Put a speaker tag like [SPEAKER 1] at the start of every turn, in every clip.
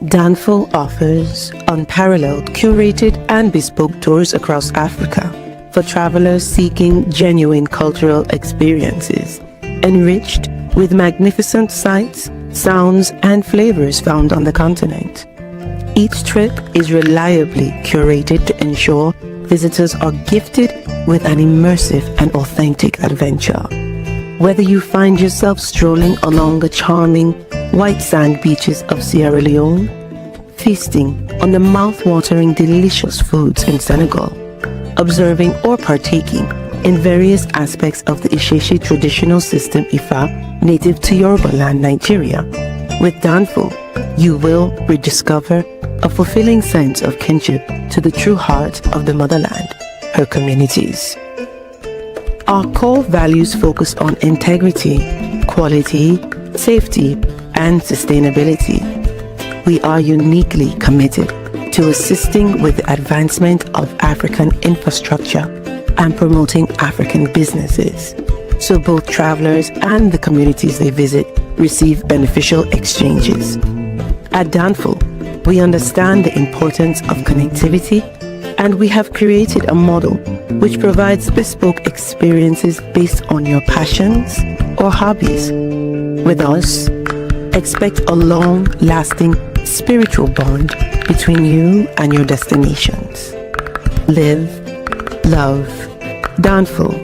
[SPEAKER 1] Danfo offers unparalleled, curated, and bespoke tours across Africa for travelers seeking genuine cultural experiences, enriched with magnificent sights, sounds, and flavors found on the continent. Each trip is reliably curated to ensure visitors are gifted with an immersive and authentic adventure. Whether you find yourself strolling along the charming white sand beaches of Sierra Leone, feasting on the mouth-watering delicious foods in Senegal, observing or partaking in various aspects of the Isheshe traditional system Ifa native to Yoruba land, Nigeria, with Danfo, you will rediscover a fulfilling sense of kinship to the true heart of the motherland, her communities. Our core values focus on integrity, quality, safety, and sustainability. We are uniquely committed to assisting with the advancement of African infrastructure and promoting African businesses, so both travelers and the communities they visit receive beneficial exchanges. At Danfo, we understand the importance of connectivity, and we have created a model which provides bespoke experiences based on your passions or hobbies. With us, expect a long-lasting spiritual bond between you and your destinations. Live, love, Danfo,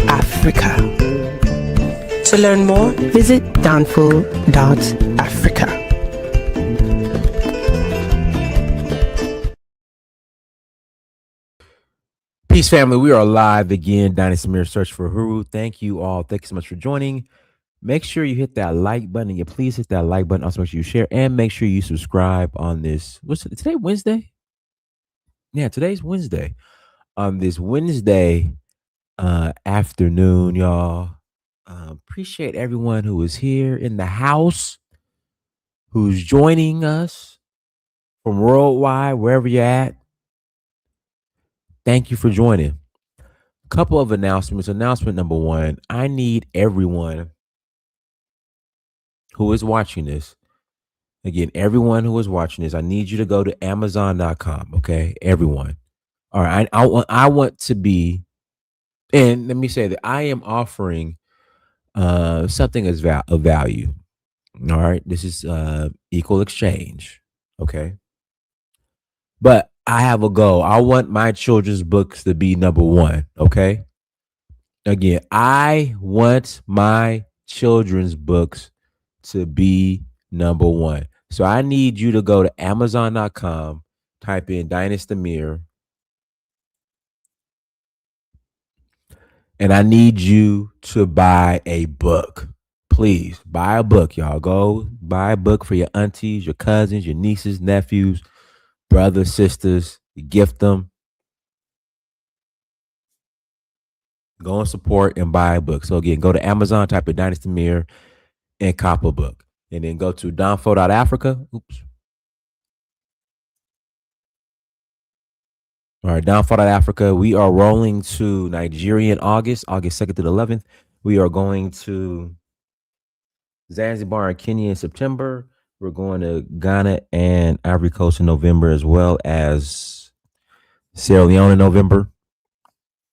[SPEAKER 1] Africa. To learn more, visit danfo.africa.
[SPEAKER 2] Peace, family. We are live again. Dynasty Mirror Search for Huru. Thank you all. Thank you so much for joining. Make sure you hit that like button. And please hit that like button. Also, make sure you share and make sure you subscribe on this. What's it, today? Wednesday? Yeah, today's Wednesday. On this Wednesday afternoon, y'all. Appreciate everyone who is here in the house, who's joining us from worldwide, wherever you're at. Thank you for joining. A couple of announcements. Announcement number one, I need everyone who is watching this. Again, everyone who is watching this, I need you to go to Amazon.com. Okay, everyone. All right, I want to be, and let me say that I am offering something as of value. All right, this is equal exchange. Okay, but I have a goal. I want my children's books to be number one. Okay, again, I want my children's books to be number one. So I need you to go to Amazon.com, type in Dynasty Mirror, and I need you to buy a book. Please buy a book, y'all. Go buy a book for your aunties, your cousins, your nieces, nephews, brothers, sisters. You gift them. Go and support and buy a book. So again, go to Amazon, type in Dynasty Mirror, and cop a book. And then go to Danfo.Africa. Oops. All right, Danfo.Africa. We are rolling to Nigeria in August 2nd to the 11th. We are going to Zanzibar and Kenya in September. We're going to Ghana and Ivory Coast in November, as well as Sierra Leone in November.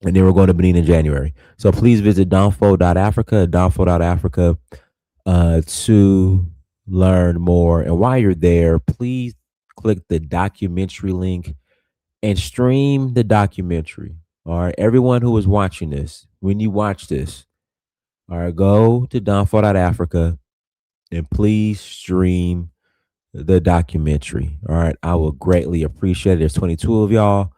[SPEAKER 2] And then we're going to Benin in January. So please visit Danfo.Africa, to learn more. And while you're there, please click the documentary link and stream the documentary. All right, everyone who is watching this, when you watch this, all right, go to Danfo.Africa and please stream the documentary. All right, I will greatly appreciate it. There's 22 of y'all.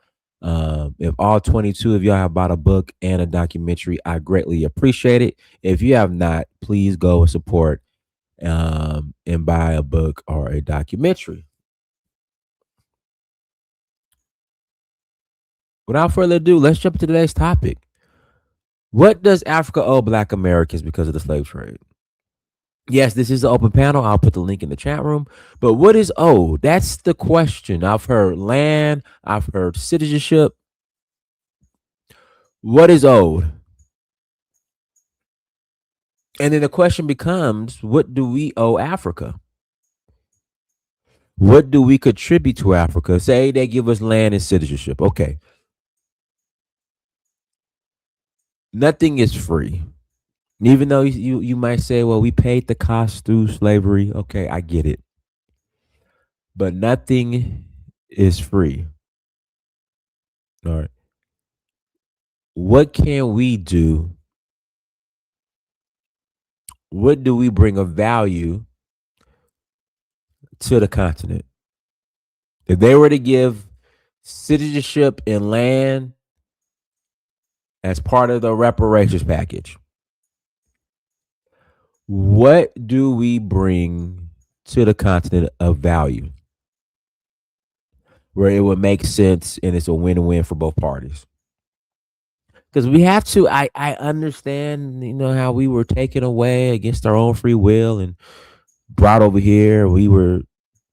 [SPEAKER 2] If all 22 of y'all have bought a book and a documentary, I greatly appreciate it. If you have not, please go and support and buy a book or a documentary. Without further ado, let's jump to today's topic. What does Africa owe Black Americans because of the slave trade? Yes, this is an open panel. I'll put the link in the chat room. But what is owed? That's the question. I've heard land. I've heard citizenship. What is owed? And then the question becomes, what do we owe Africa? What do we contribute to Africa? Say they give us land and citizenship. Okay. Nothing is free. Even though you might say, well, we paid the cost through slavery. Okay, I get it. But nothing is free. All right. What can we do? What do we bring of value to the continent? If they were to give citizenship and land as part of the reparations package, what do we bring to the continent of value where it would make sense and it's a win-win for both parties? Because we have to, I understand, how we were taken away against our own free will and brought over here. We were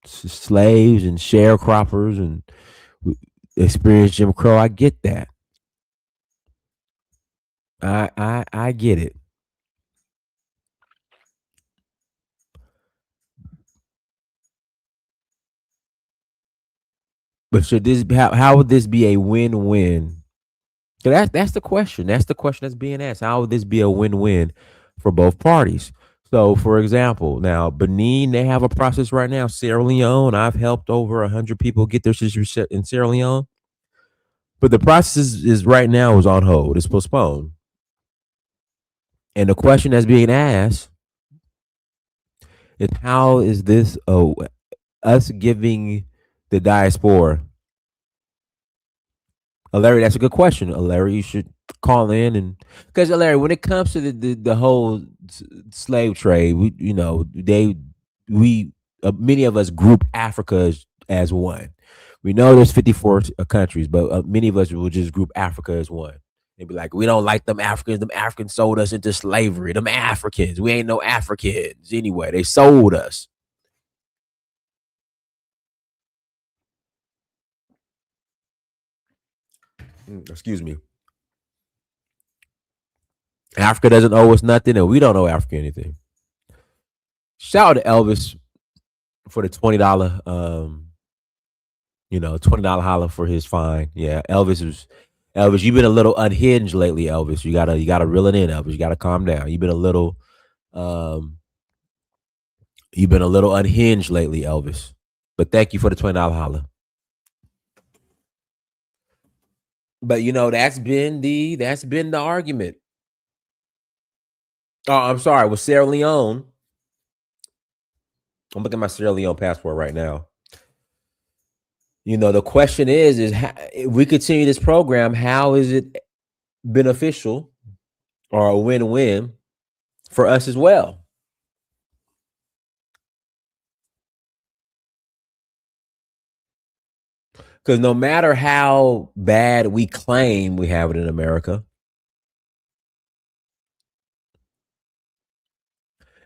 [SPEAKER 2] slaves and sharecroppers and experienced Jim Crow. I get that. I get it. But should this how would this be a win-win? So that's the question. That's the question that's being asked. How would this be a win-win for both parties? So, for example, now Benin, they have a process right now. Sierra Leone, I've helped over 100 people get their citizenship in Sierra Leone, but the process is right now is on hold. It's postponed, and the question that's being asked is how is this us giving the diaspora? Larry, that's a good question. Larry, you should call in and because Larry, when it comes to the whole slave trade, we many of us group Africa as one. We know there's 54 countries, but many of us will just group Africa as one. They'd be like, we don't like them Africans. Them Africans sold us into slavery. Them Africans, we ain't no Africans anyway. They sold us. Excuse me. Africa doesn't owe us nothing, and we don't owe Africa anything. Shout out to Elvis for the $20, $20 holler for his fine. Yeah, Elvis. You've been a little unhinged lately, Elvis. You gotta reel it in, Elvis. You gotta calm down. Um, you've been a little unhinged lately, Elvis. But thank you for the $20 holler. But that's been the argument. Oh, I'm sorry. With Sierra Leone, I'm looking at my Sierra Leone passport right now. The question is how, if we continue this program, how is it beneficial or a win-win for us as well? Because no matter how bad we claim we have it in America,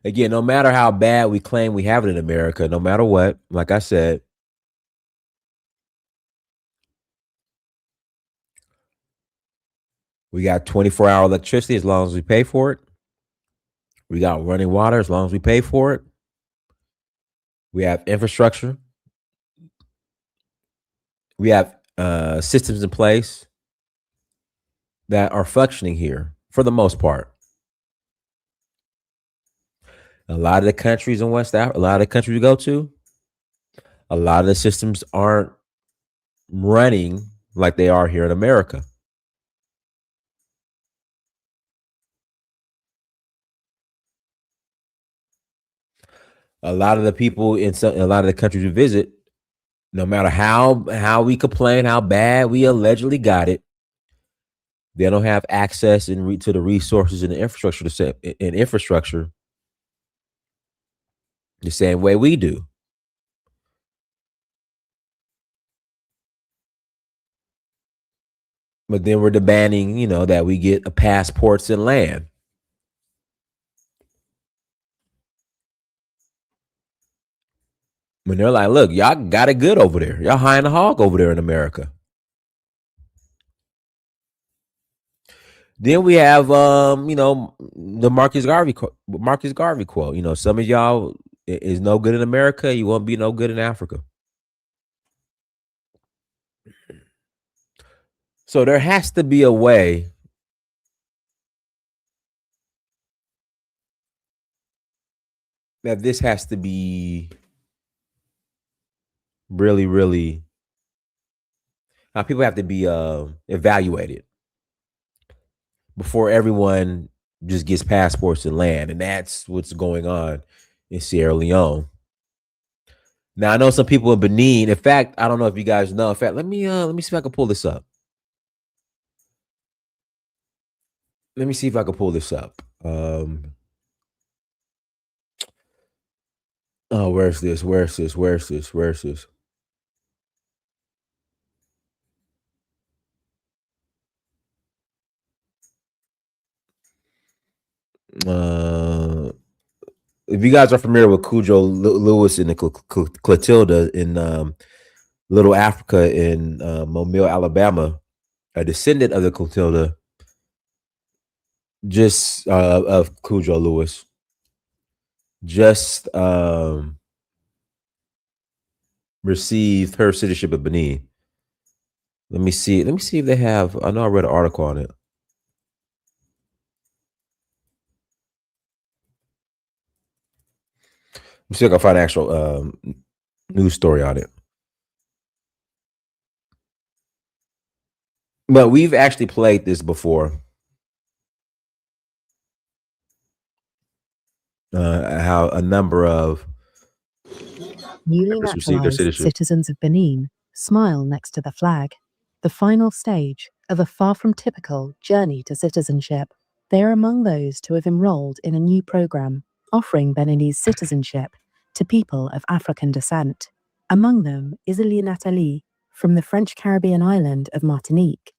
[SPEAKER 2] again, no matter how bad we claim we have it in America, no matter what, like I said, we got 24-hour electricity as long as we pay for it. We got running water as long as we pay for it. We have infrastructure. We have systems in place that are functioning here for the most part. A lot of the countries in West Africa, a lot of the countries we go to, a lot of the systems aren't running like they are here in America. A lot of the people a lot of the countries we visit, no matter how we complain, how bad we allegedly got it, they don't have access to the resources and the infrastructure the same way we do. But then we're demanding, that we get passports and land. When they're like, look, y'all got it good over there. Y'all high in the hog over there in America. Then we have, the Marcus Garvey quote. Some of y'all is no good in America. You won't be no good in Africa. So there has to be a way that this has to be really, really. Now people have to be evaluated before everyone just gets passports and land, and that's what's going on in Sierra Leone. Now I know some people in Benin. In fact, I don't know if you guys know. In fact, let me see if I can pull this up. Let me see if I can pull this up. Oh, where's this? Where's this? Where's this? Where's this? If you guys are familiar with Cujo Lewis and the Clotilda in Little Africa in Mobile, Alabama, a descendant of the Clotilda, just of Cujo Lewis, just received her citizenship of Benin. Let me see. Let me see if they have. I know I read an article on it. Let me see if I can find an actual news story on it. But we've actually played this before. How a number of
[SPEAKER 3] newly
[SPEAKER 2] members received their
[SPEAKER 3] naturalized
[SPEAKER 2] citizenship.
[SPEAKER 3] citizens of Benin smile next to the flag, the final stage of a far from typical journey to citizenship. They are among those to have enrolled in a new program offering Beninese citizenship to people of African descent. Among them is Elie Nathalie from the French Caribbean island of Martinique,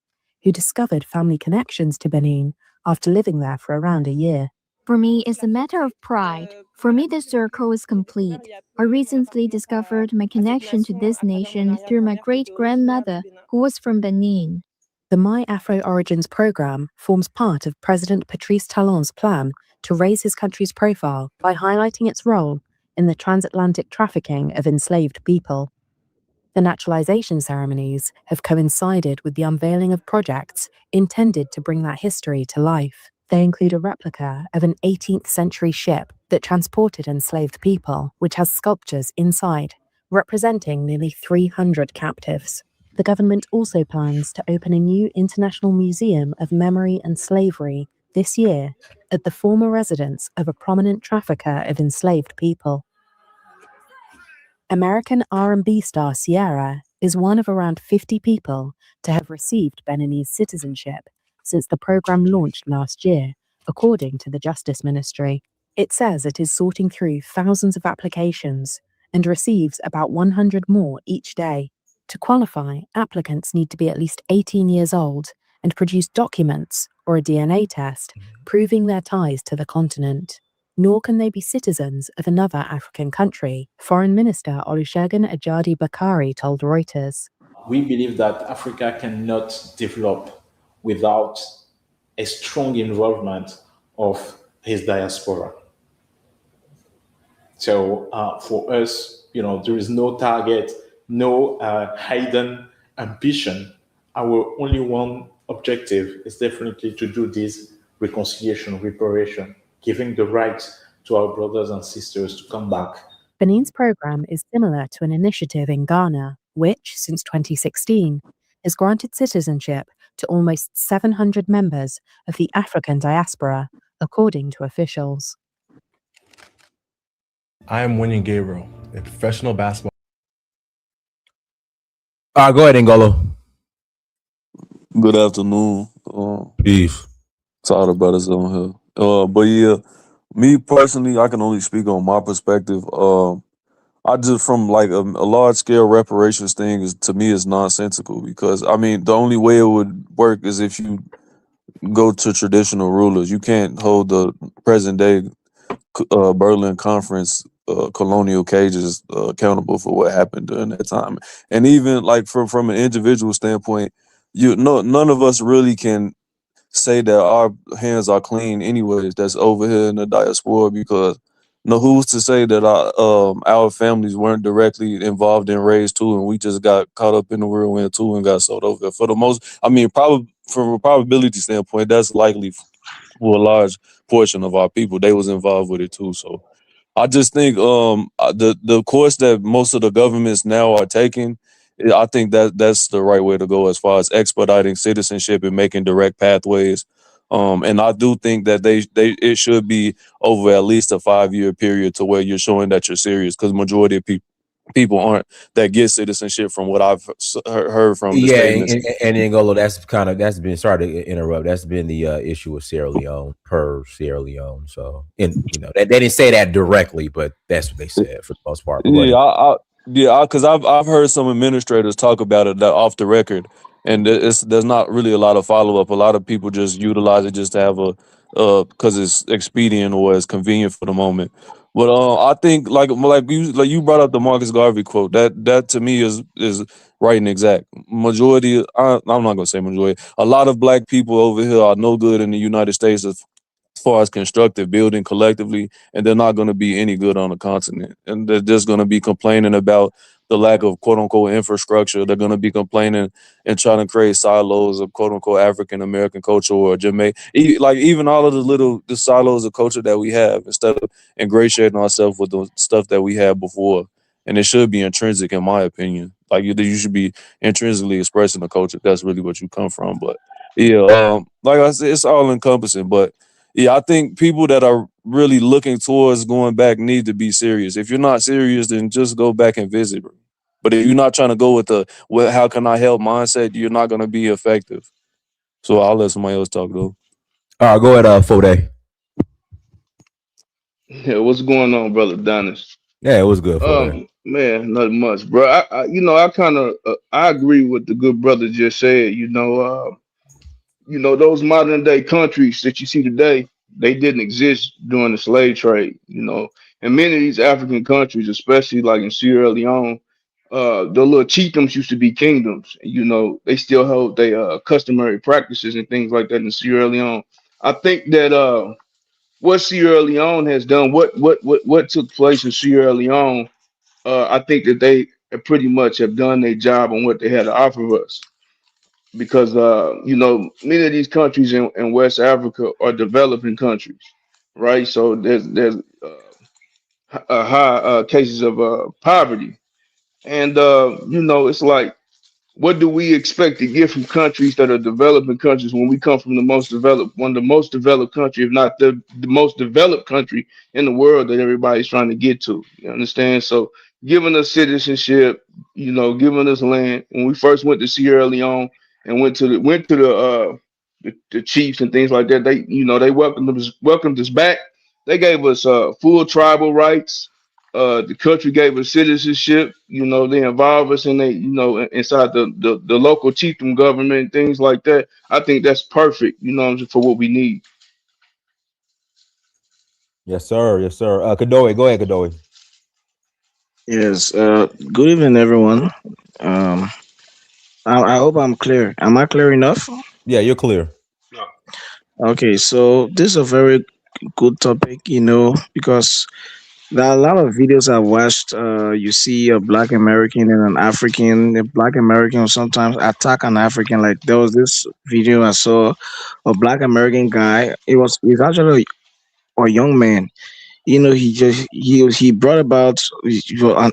[SPEAKER 3] who discovered family connections to Benin after living there for around a year.
[SPEAKER 4] For me, it's a matter of pride. For me, the circle is complete. I recently discovered my connection to this nation through my great-grandmother, who was from Benin.
[SPEAKER 3] The My Afro Origins program forms part of President Patrice Talon's plan to raise his country's profile by highlighting its role in the transatlantic trafficking of enslaved people. The naturalization ceremonies have coincided with the unveiling of projects intended to bring that history to life. They include a replica of an 18th century ship that transported enslaved people, which has sculptures inside, representing nearly 300 captives. The government also plans to open a new International Museum of Memory and Slavery this year at the former residence of a prominent trafficker of enslaved people. American R&B star Ciara is one of around 50 people to have received Beninese citizenship since the program launched last year, according to the Justice Ministry. It says it is sorting through thousands of applications and receives about 100 more each day. To qualify, applicants need to be at least 18 years old and produce documents or a DNA test proving their ties to the continent. Nor can they be citizens of another African country, Foreign Minister Olusegun Ajadi Bakari told Reuters.
[SPEAKER 5] We believe that Africa cannot develop without a strong involvement of his diaspora. So for us, there is no target, no hidden ambition. Our only one objective is definitely to do this reconciliation, reparation, giving the right to our brothers and sisters to come back.
[SPEAKER 3] Benin's program is similar to an initiative in Ghana, which, since 2016, has granted citizenship to almost 700 members of the African diaspora, according to officials.
[SPEAKER 6] I am Winnie Gabriel, a professional basketball.
[SPEAKER 2] Go ahead, Ngolo.
[SPEAKER 7] Good afternoon.
[SPEAKER 2] Peace.
[SPEAKER 7] To all the brothers on here. But yeah, me personally, I can only speak on my perspective. I just from like a large scale reparations thing is to me is nonsensical because I mean the only way it would work is if you go to traditional rulers. You can't hold the present day Berlin Conference colonial cages accountable for what happened during that time. And even like from an individual standpoint, none of us really can say that our hands are clean anyways that's over here in the diaspora because No, who's to say that our families weren't directly involved in raised too, and we just got caught up in the whirlwind too and got sold over. For the most, I mean, probably from a probability standpoint, that's likely for a large portion of our people. They was involved with it too. So I just think the course that most of the governments now are taking, I think that that's the right way to go as far as expediting citizenship and making direct pathways. And I do think that they it should be over at least a 5 year period to where you're showing that you're serious, because majority of people aren't that get citizenship from what I've heard from the
[SPEAKER 2] Yeah,
[SPEAKER 7] statements.
[SPEAKER 2] and Ngolo, that's been, sorry to interrupt. That's been the issue with Sierra Leone, per Sierra Leone. So, and they didn't say that directly, but that's what they said for the most part. But go
[SPEAKER 7] Yeah,
[SPEAKER 2] ahead.
[SPEAKER 7] because I've heard some administrators talk about it that off the record, and there's not really a lot of follow up. A lot of people just utilize it just to have a because it's expedient or it's convenient for the moment. But I think like you brought up the Marcus Garvey quote, that to me is right and exact. I'm not gonna say majority. A lot of black people over here are no good in the United States as far as constructive building collectively, and they're not going to be any good on the continent. And they're just going to be complaining about the lack of quote unquote infrastructure. They're going to be complaining and trying to create silos of quote unquote African American culture or Jamaican, like even all of the silos of culture that we have, instead of ingratiating ourselves with the stuff that we had before. And it should be intrinsic, in my opinion. Like you should be intrinsically expressing the culture. That's really what you come from. But yeah, like I said, it's all encompassing. But yeah, I think people that are really looking towards going back need to be serious. If you're not serious, then just go back and visit. But if you're not trying to go with the well, how can I help mindset, you're not going to be effective. So I'll let somebody else talk though.
[SPEAKER 2] All right, go ahead, Fode.
[SPEAKER 8] Yeah, what's going on, brother Dennis?
[SPEAKER 2] Yeah, it was good, Fode.
[SPEAKER 8] Man, nothing much, bro. I kind of, I agree with the good brother just said. Those modern day countries that you see today, they didn't exist during the slave trade. And many of these African countries, especially like in Sierra Leone, the little chiefdoms used to be kingdoms. They still hold their customary practices and things like that in Sierra Leone. I think that what Sierra Leone has done, what took place in Sierra Leone, I think that they pretty much have done their job on what they had to offer us. Because many of these countries in West Africa are developing countries, right? So there's a high cases of poverty, and it's like, what do we expect to get from countries that are developing countries when we come from one of the most developed country, if not the most developed country in the world that everybody's trying to get to? You understand? So giving us citizenship, giving us land. When we first went to Sierra Leone and went to the chiefs and things like that, they welcomed us back. They gave us full tribal rights. The country gave us citizenship. They involve us in inside the local chiefdom government and things like that. I think that's perfect. For what we need.
[SPEAKER 2] Yes, sir. Yes, sir. Kadoe, go ahead, Kadoe.
[SPEAKER 9] Yes, good evening, everyone. Um, I hope I'm clear. Am I clear enough?
[SPEAKER 2] Yeah, you're clear.
[SPEAKER 9] Okay, so this is a very good topic, because there are a lot of videos I've watched. You see a black American and an African. The black American will sometimes attack an African. Like there was this video I saw, a black American guy. He's actually a young man. He brought about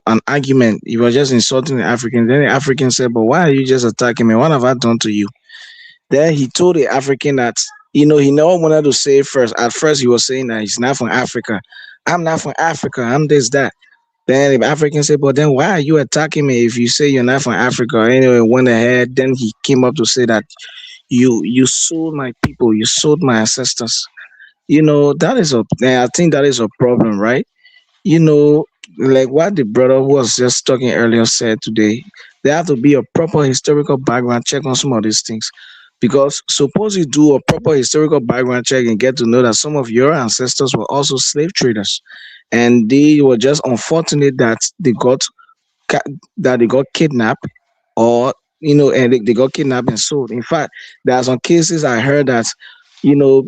[SPEAKER 9] an argument. He was just insulting the African. Then the African said, "But why are you just attacking me? What have I done to you?" Then he told the African that he never wanted to say it first. At first, he was saying that he's not from Africa. I'm not from Africa. I'm this that. Then the African said, "But then why are you attacking me if you say you're not from Africa?" Anyway, went ahead. Then he came up to say that you sold my people. You sold my ancestors. That is I think that is a problem, right? you know, like what the brother who was just talking earlier said today, there have to be a proper historical background check on some of these things. Because suppose you do a proper historical background check and get to know that some of your ancestors were also slave traders, and they were just unfortunate that ca- they got kidnapped, or and they got kidnapped and sold. In fact, there are some cases I heard that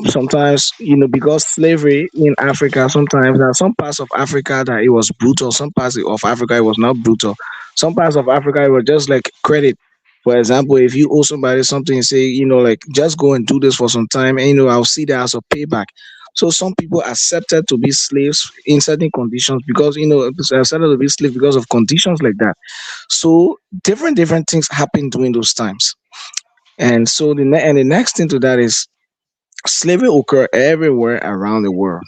[SPEAKER 9] Sometimes, because slavery in Africa, sometimes there are some parts of Africa that it was brutal, some parts of Africa it was not brutal. Some parts of Africa it was just like credit. For example, if you owe somebody something and say, like, just go and do this for some time, and I'll see that as a payback. So some people accepted to be slaves in certain conditions because accepted to be slaves because of conditions like that. So different things happen during those times. And so the next thing to that is slavery occur everywhere around the world.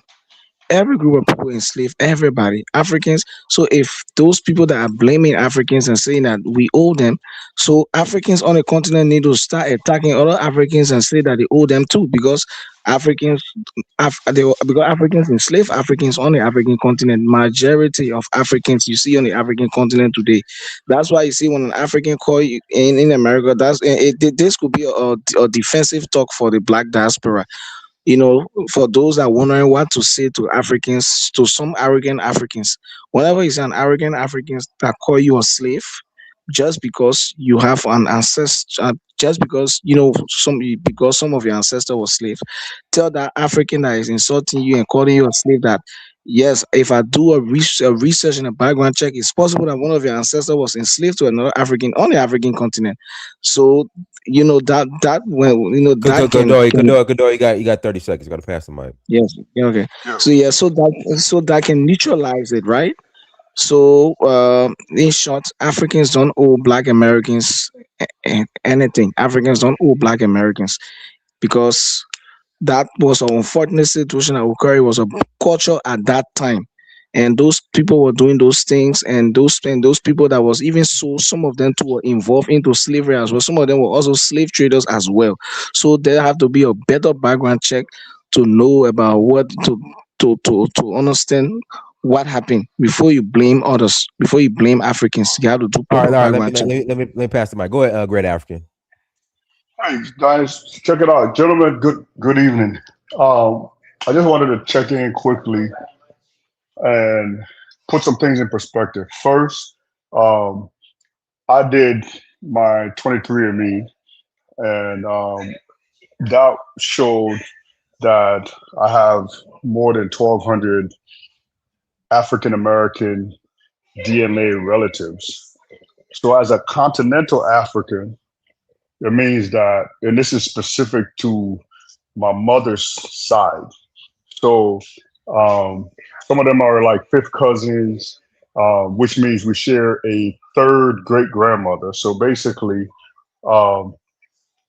[SPEAKER 9] Every group of people enslave everybody, Africans. So if those people that are blaming Africans and saying that we owe them, so Africans on the continent need to start attacking other Africans and say that they owe them too, because Africans, because Africans enslave Africans on the African continent. Majority of Africans you see on the African continent today. That's why you see when an African call you in America, this could be a defensive talk for the black diaspora, for those that are wondering what to say to Africans, to some arrogant Africans. Whenever it's an arrogant Africans that call you a slave, just because you have an ancestor, just because because some of your ancestor was slave, tell that African that is insulting you and calling you a slave that, yes, if I do a research and a background check, it's possible that one of your ancestors was enslaved to another African on the African continent. So that when that
[SPEAKER 2] Kadori, you got 30 seconds. You got to pass the mic.
[SPEAKER 9] yes, yeah, okay.
[SPEAKER 10] Yeah.
[SPEAKER 9] So yeah, so that can neutralize it, right? So in short, Africans don't owe Black Americans anything. Africans don't owe Black Americans because that was an unfortunate situation that occurred. It was a culture at that time, and those people were doing those things, and those people that was even sold, some of them too were involved into slavery as well. Some of them were also slave traders as well. So there have to be a better background check to know about what to understand what happened before you blame others. Before you blame Africans, you have to do
[SPEAKER 2] All right,
[SPEAKER 9] proper
[SPEAKER 2] all right. Let me
[SPEAKER 9] background check.
[SPEAKER 2] let me pass the mic. Go ahead, Great African.
[SPEAKER 10] Hey guys, check it out, gentlemen. Good evening. Um, I just wanted to check in quickly and put some things in perspective. First, um, I did my 23andMe, and that showed that I have more than 1,200 African American DNA relatives. So, as a continental African, it means that, and this is specific to my mother's side. So, um, some of them are like fifth cousins, which means we share a third great grandmother. So basically, um,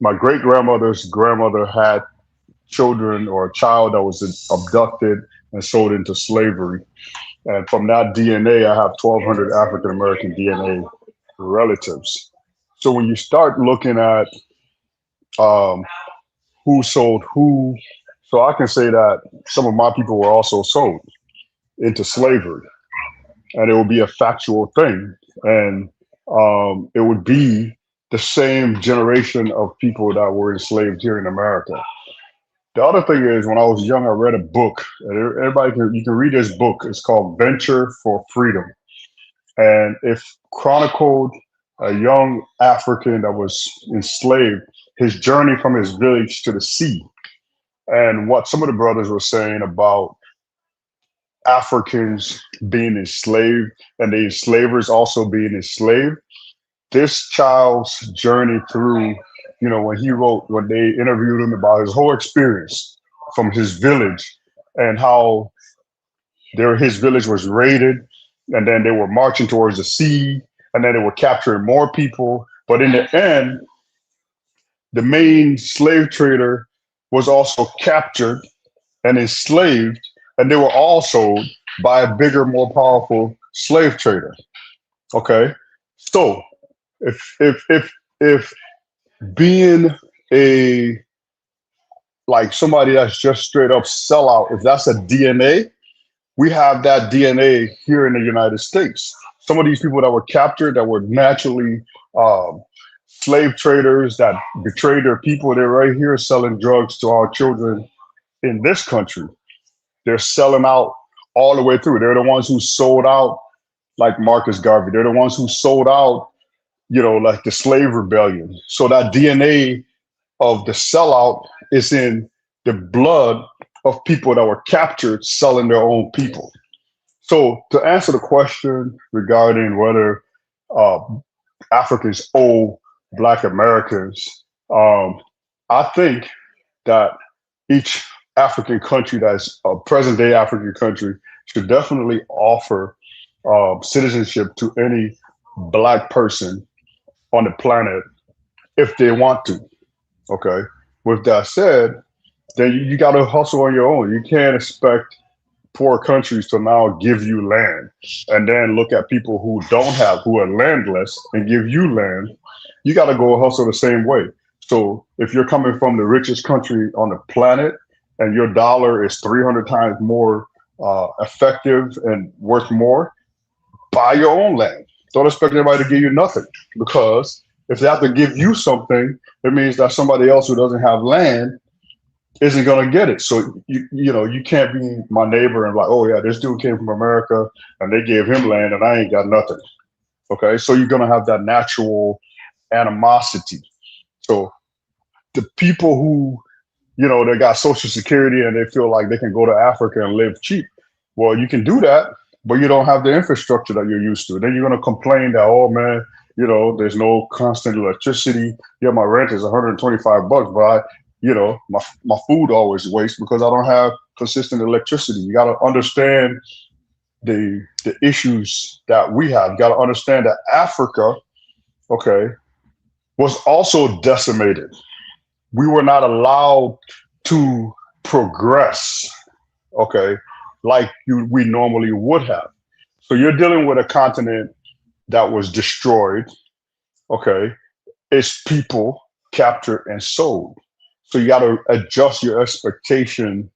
[SPEAKER 10] my great grandmother's grandmother had children or a child that was abducted and sold into slavery. And from that DNA, I have 1,200 African American DNA relatives. So when you start looking at um, who sold who, so I can say that some of my people were also sold into slavery, and it would be a factual thing. And it would be the same generation of people that were enslaved here in America. The other thing is, when I was young, I read a book, and you can read this book. It's called Venture for Freedom, and it chronicled a young African that was enslaved, his journey from his village to the sea, and what some of the brothers were saying about Africans being enslaved and the enslavers also being enslaved. This child's journey through, when they interviewed him about his whole experience from his village and how his village was raided, and then they were marching towards the sea, and then they were capturing more people. But in the end, the main slave trader was also captured and enslaved, and they were all sold by a bigger, more powerful slave trader. Okay, so if being a like somebody that's just straight up sellout, if that's a DNA, we have that DNA here in the United States. Some of these people that were captured, that were naturally slave traders that betrayed their people, they're right here selling drugs to our children in this country. They're selling out all the way through. They're the ones who sold out, like Marcus Garvey. They're the ones who sold out, like the slave rebellion. So that DNA of the sellout is in the blood of people that were captured selling their own people. So to answer the question regarding whether uh, Africans owe Black Americans, I think that each African country that's a present day African country should definitely offer citizenship to any Black person on the planet if they want to. Okay. With that said, then you got to hustle on your own. You can't expect poor countries to now give you land and then look at people who don't have, who are landless, and give you land. You got to go hustle the same way. So if you're coming from the richest country on the planet and your dollar is 300 times more effective and worth more, buy your own land. Don't expect anybody to give you nothing, because if they have to give you something, it means that somebody else who doesn't have land isn't going to get it. So you can't be my neighbor and like, oh yeah, this dude came from America and they gave him land and I ain't got nothing. Okay, so you're going to have that natural animosity. So the people who they got Social Security and they feel like they can go to Africa and live cheap. Well, you can do that, but you don't have the infrastructure that you're used to. Then you're going to complain that, oh man, there's no constant electricity. Yeah, my rent is $125, but my food always wastes because I don't have consistent electricity. You got to understand the issues that we have. You got to understand that Africa, okay, was also decimated. We were not allowed to progress, okay, like we normally would have. So you're dealing with a continent that was destroyed, okay, its people captured and sold. So you got to adjust your expectation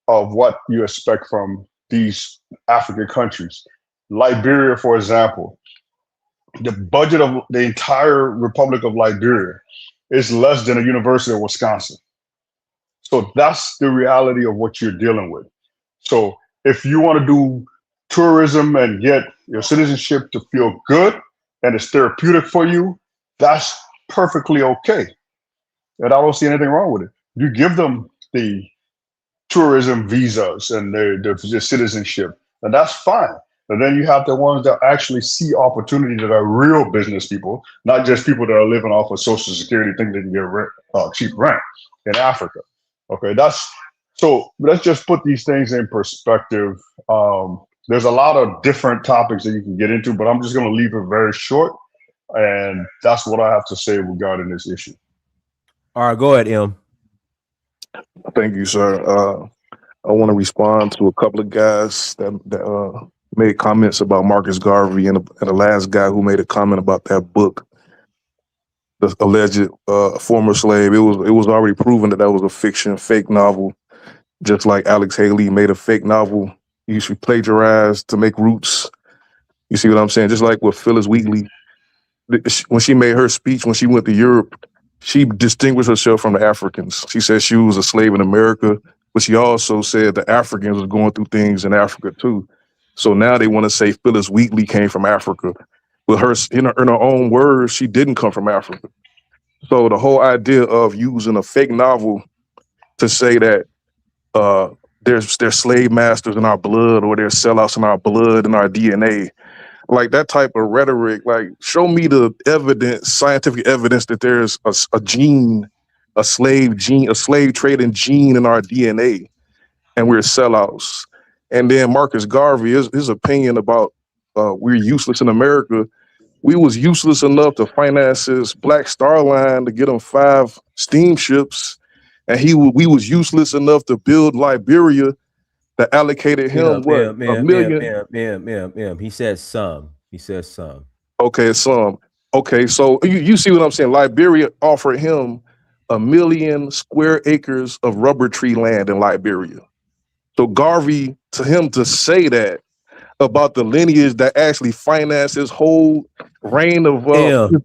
[SPEAKER 10] of what you expect from these African countries. Liberia, for example, the budget of the entire Republic of Liberia is less than a University of Wisconsin. So that's the reality of what you're dealing with. So if you want to do tourism and get your citizenship to feel good and it's therapeutic for you, that's perfectly okay. And I don't see anything wrong with it. You give them the tourism visas and their citizenship, and that's fine. And then you have the ones that actually see opportunity, that are real business people, not just people that are living off of Social Security, think they can get cheap rent in Africa. Okay, so let's just put these things in perspective. There's a lot of different topics that you can get into, but I'm just going to leave it very short. And that's what I have to say regarding this issue.
[SPEAKER 2] All right, go ahead, M.
[SPEAKER 11] Thank you, sir. I want to respond to a couple of guys that made comments about Marcus Garvey and the last guy who made a comment about that book, the alleged former slave. It was already proven that was a fiction, fake novel. Just like Alex Haley made a fake novel, you should plagiarize to make Roots. You see what I'm saying? Just like with Phyllis Wheatley, when she made her speech when she went to Europe, she distinguished herself from the Africans. She said she was a slave in America, but she also said the Africans were going through things in Africa too. So now they want to say Phyllis Wheatley came from Africa. But in her own words, she didn't come from Africa. So the whole idea of using a fake novel to say that there's slave masters in our blood or there's sellouts in our blood and our DNA, like that type of rhetoric, like show me the evidence, scientific evidence that there's a gene, a slave trading gene in our DNA and we're sellouts. And then Marcus Garvey, his opinion about we're useless in America. We was useless enough to finance his Black Star Line to get him 5 steamships. And we was useless enough to build Liberia that allocated him a million.
[SPEAKER 2] He said some.
[SPEAKER 11] Okay, some. Okay, so you see what I'm saying? Liberia offered him 1 million square acres of rubber tree land in Liberia. So Garvey, to him to say that about the lineage that actually financed his whole reign of power.
[SPEAKER 2] You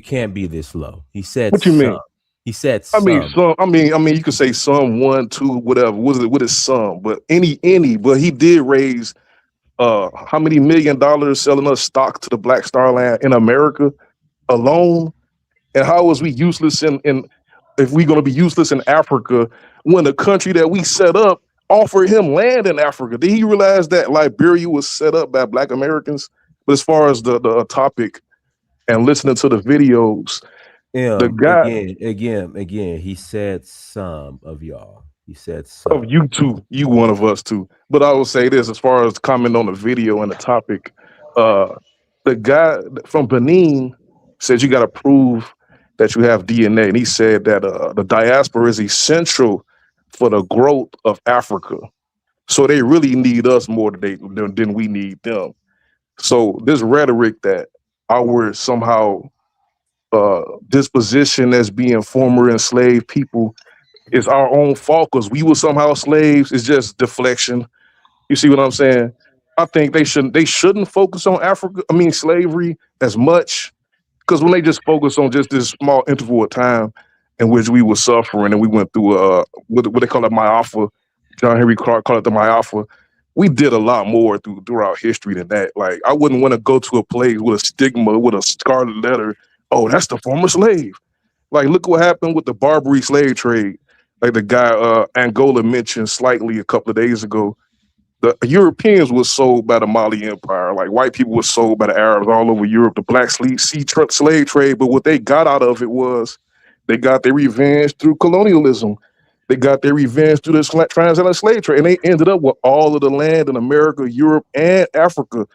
[SPEAKER 2] can't be this low. He said
[SPEAKER 11] what you
[SPEAKER 2] some.
[SPEAKER 11] mean?
[SPEAKER 2] He said
[SPEAKER 11] I mean,
[SPEAKER 2] some.
[SPEAKER 11] I mean, you could say some, 1, 2, whatever. What is some? But any, but he did raise how many $1 million selling us stock to the Black Star Land in America alone? And how was we useless in if we're going to be useless in Africa when the country that we set up offered him land in Africa? Did he realize that Liberia was set up by Black Americans? But as far as the topic and listening to the videos, the guy
[SPEAKER 2] again, he said some of y'all. He said some.
[SPEAKER 11] of you too, you one of us too. But I will say this, as far as comment on the video and the topic, the guy from Benin said you got to prove that you have DNA, and he said that the diaspora is essential for the growth of Africa. So they really need us more than we need them. So this rhetoric that our somehow disposition as being former enslaved people is our own fault because we were somehow slaves is just deflection. You see what I'm saying? I think they shouldn't focus on slavery as much, because when they just focus on just this small interval of time in which we were suffering and we went through what they call it, Myafa. John Henry Clark called it the Myafa. We did a lot more throughout history than that. Like, I wouldn't want to go to a place with a stigma, with a scarlet letter. Oh, that's the former slave. Like, look what happened with the Barbary slave trade. Like the guy Angola mentioned slightly a couple of days ago. The Europeans were sold by the Mali Empire. Like, white people were sold by the Arabs all over Europe, the Black Sea slave trade. But what they got out of it was they got their revenge through colonialism. They got their revenge through the transatlantic slave trade. And they ended up with all of the land in America, Europe, and Africa.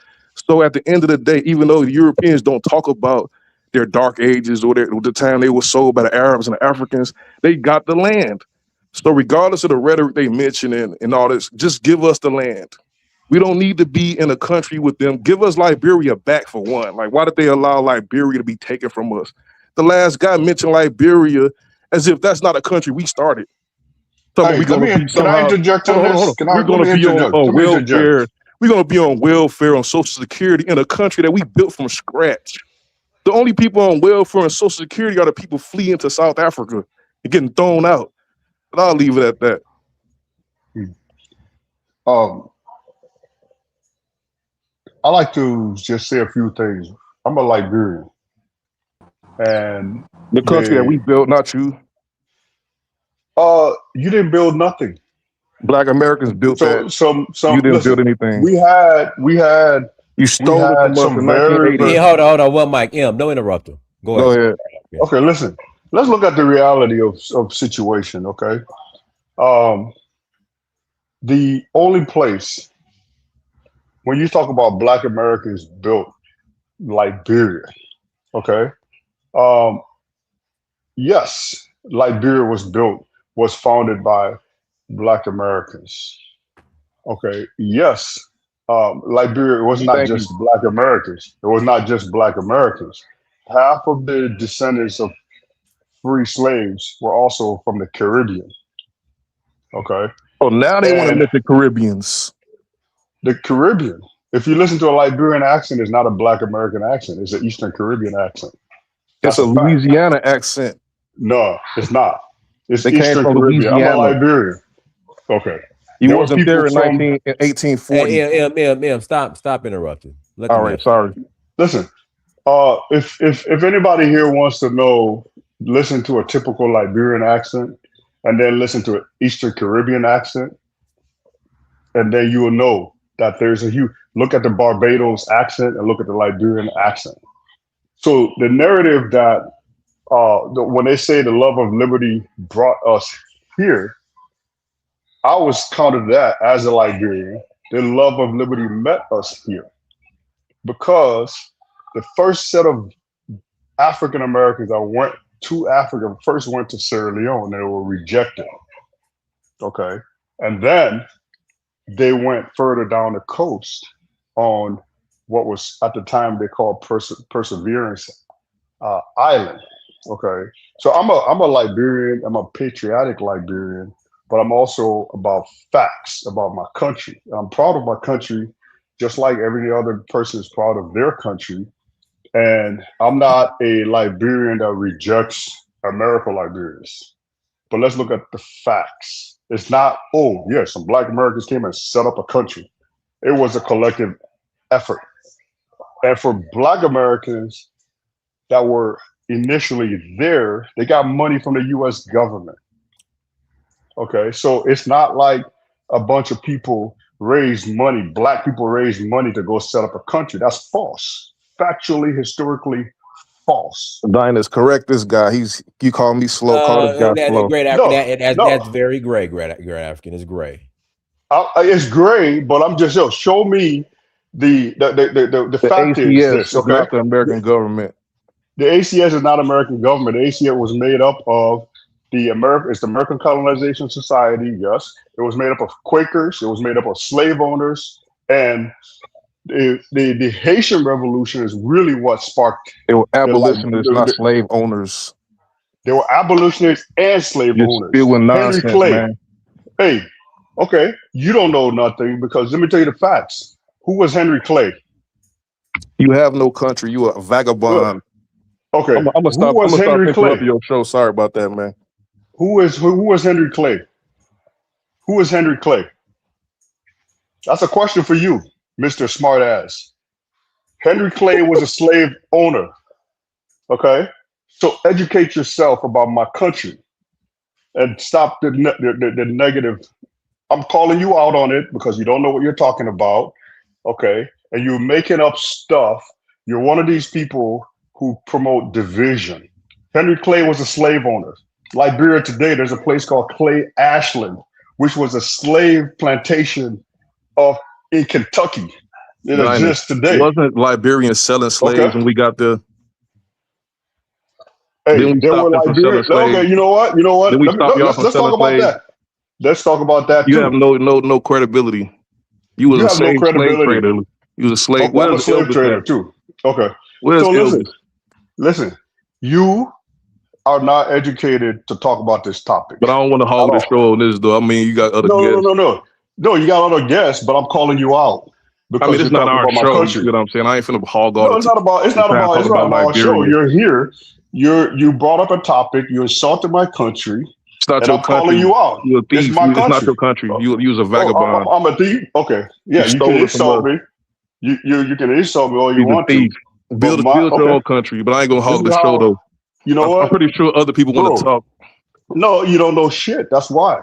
[SPEAKER 11] So at the end of the day, even though the Europeans don't talk about their dark ages or the time they were sold by the Arabs and the Africans, they got the land. So regardless of the rhetoric they mention and all this, just give us the land. We don't need to be in a country with them. Give us Liberia back for one. Like, why did they allow Liberia to be taken from us? The last guy mentioned Liberia as if that's not a country we started. So
[SPEAKER 10] Hey, can I interject on this?
[SPEAKER 11] We're going to be on welfare. We're going to be on welfare, on Social Security in a country that we built from scratch. The only people on welfare and Social Security are the people fleeing to South Africa and getting thrown out. But I'll leave it at that.
[SPEAKER 10] I like to just say a few things. I'm a Liberian, and
[SPEAKER 11] the country that we built, not you.
[SPEAKER 10] You didn't build nothing.
[SPEAKER 11] Black Americans built that. You didn't build anything.
[SPEAKER 10] We had.
[SPEAKER 11] You stole it from us in 1980.
[SPEAKER 2] Hold on. Well, Mike, don't interrupt him. Go ahead.
[SPEAKER 10] Okay, listen. Let's look at the reality of situation. Okay, the only place when you talk about Black Americans built Liberia, okay, yes, Liberia was founded by Black Americans. Okay, yes, Liberia was not just Black Americans. It was not just Black Americans. Half of the descendants of free slaves were also from the Caribbean. Okay.
[SPEAKER 11] Oh, now they want to let the Caribbeans.
[SPEAKER 10] The Caribbean. If you listen to a Liberian accent, it's not a Black American accent. It's an Eastern Caribbean accent.
[SPEAKER 11] It's a Louisiana accent.
[SPEAKER 10] No, it's not. It's
[SPEAKER 11] Eastern
[SPEAKER 10] Caribbean.
[SPEAKER 11] Louisiana.
[SPEAKER 10] I'm a Liberian. Okay.
[SPEAKER 11] You wasn't there in 1840.
[SPEAKER 2] Hey, stop interrupting.
[SPEAKER 11] All right, sorry.
[SPEAKER 10] Listen, if anybody here wants to know, listen to a typical Liberian accent and then listen to an Eastern Caribbean accent, and then you will know that there's a huge, look at the Barbados accent and look at the Liberian accent. So the narrative that when they say the love of liberty brought us here, I was counted that as a Liberian. The love of liberty met us here because the first set of African Americans that went to Africa first went to Sierra Leone. They were rejected. Okay. And then they went further down the coast on what was at the time they called Perseverance Island. Okay. So I'm a Liberian. I'm a patriotic Liberian, but I'm also about facts about my country. I'm proud of my country, just like every other person is proud of their country. And I'm not a Liberian that rejects American Liberians. But let's look at the facts. It's not, oh, yeah, some Black Americans came and set up a country. It was a collective effort. And for Black Americans that were initially there, they got money from the U.S. government. Okay, so it's not like a bunch of people raised money, black people raised money to go set up a country. That's false. Factually, historically false.
[SPEAKER 11] Dinus, correct this guy. You call me slow. Call this guy slow.
[SPEAKER 2] Great after
[SPEAKER 10] No,
[SPEAKER 2] that,
[SPEAKER 10] no,
[SPEAKER 2] that's very gray. Great African is gray.
[SPEAKER 10] it's gray, but I'm just show me the
[SPEAKER 11] The
[SPEAKER 10] fact is
[SPEAKER 11] ACS
[SPEAKER 10] this,
[SPEAKER 11] is
[SPEAKER 10] okay?
[SPEAKER 11] not the American government.
[SPEAKER 10] The ACS is not American government. The ACS was made up of it's the American Colonization Society, yes. It was made up of Quakers, it was made up of slave owners, and the Haitian Revolution is really what sparked
[SPEAKER 11] They were
[SPEAKER 10] like
[SPEAKER 11] abolitionists, not slave owners.
[SPEAKER 10] they were abolitionists and slave
[SPEAKER 11] You're
[SPEAKER 10] owners.
[SPEAKER 11] spewing
[SPEAKER 10] Henry
[SPEAKER 11] nonsense,
[SPEAKER 10] Clay.
[SPEAKER 11] man.
[SPEAKER 10] Hey, okay, you don't know nothing because let me tell you the facts. Who was Henry Clay?
[SPEAKER 11] You have no country. You a vagabond.
[SPEAKER 10] Okay,
[SPEAKER 11] I'm gonna stop.
[SPEAKER 10] Who was Henry
[SPEAKER 11] interrupting
[SPEAKER 10] Clay?
[SPEAKER 11] your show. Sorry about that, man.
[SPEAKER 10] Who was Henry Clay? Who is Henry Clay? That's a question for you, Mr. Smartass. Henry Clay was a slave owner. Okay? So educate yourself about my country and stop the negative. I'm calling you out on it because you don't know what you're talking about. Okay? And you're making up stuff. You're one of these people who promote division. Henry Clay was a slave owner. Liberia today, there's a place called Clay Ashland, which was a slave plantation in Kentucky. It exists today.
[SPEAKER 11] Wasn't Liberians selling slaves when we got there?
[SPEAKER 10] Hey, there were Liberians. Okay, you know what? Let's talk about that. Let's talk about that.
[SPEAKER 11] You have no credibility. You was a slave trader. You was a slave.
[SPEAKER 10] I'm a slave trader too. Okay.
[SPEAKER 11] So
[SPEAKER 10] listen. You are not educated to talk about this topic.
[SPEAKER 11] But I don't want to hog the show on this, though. I mean, you got other guests.
[SPEAKER 10] No, you got other guests, but I'm calling you out.
[SPEAKER 11] I mean, it's not our show. You know what I'm saying? I ain't finna hog all
[SPEAKER 10] the it's not about our show. You're here. You brought up a topic. You insulted my country.
[SPEAKER 11] It's not your country.
[SPEAKER 10] Calling you out.
[SPEAKER 11] You're a thief. It's not your country. You was a vagabond.
[SPEAKER 10] I'm a thief. Okay. Yeah, you can insult me. You can insult me all you want to.
[SPEAKER 11] Build your own country, but I ain't gonna hog the show though.
[SPEAKER 10] You know what?
[SPEAKER 11] I'm pretty sure other people want to talk.
[SPEAKER 10] No, you don't know shit. That's why.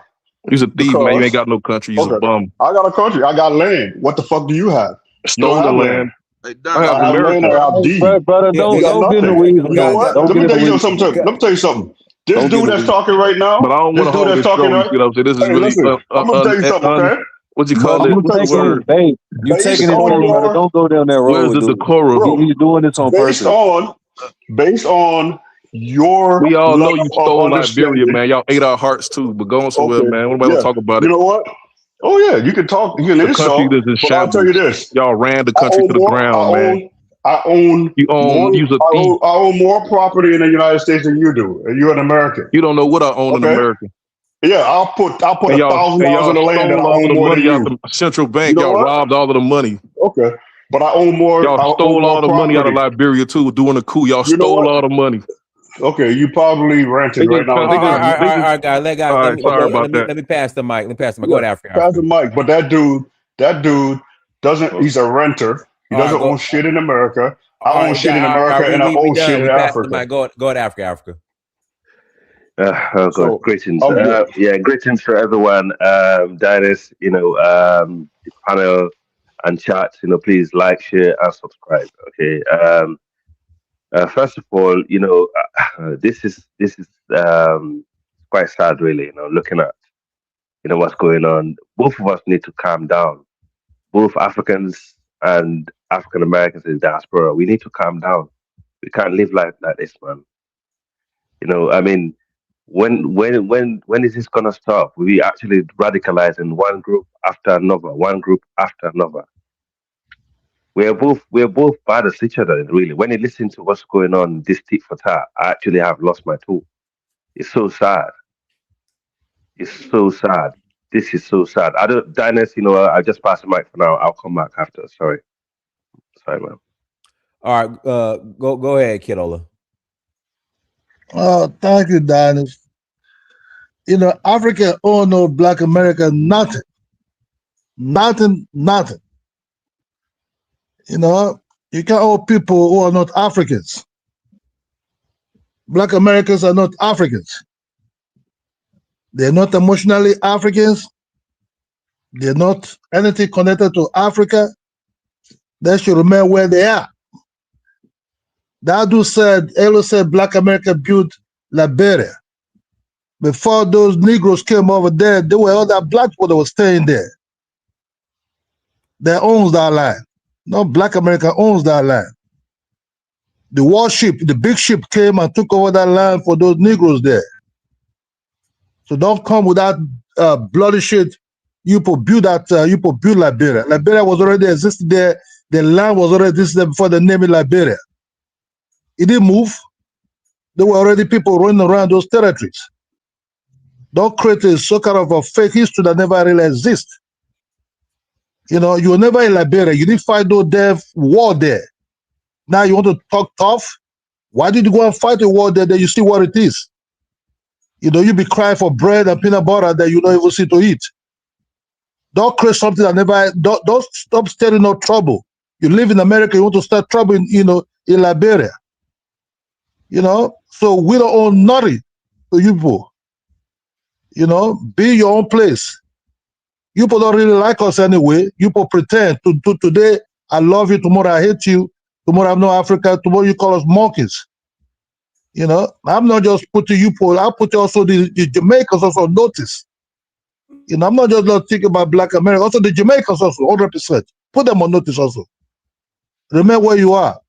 [SPEAKER 11] You're a thief, man. You ain't got no country. You're a bum.
[SPEAKER 10] I got a country. I got land. What the fuck do you have?
[SPEAKER 11] Stolen land.
[SPEAKER 10] I have America.
[SPEAKER 7] Brother, don't get in the weeds.
[SPEAKER 10] You know what? Let me tell you something. This dude that's talking right now.
[SPEAKER 11] But I don't want to hold this show. You know, this is really.
[SPEAKER 10] I'm gonna tell you something, okay?
[SPEAKER 11] What you call it?
[SPEAKER 7] Hey, you taking it on, brother. Don't go down that road.
[SPEAKER 11] Where's the decorum?
[SPEAKER 7] You're doing this on purpose.
[SPEAKER 10] Based on your,
[SPEAKER 11] we all know you stole Liberia, man. Y'all ate our hearts too. But go on somewhere, man. Nobody will talk about it.
[SPEAKER 10] You know what? Oh yeah, you can talk. You can insult. But I'll tell you this:
[SPEAKER 11] y'all ran the country to the ground, man.
[SPEAKER 10] I own more property in the United States than you do, and you're an American.
[SPEAKER 11] You don't know what I own in America.
[SPEAKER 10] Yeah, I'll put $1,000 on the land and I own more than you.
[SPEAKER 11] Central Bank, y'all robbed all of the money.
[SPEAKER 10] Okay, but I own more.
[SPEAKER 11] Y'all stole all the money out of Liberia too, doing a coup. Y'all stole all the money.
[SPEAKER 10] Okay, you probably ranting right now.
[SPEAKER 2] All right, guys. Let me pass the mic. Go to Africa.
[SPEAKER 10] Pass the mic. But that dude doesn't. He's a renter. He doesn't own shit in America. I own shit in America, and I own shit in Africa.
[SPEAKER 2] Go to Africa.
[SPEAKER 12] Greetings. Greetings for everyone. Dinus, the panel and chat. Please like, share, and subscribe. Okay. First of all, this is quite sad, really. Looking at what's going on. Both of us need to calm down. Both Africans and African Americans in diaspora, we need to calm down. We can't live like this, man. I mean, when is this gonna stop? We actually radicalizing one group after another. We're both bad at each other, really. When you listen to what's going on, this tit for tat, I actually have lost my tool. It's so sad. This is so sad. Dinus, I just pass the mic for now. I'll come back after. Sorry, man.
[SPEAKER 2] All right, go ahead, Kidola.
[SPEAKER 13] Thank you, Dinus. Africa owe no Black America nothing. Nothing. You can't owe people who are not Africans. Black Americans are not Africans. They're not emotionally Africans. They're not anything connected to Africa. They should remain where they are. That dude said, Elo said Black America built Liberia. Before those Negroes came over there, there were other black people that were staying there. They owns that land. No, Black America owns that land. The warship, the big ship came and took over that land for those Negroes there. So don't come with that bloody shit. You put build Liberia. Liberia was already existed there. The land was already existed before they named it Liberia. It didn't move. There were already people running around those territories. Don't create a so kind of a fake history that never really exists. You know, you were never in Liberia. You didn't fight no damn war there. Now you want to talk tough? Why did you go and fight a war there that you see what it is? You know, you be crying for bread and peanut butter that you don't even see to eat. Don't create something that never, don't stop stirring no trouble. You live in America, you want to start trouble in, in Liberia. You know, so we don't own nothing to you people. You know, be your own place. You people don't really like us anyway. You people pretend to today I love you, tomorrow I hate you, tomorrow I have no Africa, tomorrow you call us monkeys. You know, I'm not just putting you people, I put also the Jamaicans also on notice. You know, I'm not just not thinking about Black America, also the Jamaicans also, 100%. Put them on notice also. Remember where you are.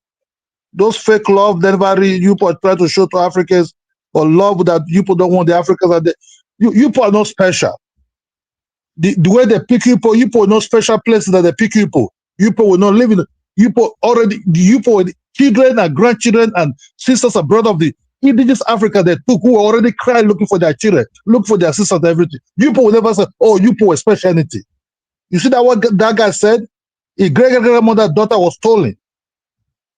[SPEAKER 13] Those fake love that you people try to show to Africans, or love that you people don't want the Africans, you people are not special. The way they pick you people are not special places that they pick you people. You people will not live in you people already, you people children and grandchildren and sisters and brothers of the indigenous Africa they took who already crying looking for their children, look for their sisters and everything. You people will never say, oh, you people were speciality. You see that what that guy said? His great-grandmother's daughter was stolen.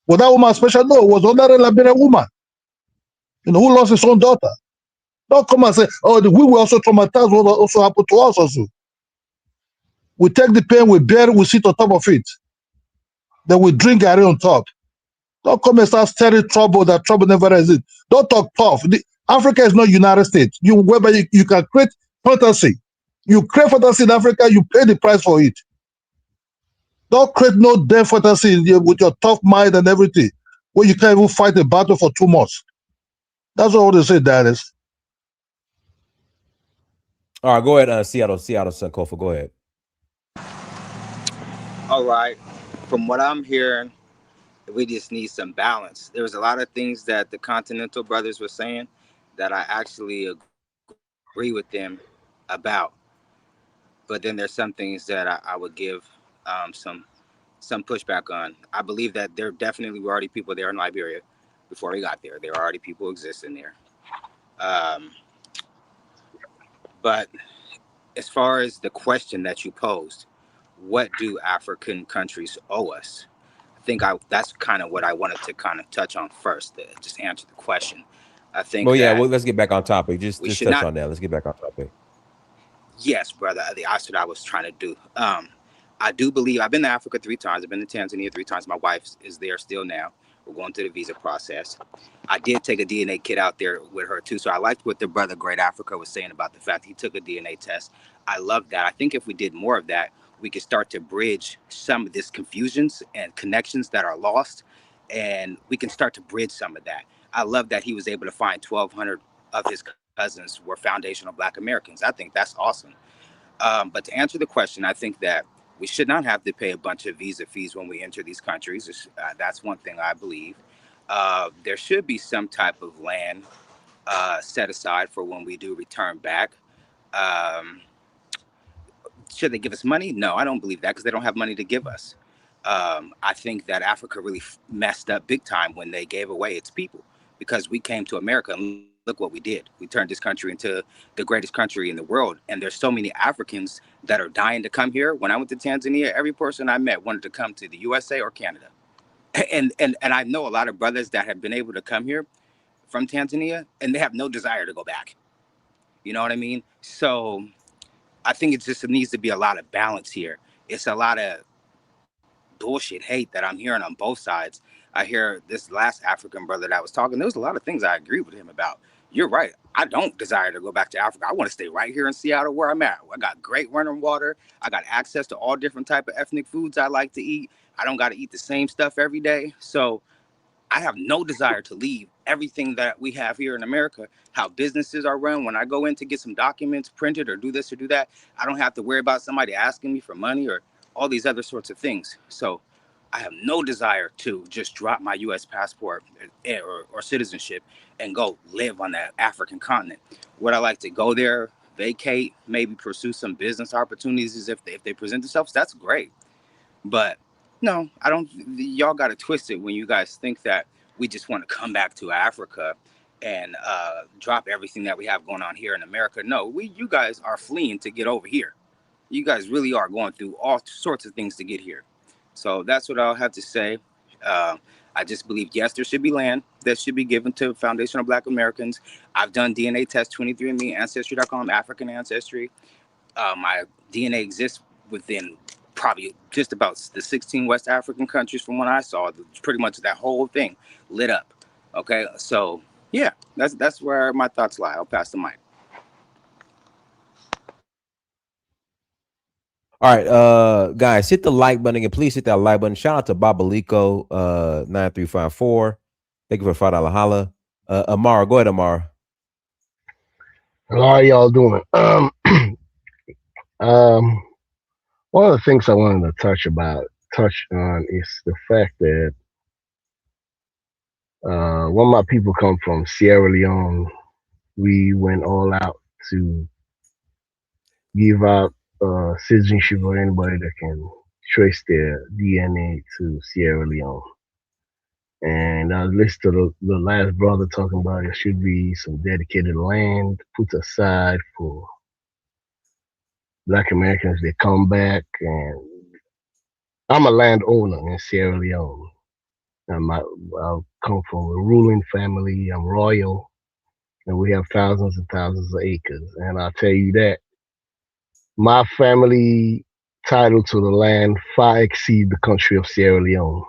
[SPEAKER 13] Was that woman special? No, it was another Liberian woman, who lost his own daughter. Don't come and say, oh, we were also traumatized, what also happened to us also. We take the pain, we bear it, we sit on top of it. Then we drink Gary on top. Don't come and start stirring trouble that trouble never exists. Don't talk tough. Africa is not United States. Whereby you can create fantasy. You create fantasy in Africa, you pay the price for it. Don't create no damn fantasy with your tough mind and everything, where you can't even fight a battle for 2 months. That's all they say, Dennis.
[SPEAKER 2] All right, go ahead, Seattle Sankofa, go ahead.
[SPEAKER 14] All right. From what I'm hearing, we just need some balance. There was a lot of things that the Continental Brothers were saying that I actually agree with them about. But then there's some things that I would give some pushback on. I believe that there definitely were already people there in Liberia before we got there. There were already people existing there. But as far as the question that you posed, what do African countries owe us? I think that's kind of what I wanted to kind of touch on first, to just answer the question. I think
[SPEAKER 2] let's get back on topic. Just touch on that. Let's get back on topic.
[SPEAKER 14] Yes, brother. That's what I was trying to do. I do believe I've been to Africa 3 times. I've been to Tanzania 3 times. My wife is there still now. We're going through the visa process. I did take a DNA kit out there with her too. So I liked what the brother Great Africa was saying about the fact he took a DNA test. I love that. I think if we did more of that, we could start to bridge some of these confusions and connections that are lost. And we can start to bridge some of that. I love that he was able to find 1,200 of his cousins were foundational Black Americans. I think that's awesome. But to answer the question, I think that we should not have to pay a bunch of visa fees when we enter these countries. That's one thing I believe. There should be some type of land set aside for when we do return back. Should they give us money? No, I don't believe that, because they don't have money to give us. I think that Africa really messed up big time when they gave away its people, because we came to America and look what we did. We turned this country into the greatest country in the world. And there's so many Africans that are dying to come here. When I went to Tanzania, every person I met wanted to come to the USA or Canada. And I know a lot of brothers that have been able to come here from Tanzania, and they have no desire to go back. You know what I mean? So I think it needs to be a lot of balance here. It's a lot of bullshit hate that I'm hearing on both sides. I hear this last African brother that was talking. There was a lot of things I agree with him about. You're right. I don't desire to go back to Africa. I want to stay right here in Seattle where I'm at. I got great running water. I got access to all different type of ethnic foods I like to eat. I don't got to eat the same stuff every day. So I have no desire to leave everything that we have here in America, how businesses are run. When I go in to get some documents printed or do this or do that, I don't have to worry about somebody asking me for money or all these other sorts of things. So I have no desire to just drop my U.S. passport or citizenship and go live on that African continent. Would I like to go there, vacate, maybe pursue some business opportunities if they present themselves? That's great. But no, I don't. Y'all got to twist it when you guys think that we just want to come back to Africa and drop everything that we have going on here in America. No, you guys are fleeing to get over here. You guys really are going through all sorts of things to get here. So that's what I'll have to say. I just believe, yes, there should be land that should be given to foundational Black Americans. I've done DNA tests, 23andMe, Ancestry.com, African Ancestry. My DNA exists within probably just about the 16 West African countries from what I saw. Pretty much that whole thing lit up. Okay, so yeah, that's where my thoughts lie. I'll pass the mic.
[SPEAKER 2] All right, guys, hit the like button again. Please hit that like button. Shout out to Babalico 9354. Thank you for $5 holla. Amara, go ahead, Amara.
[SPEAKER 15] How are y'all doing? One of the things I wanted to touch on is the fact that when my people come from Sierra Leone, we went all out to give out citizenship for anybody that can trace their DNA to Sierra Leone. And I listened to the last brother talking about there should be some dedicated land put aside for Black Americans that come back. And I'm a landowner in Sierra Leone. I come from a ruling family. I'm royal, and we have thousands and thousands of acres. And I'll tell you that my family title to the land far exceed the country of Sierra Leone.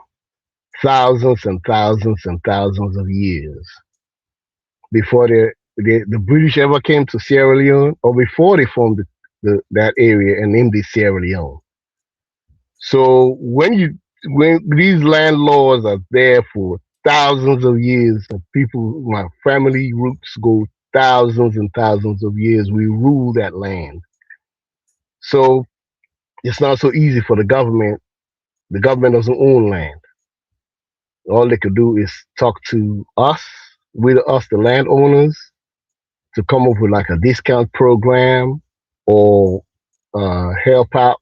[SPEAKER 15] Thousands and thousands and thousands of years before the British ever came to Sierra Leone, or before they formed that area and named it Sierra Leone. So when these land laws are there for thousands of years, and people, my family roots go thousands and thousands of years, we rule that land. So it's not so easy for the government. The government doesn't own land. All they could do is talk to us, the landowners, to come up with like a discount program or help out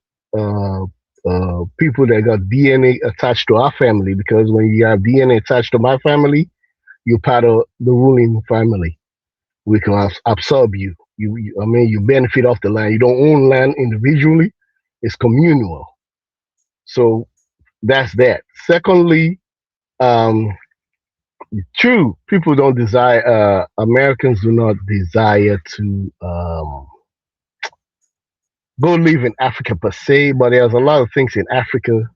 [SPEAKER 15] people that got DNA attached to our family, because when you have DNA attached to my family, you're part of the ruling family. We can absorb you. You benefit off the land. You don't own land individually. It's communal. So that's that. Secondly, true, people don't desire, Americans do not desire to go live in Africa per se, but there's a lot of things in Africa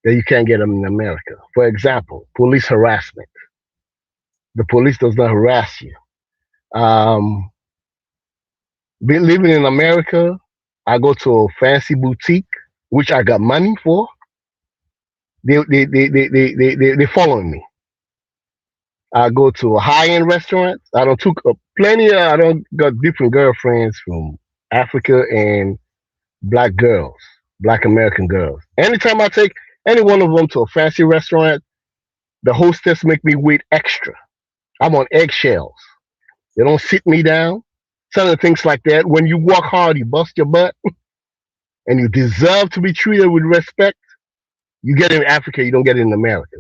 [SPEAKER 15] that you can't get them in America. For example, police harassment. The police does not harass you. Living in America, I go to a fancy boutique, which I got money for. They following me. I go to a high-end restaurant. I don't got different girlfriends from Africa and Black American girls. Anytime I take any one of them to a fancy restaurant, the hostess make me wait extra. I'm on eggshells. They don't sit me down. Some of the things like that. When you work hard, you bust your butt, and you deserve to be treated with respect. You get it in Africa, you don't get it in America.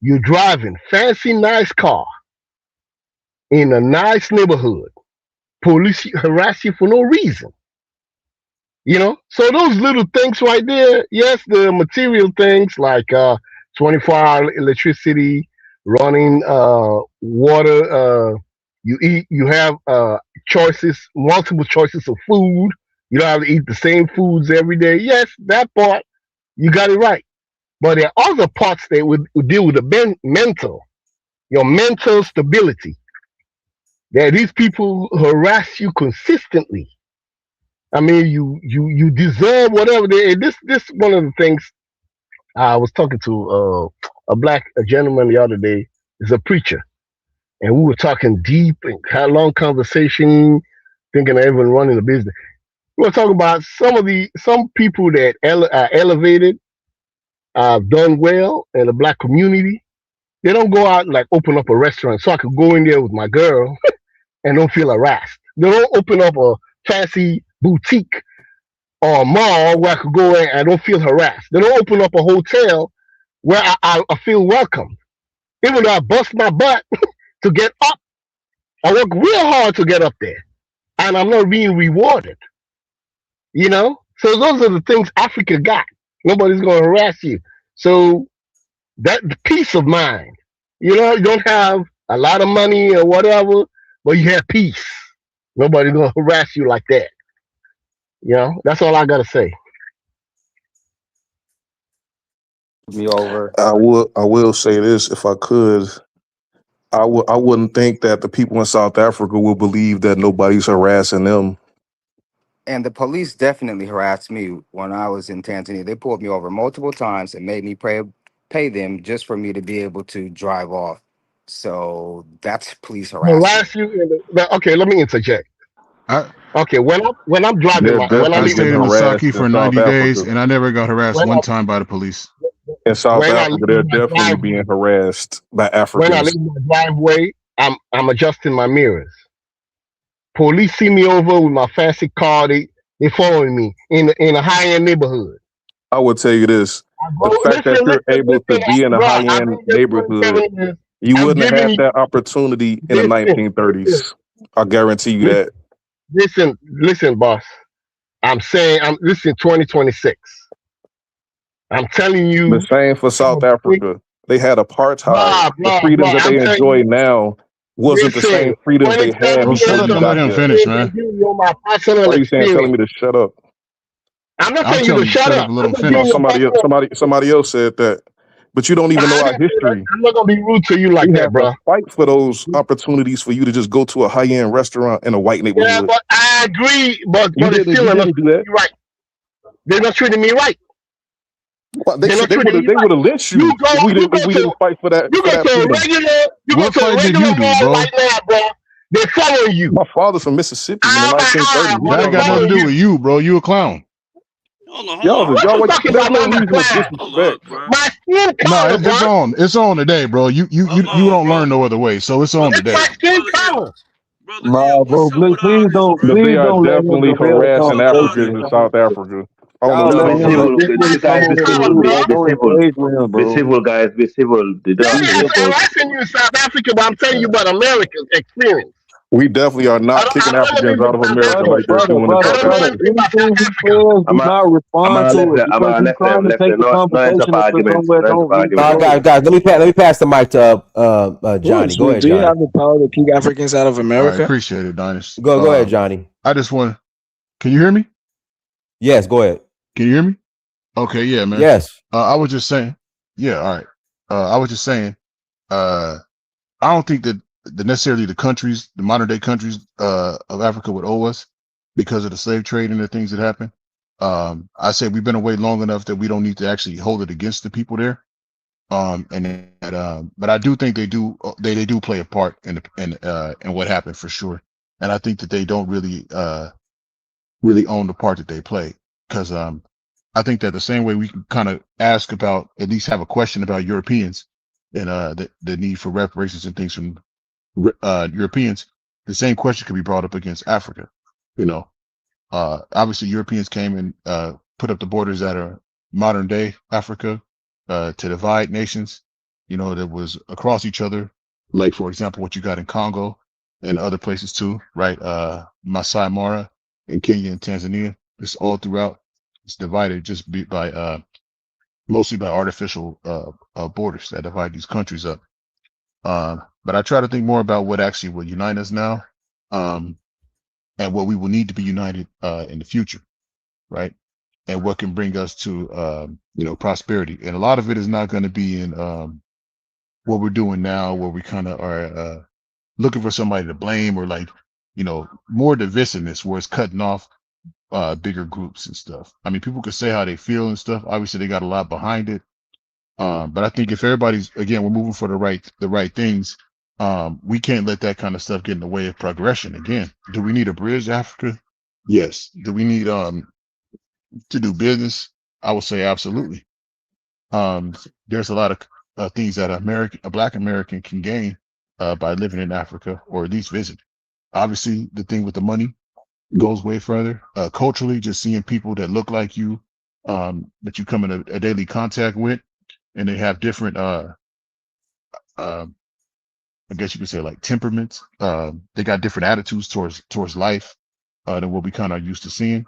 [SPEAKER 15] You're driving fancy, nice car in a nice neighborhood. Police harass you for no reason. So those little things right there, yes, the material things like 24-hour electricity, running water, you have multiple choices of food. You don't have to eat the same foods every day. Yes, that part You got it right. But there are other parts that would deal with the mental, your mental stability. That these people harass you consistently. I mean, you deserve whatever they. This one of the things I was talking to a gentleman the other day. Is a preacher, and we were talking deep and had a long conversation, thinking of even running a business. We were talking about some people that are elevated, done well in the black community. They don't go out and like open up a restaurant, so I could go in there with my girl and don't feel harassed. They don't open up a fancy boutique or a mall where I could go in and I don't feel harassed. They don't open up a hotel where I feel welcome. Even though I bust my butt to get up, I work real hard to get up there, and I'm not being rewarded. You know, so those are the things Africa got. Nobody's going to harass you. So that the peace of mind. You know, you don't have a lot of money or whatever, but you have peace. Nobody's going to harass you like that. You know, that's all I got to say.
[SPEAKER 16] Me over.
[SPEAKER 11] I will say this if I could. I wouldn't think that the people in South Africa will believe that nobody's harassing them.
[SPEAKER 16] And the police definitely harassed me when I was in Tanzania. They pulled me over multiple times and made me pay them just for me to be able to drive off. So that's police harassment.
[SPEAKER 15] Harass you? Okay, let me interject. Okay, when I'm driving,
[SPEAKER 11] They're
[SPEAKER 15] when I
[SPEAKER 11] definitely
[SPEAKER 17] I
[SPEAKER 15] leave,
[SPEAKER 11] getting
[SPEAKER 17] stayed in
[SPEAKER 11] harassed
[SPEAKER 17] Masaki
[SPEAKER 11] in
[SPEAKER 17] for
[SPEAKER 11] South
[SPEAKER 17] 90 days
[SPEAKER 11] Africa.
[SPEAKER 17] and I never got harassed
[SPEAKER 15] when
[SPEAKER 17] one
[SPEAKER 15] I
[SPEAKER 17] time by the police.
[SPEAKER 11] In South
[SPEAKER 15] when I
[SPEAKER 11] Africa,
[SPEAKER 15] leave
[SPEAKER 11] they're
[SPEAKER 15] my
[SPEAKER 11] definitely being
[SPEAKER 15] driveway,
[SPEAKER 11] harassed by
[SPEAKER 15] when I
[SPEAKER 11] Africans.
[SPEAKER 15] leave my driveway, I'm adjusting my mirrors. Police see me over with my fancy car. They following me in a high end neighborhood.
[SPEAKER 11] I would tell you this:
[SPEAKER 15] I go,
[SPEAKER 11] the fact that you're able to be in a
[SPEAKER 15] bro. I've
[SPEAKER 11] high-end
[SPEAKER 15] been here
[SPEAKER 11] neighborhood,
[SPEAKER 15] 27 years.
[SPEAKER 11] you
[SPEAKER 15] I'm
[SPEAKER 11] wouldn't have
[SPEAKER 15] giving
[SPEAKER 11] had
[SPEAKER 15] you
[SPEAKER 11] that opportunity in the
[SPEAKER 15] listen,
[SPEAKER 11] 1930s. I guarantee you that.
[SPEAKER 15] listen, boss. I'm saying this in 2026. I'm telling
[SPEAKER 11] The
[SPEAKER 15] you,
[SPEAKER 11] same for
[SPEAKER 15] some
[SPEAKER 11] South
[SPEAKER 15] of the things,
[SPEAKER 11] Africa. They had apartheid.
[SPEAKER 15] blah
[SPEAKER 11] The
[SPEAKER 15] blah
[SPEAKER 11] freedoms
[SPEAKER 15] blah.
[SPEAKER 11] that
[SPEAKER 15] I'm
[SPEAKER 11] they
[SPEAKER 15] telling
[SPEAKER 11] enjoy
[SPEAKER 15] you,
[SPEAKER 11] now wasn't the
[SPEAKER 15] listen.
[SPEAKER 11] same freedoms they had
[SPEAKER 15] 27
[SPEAKER 17] Bro,
[SPEAKER 11] before
[SPEAKER 17] shut
[SPEAKER 15] years
[SPEAKER 17] up
[SPEAKER 11] you
[SPEAKER 17] and let
[SPEAKER 11] got
[SPEAKER 15] of
[SPEAKER 17] him
[SPEAKER 11] there.
[SPEAKER 17] finish, man.
[SPEAKER 15] giving you my personal
[SPEAKER 11] Why are you telling
[SPEAKER 15] experience.
[SPEAKER 11] me to shut up?
[SPEAKER 15] I'm not
[SPEAKER 17] I'm
[SPEAKER 15] telling you to
[SPEAKER 17] telling you,
[SPEAKER 15] shut
[SPEAKER 17] shut up
[SPEAKER 15] up.
[SPEAKER 17] and let
[SPEAKER 15] I'm
[SPEAKER 17] him
[SPEAKER 15] just giving
[SPEAKER 11] No,
[SPEAKER 17] finish.
[SPEAKER 15] you personal.
[SPEAKER 11] somebody else said that. But you don't
[SPEAKER 15] Nah,
[SPEAKER 11] even know
[SPEAKER 15] I
[SPEAKER 11] our
[SPEAKER 15] didn't say that.
[SPEAKER 11] history.
[SPEAKER 15] I'm not gonna be rude to you
[SPEAKER 11] We
[SPEAKER 15] like that,
[SPEAKER 11] had to
[SPEAKER 15] bro.
[SPEAKER 11] fight for those opportunities for you to just go to a high-end restaurant in a white
[SPEAKER 15] Yeah,
[SPEAKER 11] neighborhood.
[SPEAKER 15] but I agree.
[SPEAKER 11] You
[SPEAKER 15] But it's
[SPEAKER 11] didn't
[SPEAKER 15] still
[SPEAKER 11] you
[SPEAKER 15] not
[SPEAKER 11] didn't do
[SPEAKER 15] treating
[SPEAKER 11] that.
[SPEAKER 15] me right. They're not treating me right.
[SPEAKER 11] Well,
[SPEAKER 15] They're not
[SPEAKER 11] they would
[SPEAKER 15] treating
[SPEAKER 11] have
[SPEAKER 15] me right.
[SPEAKER 11] lynched
[SPEAKER 15] You
[SPEAKER 11] you
[SPEAKER 15] go,
[SPEAKER 11] if we didn't fight for
[SPEAKER 15] you go
[SPEAKER 11] that
[SPEAKER 15] to a
[SPEAKER 11] freedom.
[SPEAKER 15] regular,
[SPEAKER 17] What fight did you do,
[SPEAKER 15] mall
[SPEAKER 17] bro?
[SPEAKER 15] right now, bro. They follow you.
[SPEAKER 11] My father's from Mississippi in the
[SPEAKER 15] Eye by eye,
[SPEAKER 11] 1930s. What are you
[SPEAKER 15] bro.
[SPEAKER 17] That
[SPEAKER 15] They
[SPEAKER 17] ain't
[SPEAKER 11] talking
[SPEAKER 17] got nothing
[SPEAKER 15] follow
[SPEAKER 17] to
[SPEAKER 11] about?
[SPEAKER 17] do with
[SPEAKER 15] you.
[SPEAKER 17] you, bro. You a clown.
[SPEAKER 15] What you talking
[SPEAKER 11] There's
[SPEAKER 15] about?
[SPEAKER 11] no
[SPEAKER 15] I'm a
[SPEAKER 11] reason to
[SPEAKER 15] clown.
[SPEAKER 11] disrespect.
[SPEAKER 15] My skin
[SPEAKER 17] No,
[SPEAKER 15] color, bro.
[SPEAKER 17] it's on today, bro. You don't learn no other way. So it's on
[SPEAKER 15] It's my
[SPEAKER 17] today.
[SPEAKER 15] skin color.
[SPEAKER 18] Nah, bro,
[SPEAKER 11] But they
[SPEAKER 18] please
[SPEAKER 11] are
[SPEAKER 18] don't let him
[SPEAKER 11] definitely
[SPEAKER 18] derail the
[SPEAKER 11] harassing
[SPEAKER 18] conversation.
[SPEAKER 11] Africans in South Africa. I don't know
[SPEAKER 18] Y'all
[SPEAKER 11] what
[SPEAKER 18] let
[SPEAKER 11] you're
[SPEAKER 12] No, be
[SPEAKER 18] him
[SPEAKER 11] talking
[SPEAKER 18] let
[SPEAKER 11] about.
[SPEAKER 12] civil,
[SPEAKER 18] this
[SPEAKER 15] It's my
[SPEAKER 18] nigga
[SPEAKER 12] guys.
[SPEAKER 18] come
[SPEAKER 15] skin
[SPEAKER 18] on
[SPEAKER 12] Be
[SPEAKER 18] with the
[SPEAKER 15] color,
[SPEAKER 12] civil,
[SPEAKER 18] truth.
[SPEAKER 15] bro.
[SPEAKER 12] be
[SPEAKER 18] Like,
[SPEAKER 12] be
[SPEAKER 18] don't
[SPEAKER 12] civil,
[SPEAKER 18] engage with him,
[SPEAKER 12] be
[SPEAKER 18] bro.
[SPEAKER 12] civil, guys. Be civil. They don't
[SPEAKER 15] Yeah,
[SPEAKER 12] have to
[SPEAKER 15] I'm
[SPEAKER 12] insult.
[SPEAKER 15] harassing you in South Africa, but I'm telling you about America's experience.
[SPEAKER 11] We definitely are not
[SPEAKER 15] I
[SPEAKER 11] kicking
[SPEAKER 15] never
[SPEAKER 11] Africans
[SPEAKER 15] been to
[SPEAKER 11] out of
[SPEAKER 15] South
[SPEAKER 11] America
[SPEAKER 18] Brother,
[SPEAKER 11] like
[SPEAKER 15] Africa.
[SPEAKER 11] they're
[SPEAKER 18] brother,
[SPEAKER 11] doing in
[SPEAKER 18] brother,
[SPEAKER 15] I
[SPEAKER 11] South
[SPEAKER 15] don't know
[SPEAKER 18] brother.
[SPEAKER 11] Africa.
[SPEAKER 15] anything about
[SPEAKER 18] Anything
[SPEAKER 15] South
[SPEAKER 18] he
[SPEAKER 15] Africa.
[SPEAKER 18] says, do
[SPEAKER 12] I'm a,
[SPEAKER 18] not
[SPEAKER 12] I'm
[SPEAKER 18] respond
[SPEAKER 12] a
[SPEAKER 18] to
[SPEAKER 12] left.
[SPEAKER 18] it
[SPEAKER 12] I'm
[SPEAKER 18] because
[SPEAKER 12] a
[SPEAKER 18] he's
[SPEAKER 12] left
[SPEAKER 18] trying
[SPEAKER 12] them,
[SPEAKER 18] to
[SPEAKER 12] left
[SPEAKER 18] take
[SPEAKER 12] them.
[SPEAKER 18] the
[SPEAKER 12] No ends of
[SPEAKER 18] conversation into
[SPEAKER 12] arguments.
[SPEAKER 18] somewhere it
[SPEAKER 12] No ends of
[SPEAKER 18] don't need to
[SPEAKER 12] arguments.
[SPEAKER 18] go.
[SPEAKER 2] Guys, let me pass the mic to Johnny. Go
[SPEAKER 9] So
[SPEAKER 2] ahead,
[SPEAKER 9] do you
[SPEAKER 2] Johnny.
[SPEAKER 9] have the power to kick Africans out of
[SPEAKER 17] All right,
[SPEAKER 9] America?
[SPEAKER 17] appreciate it, Dynasty.
[SPEAKER 2] Go ahead, Johnny.
[SPEAKER 17] I just want. Can you hear me?
[SPEAKER 2] Yes, go ahead.
[SPEAKER 17] Can you hear me? Okay, yeah, man.
[SPEAKER 2] Yes.
[SPEAKER 17] I was just saying. Yeah, all right. I was just saying. I don't think that necessarily the modern day countries of Africa would owe us because of the slave trade and the things that happened. I say we've been away long enough that we don't need to actually hold it against the people there. But I do think they do play a part in what happened for sure. And I think that they don't really own the part that they play because I think that the same way we can kind of ask about, at least have a question about Europeans and the need for reparations and things from Europeans, the same question could be brought up against Africa. You know, obviously Europeans came and put up the borders that are modern day Africa to divide nations. You know, that was across each other. Like for example, what you got in Congo and other places too, right? Masai Mara in Kenya and Tanzania. It's all throughout. It's divided just by mostly by artificial borders that divide these countries up. But I try to think more about what actually will unite us now, and what we will need to be united in the future, right? and what can bring us to prosperity. And a lot of it is not going to be in what we're doing now, where we kind of are looking for somebody to blame, or like, more divisiveness where it's cutting off bigger groups and stuff. I mean, people could say how they feel and stuff. Obviously, they got a lot behind it. But I think if everybody's, again, we're moving for the right things, we can't let that kind of stuff get in the way of progression. Again, do we need a bridge to Africa? Yes. Do we need to do business? I would say absolutely. There's a lot of things that a Black American can gain by living in Africa, or at least visit. Obviously, the thing with the money goes way further. Culturally, just seeing people that look like you, that you come in a daily contact with, and they have different, I guess you could say, like, temperaments. They got different attitudes towards life than what we kind of used to seeing.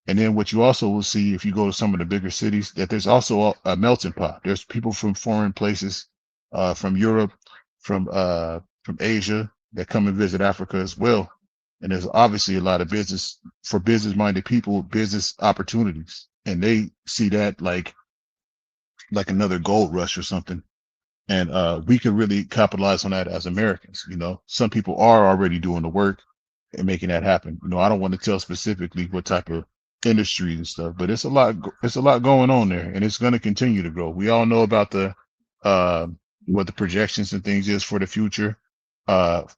[SPEAKER 17] And then what you also will see if you go to some of the bigger cities, that there's also a melting pot. There's people from foreign places, from Europe, from Asia, that come and visit Africa as well. And there's obviously a lot of business-minded people, business opportunities, and they see that like another gold rush or something. And we could really capitalize on that as Americans. Some people are already doing the work and making that happen. I don't want to tell specifically what type of industry and stuff, but it's a lot going on there, and it's going to continue to grow. We all know about the what the projections and things is for the future, but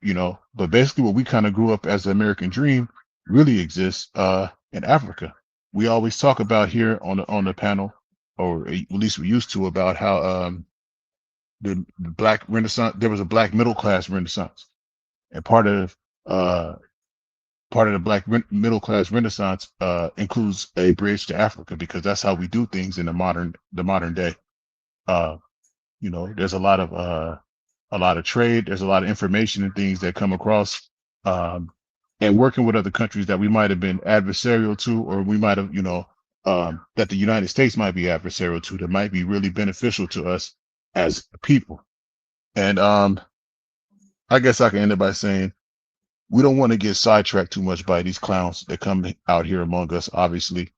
[SPEAKER 17] basically what we kind of grew up as the American dream really exists in Africa. We always talk about here on the panel, or at least we used to, about how the Black Renaissance, there was a Black middle class Renaissance, and part of the Black middle class Renaissance includes a bridge to Africa, because that's how we do things in the modern day. There's a lot of trade. There's a lot of information and things that come across, and working with other countries that we might have been adversarial to, or we might have, that the United States might be adversarial to, that might be really beneficial to us as a people. And I guess I can end it by saying, we don't want to get sidetracked too much by these clowns that come out here among us. Obviously,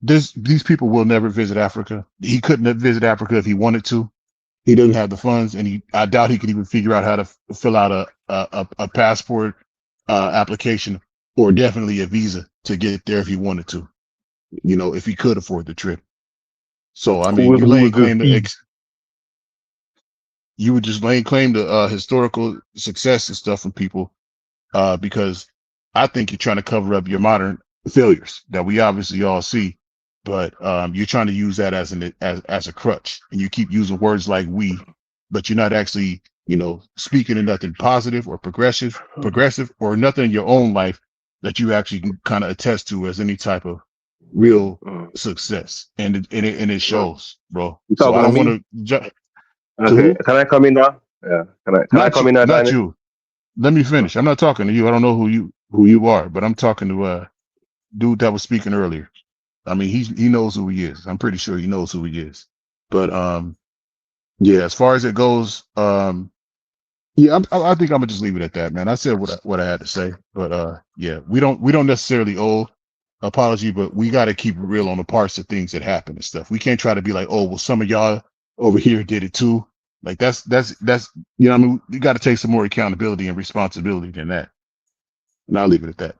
[SPEAKER 17] these people will never visit Africa. He couldn't visit Africa if he wanted to. He doesn't have the funds, and I doubt he could even figure out how to fill out a passport application, or definitely a visa to get there if he wanted to. If he could afford the trip. So I mean, you would just lay claim to historical success and stuff from people. Because I think you're trying to cover up your modern failures that we obviously all see, but you're trying to use that as a crutch, and you keep using words like "we," but you're not actually, speaking of nothing positive or progressive, or nothing in your own life that you actually can kind of attest to as any type of real success, and it shows, bro. So I don't want to.
[SPEAKER 12] Okay, can I come in now? Yeah, can I come in now?
[SPEAKER 17] Not you. Let me finish. I'm not talking to you. I don't know who you are, but I'm talking to dude that was speaking earlier. I mean, he knows who he is. I'm pretty sure he knows who he is. But yeah, as far as it goes, yeah, I think I'm gonna just leave it at that, man. I said what I had to say, but yeah, we don't necessarily owe apology, but we got to keep it real on the parts of things that happen and stuff. We can't try to be like, oh, well, some of y'all over here did it too. Like that's I mean, you got to take some more accountability and responsibility than that. And I'll leave it at
[SPEAKER 12] that.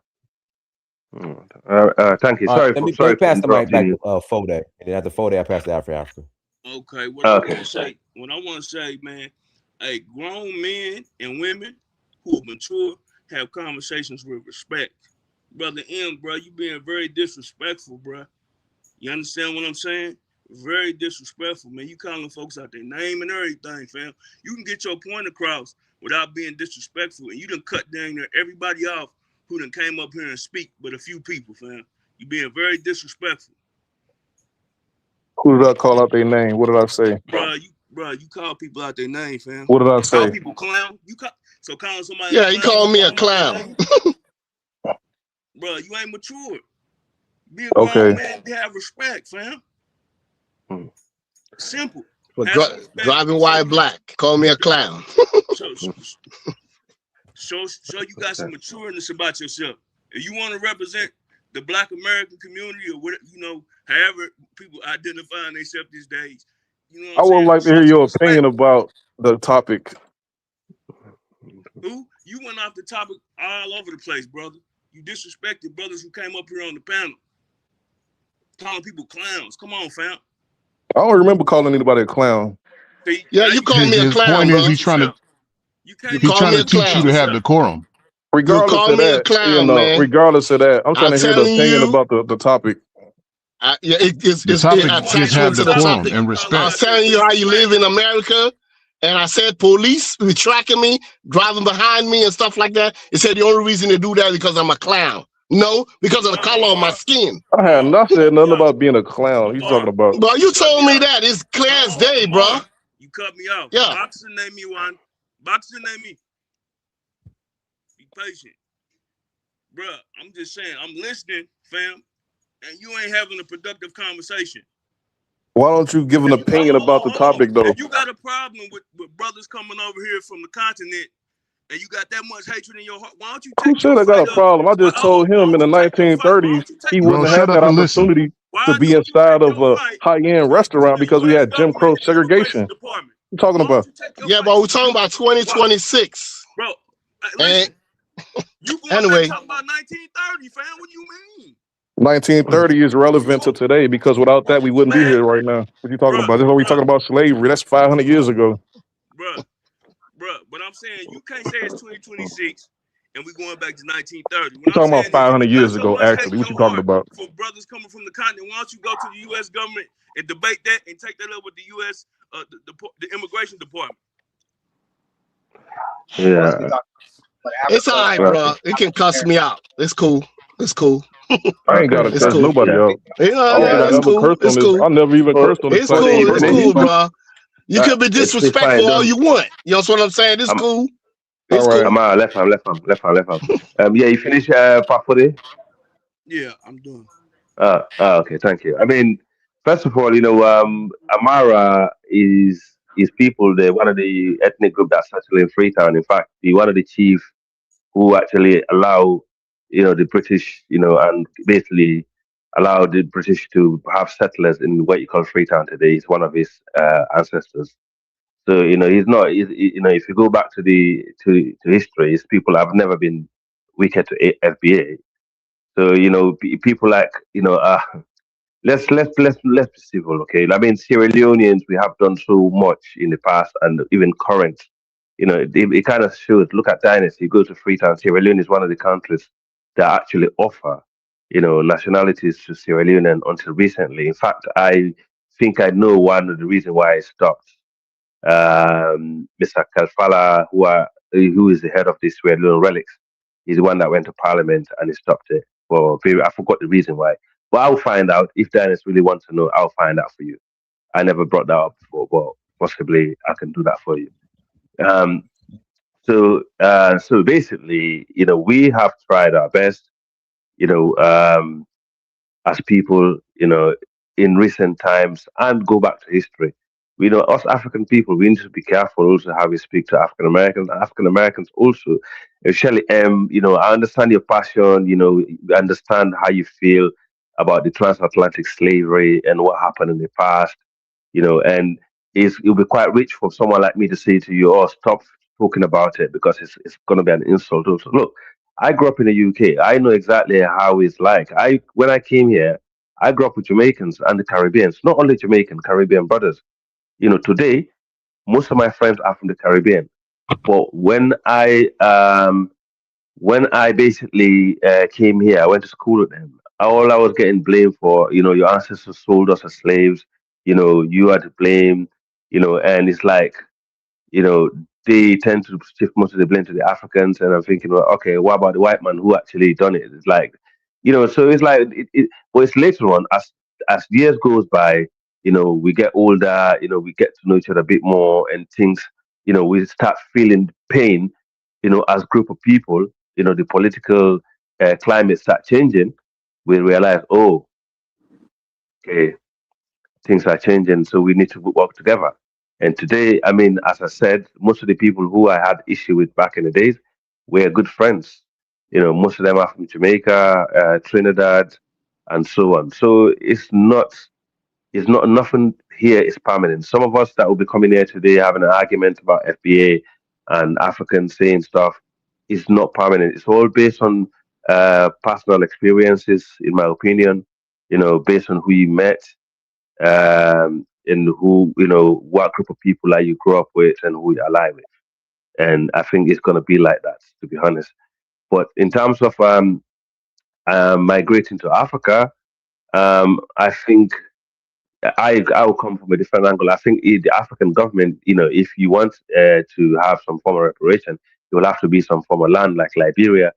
[SPEAKER 12] Thank you. Sorry
[SPEAKER 2] let me
[SPEAKER 12] for
[SPEAKER 2] pass the mic back
[SPEAKER 12] interrupting you.
[SPEAKER 2] to Fode, and then after Fode, I pass to Africa.
[SPEAKER 18] Okay, what I want to say, man, hey, grown men and women who are mature have conversations with respect. Brother M, bro, you being very disrespectful, bro. You understand what I'm saying? Very disrespectful, man. You calling folks out their name and everything, fam. You can get your point across without being disrespectful, and you done cut down there everybody off who done came up here and speak, but a few people, fam. You being very disrespectful.
[SPEAKER 11] Who did I call out their name? What did I say?
[SPEAKER 18] You call people out their name, fam.
[SPEAKER 11] What did I say?
[SPEAKER 18] Call people clown. So calling somebody.
[SPEAKER 13] Yeah, he called me a clown.
[SPEAKER 18] Bro, you ain't mature. Be a grown man to have respect, fam. Simple.
[SPEAKER 13] For driving while black. Call me a clown.
[SPEAKER 18] So you got some matureness about yourself. If you want to represent the Black American community, or what, however people identifying themselves these days. You know what
[SPEAKER 11] I
[SPEAKER 18] I'm
[SPEAKER 11] would
[SPEAKER 18] saying?
[SPEAKER 11] like to
[SPEAKER 18] Show
[SPEAKER 11] hear
[SPEAKER 18] some
[SPEAKER 11] your
[SPEAKER 18] respect.
[SPEAKER 11] opinion about the topic.
[SPEAKER 18] Who? You went off the topic all over the place, brother. You disrespected brothers who came up here on the panel, calling people clowns. Come on, fam.
[SPEAKER 11] I don't remember calling anybody a clown.
[SPEAKER 18] See,
[SPEAKER 8] Yeah, you call me a
[SPEAKER 17] His
[SPEAKER 8] clown,
[SPEAKER 17] point is
[SPEAKER 8] bro.
[SPEAKER 17] he's trying to
[SPEAKER 18] You
[SPEAKER 8] You
[SPEAKER 18] can't
[SPEAKER 17] he's
[SPEAKER 8] call
[SPEAKER 17] trying
[SPEAKER 8] me
[SPEAKER 17] to
[SPEAKER 8] a
[SPEAKER 17] teach you
[SPEAKER 8] clown.
[SPEAKER 17] to have decorum.
[SPEAKER 8] You
[SPEAKER 11] Regardless
[SPEAKER 8] call
[SPEAKER 11] of
[SPEAKER 8] me a
[SPEAKER 11] that,
[SPEAKER 8] clown, man.
[SPEAKER 11] regardless of that, I'm trying
[SPEAKER 8] I'm
[SPEAKER 11] to hear the
[SPEAKER 8] telling
[SPEAKER 11] opinion
[SPEAKER 8] you,
[SPEAKER 11] about the topic.
[SPEAKER 17] The
[SPEAKER 8] it
[SPEAKER 17] topic is
[SPEAKER 8] attachment
[SPEAKER 17] have
[SPEAKER 8] to the
[SPEAKER 17] decorum
[SPEAKER 8] topic.
[SPEAKER 17] and
[SPEAKER 8] I
[SPEAKER 17] respect.
[SPEAKER 8] was telling you how you live in America, and I said police be tracking me, driving behind me, and stuff like that. It said the only reason they do that is because I'm a clown. No, because of the color of my skin.
[SPEAKER 11] I had not said nothing about being a clown. He's talking about.
[SPEAKER 8] Bro, you told me that. It's clear as day, bro.
[SPEAKER 18] You cut me off.
[SPEAKER 8] Yeah.
[SPEAKER 18] Boxer, name me one. Boxer, name me. Be patient. Bruh, I'm just saying, I'm listening, fam, and you ain't having a productive conversation.
[SPEAKER 11] Why don't you give an opinion about the topic, though?
[SPEAKER 18] If you got a problem with brothers coming over here from the continent, and you got that much hatred in your heart, why don't you
[SPEAKER 11] Who
[SPEAKER 18] take
[SPEAKER 11] said I got a problem? I just told him in the 1930s he
[SPEAKER 17] Bro,
[SPEAKER 11] wouldn't have
[SPEAKER 17] shut
[SPEAKER 11] had
[SPEAKER 17] up
[SPEAKER 11] that
[SPEAKER 17] and listen.
[SPEAKER 11] opportunity to be inside of a high-end restaurant because we had Jim Crow segregation. What you talking about?
[SPEAKER 8] Yeah, but we're talking about 2026.
[SPEAKER 18] Bro, listen. You going
[SPEAKER 8] anyway.
[SPEAKER 18] back talking about 1930, fam? What do you mean?
[SPEAKER 11] 1930 is relevant to today because without that we wouldn't be here right now. What you talking about? This is what we talking about slavery. That's 500 years ago.
[SPEAKER 18] Bruh, but I'm saying you can't say it's 2026 and we going back to 1930.
[SPEAKER 11] We're talking about 500 years ago, actually. What you talking about?
[SPEAKER 18] For brothers coming from the continent, why don't you go to the U.S. government and debate that and take that up with the U.S. The immigration department?
[SPEAKER 12] Yeah.
[SPEAKER 8] It's all right, bro. It can cuss me out. It's cool. It's cool.
[SPEAKER 11] I ain't got to cuss nobody out.
[SPEAKER 8] Yeah, it's cool. It's cool.
[SPEAKER 11] I never even cursed on this.
[SPEAKER 8] It's cool. It's cool, bro. You can be disrespectful all you want. You know what I'm saying? It's cool. It's cool.
[SPEAKER 12] I'm out. Left arm. Yeah, you finish part 40?
[SPEAKER 18] Yeah, I'm done.
[SPEAKER 12] Okay, thank you. I mean, first of all, Amara is people. They're one of the ethnic group that's actually in Freetown. In fact, one of the chief who actually allow, the British, and basically allow the British to have settlers in what you call Freetown today. He's one of his ancestors. So he's not. If you go back to the to history, his people have never been wicked to FBA. So people like let's be civil, okay? I mean, Sierra Leoneans, we have done so much in the past and even current. It kind of shows. Look at Dynasty. You go to Freetown. Sierra Leone is one of the countries that actually offer, nationalities to Sierra Leone until recently. In fact, I think I know one of the reasons why it stopped. Mr. Kalfala, who is the head of the Sierra Leone relics, he's the one that went to Parliament and he stopped it. I forgot the reason why. But I'll find out. If Dennis really wants to know, I'll find out for you. I never brought that up before, but possibly I can do that for you. So basically, we have tried our best, as people, in recent times and go back to history. Us African people, we need to be careful also how we speak to African Americans. African Americans also, Shelley M. I understand your passion. I understand how you feel about the transatlantic slavery and what happened in the past. And it'll be quite rich for someone like me to say to you, "Oh, stop talking about it," because it's going to be an insult. Also, look, I grew up in the UK. I know exactly how it's like. When I came here, I grew up with Jamaicans and the Caribbeans, not only Jamaican, Caribbean brothers. Today, most of my friends are from the Caribbean. But when I basically came here, I went to school with them. All I was getting blamed for, your ancestors sold us as slaves. You are to blame. And it's like, they tend to shift most of the blame to the Africans. And I'm thinking, well, okay, what about the white man who actually done it? It's like, so it's like, but it's later on as years goes by, we get older, we get to know each other a bit more and things, we start feeling pain, as group of people, the political climate start changing. We realize, oh, okay, things are changing, so we need to work together. And today, I mean, as I said, most of the people who I had issue with back in the days were good friends. Most of them are from Jamaica, Trinidad, and so on. So it's not nothing here is permanent. Some of us that will be coming here today having an argument about FBA and Africans saying stuff is not permanent. It's all based on personal experiences, in my opinion. Based on who you met, and who what group of people that you grew up with and who you ally with. And I think it's gonna be like that, to be honest. But in terms of migrating to Africa, I think I will come from a different angle. I think the African government, if you want to have some form of reparation, it will have to be some form of land like Liberia.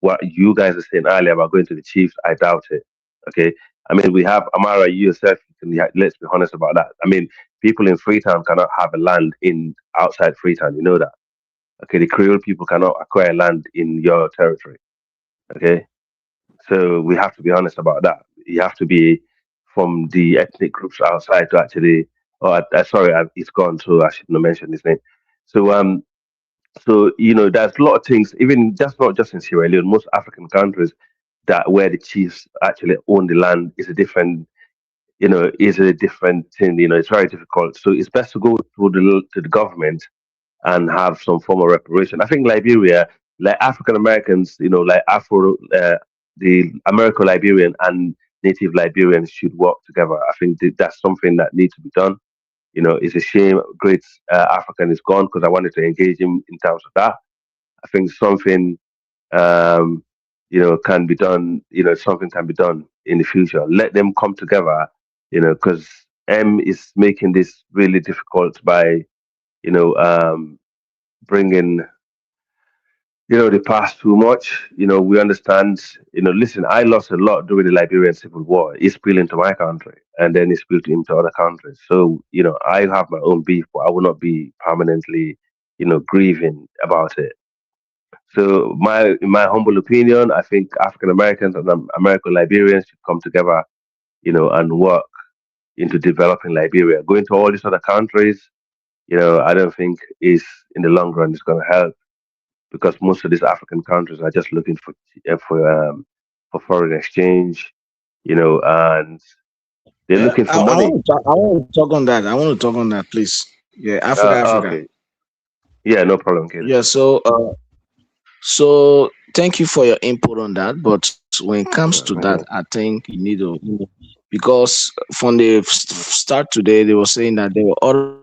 [SPEAKER 12] What you guys were saying earlier about going to the chiefs, I doubt it. Okay, I mean we have Amara, you yourself. Let's be honest about that. I mean, people in Freetown cannot have a land in outside Freetown. You know that. Okay, the Creole people cannot acquire land in your territory. Okay, so we have to be honest about that. You have to be from the ethnic groups outside to actually. Oh, sorry, it's gone, so I shouldn't have mentioned his name. So there's a lot of things. Even that's not just in Sierra Leone. Most African countries that where the chiefs actually own the land is a different thing. It's very difficult. So it's best to go to the government and have some form of reparation. I think Liberia, like African Americans, like the American Liberian and native Liberians should work together. I think that's something that needs to be done. It's a shame great African is gone because I wanted to engage him in terms of that. I think something, can be done. Something can be done in the future. Let them come together. Because M is making this really difficult by, bringing the past too much. We understand. Listen, I lost a lot during the Liberian Civil War. It spilled into my country, and then it spilled into other countries. So, I have my own beef, but I will not be permanently, grieving about it. So, in my humble opinion, I think African Americans and American Liberians should come together, and work into developing Liberia. Going to all these other countries, I don't think is in the long run is going to help because most of these African countries are just looking for foreign exchange, and they're
[SPEAKER 9] Yeah,
[SPEAKER 12] looking
[SPEAKER 9] I,
[SPEAKER 12] for
[SPEAKER 9] I
[SPEAKER 12] money.
[SPEAKER 9] want to talk, I want to talk on that. I want to talk on that, please. Yeah, Africa.
[SPEAKER 12] Okay, yeah, no problem, kid.
[SPEAKER 9] Yeah, so thank you for your input on that. But when it comes to that, I think you need to, because from the start today, they were saying that there were other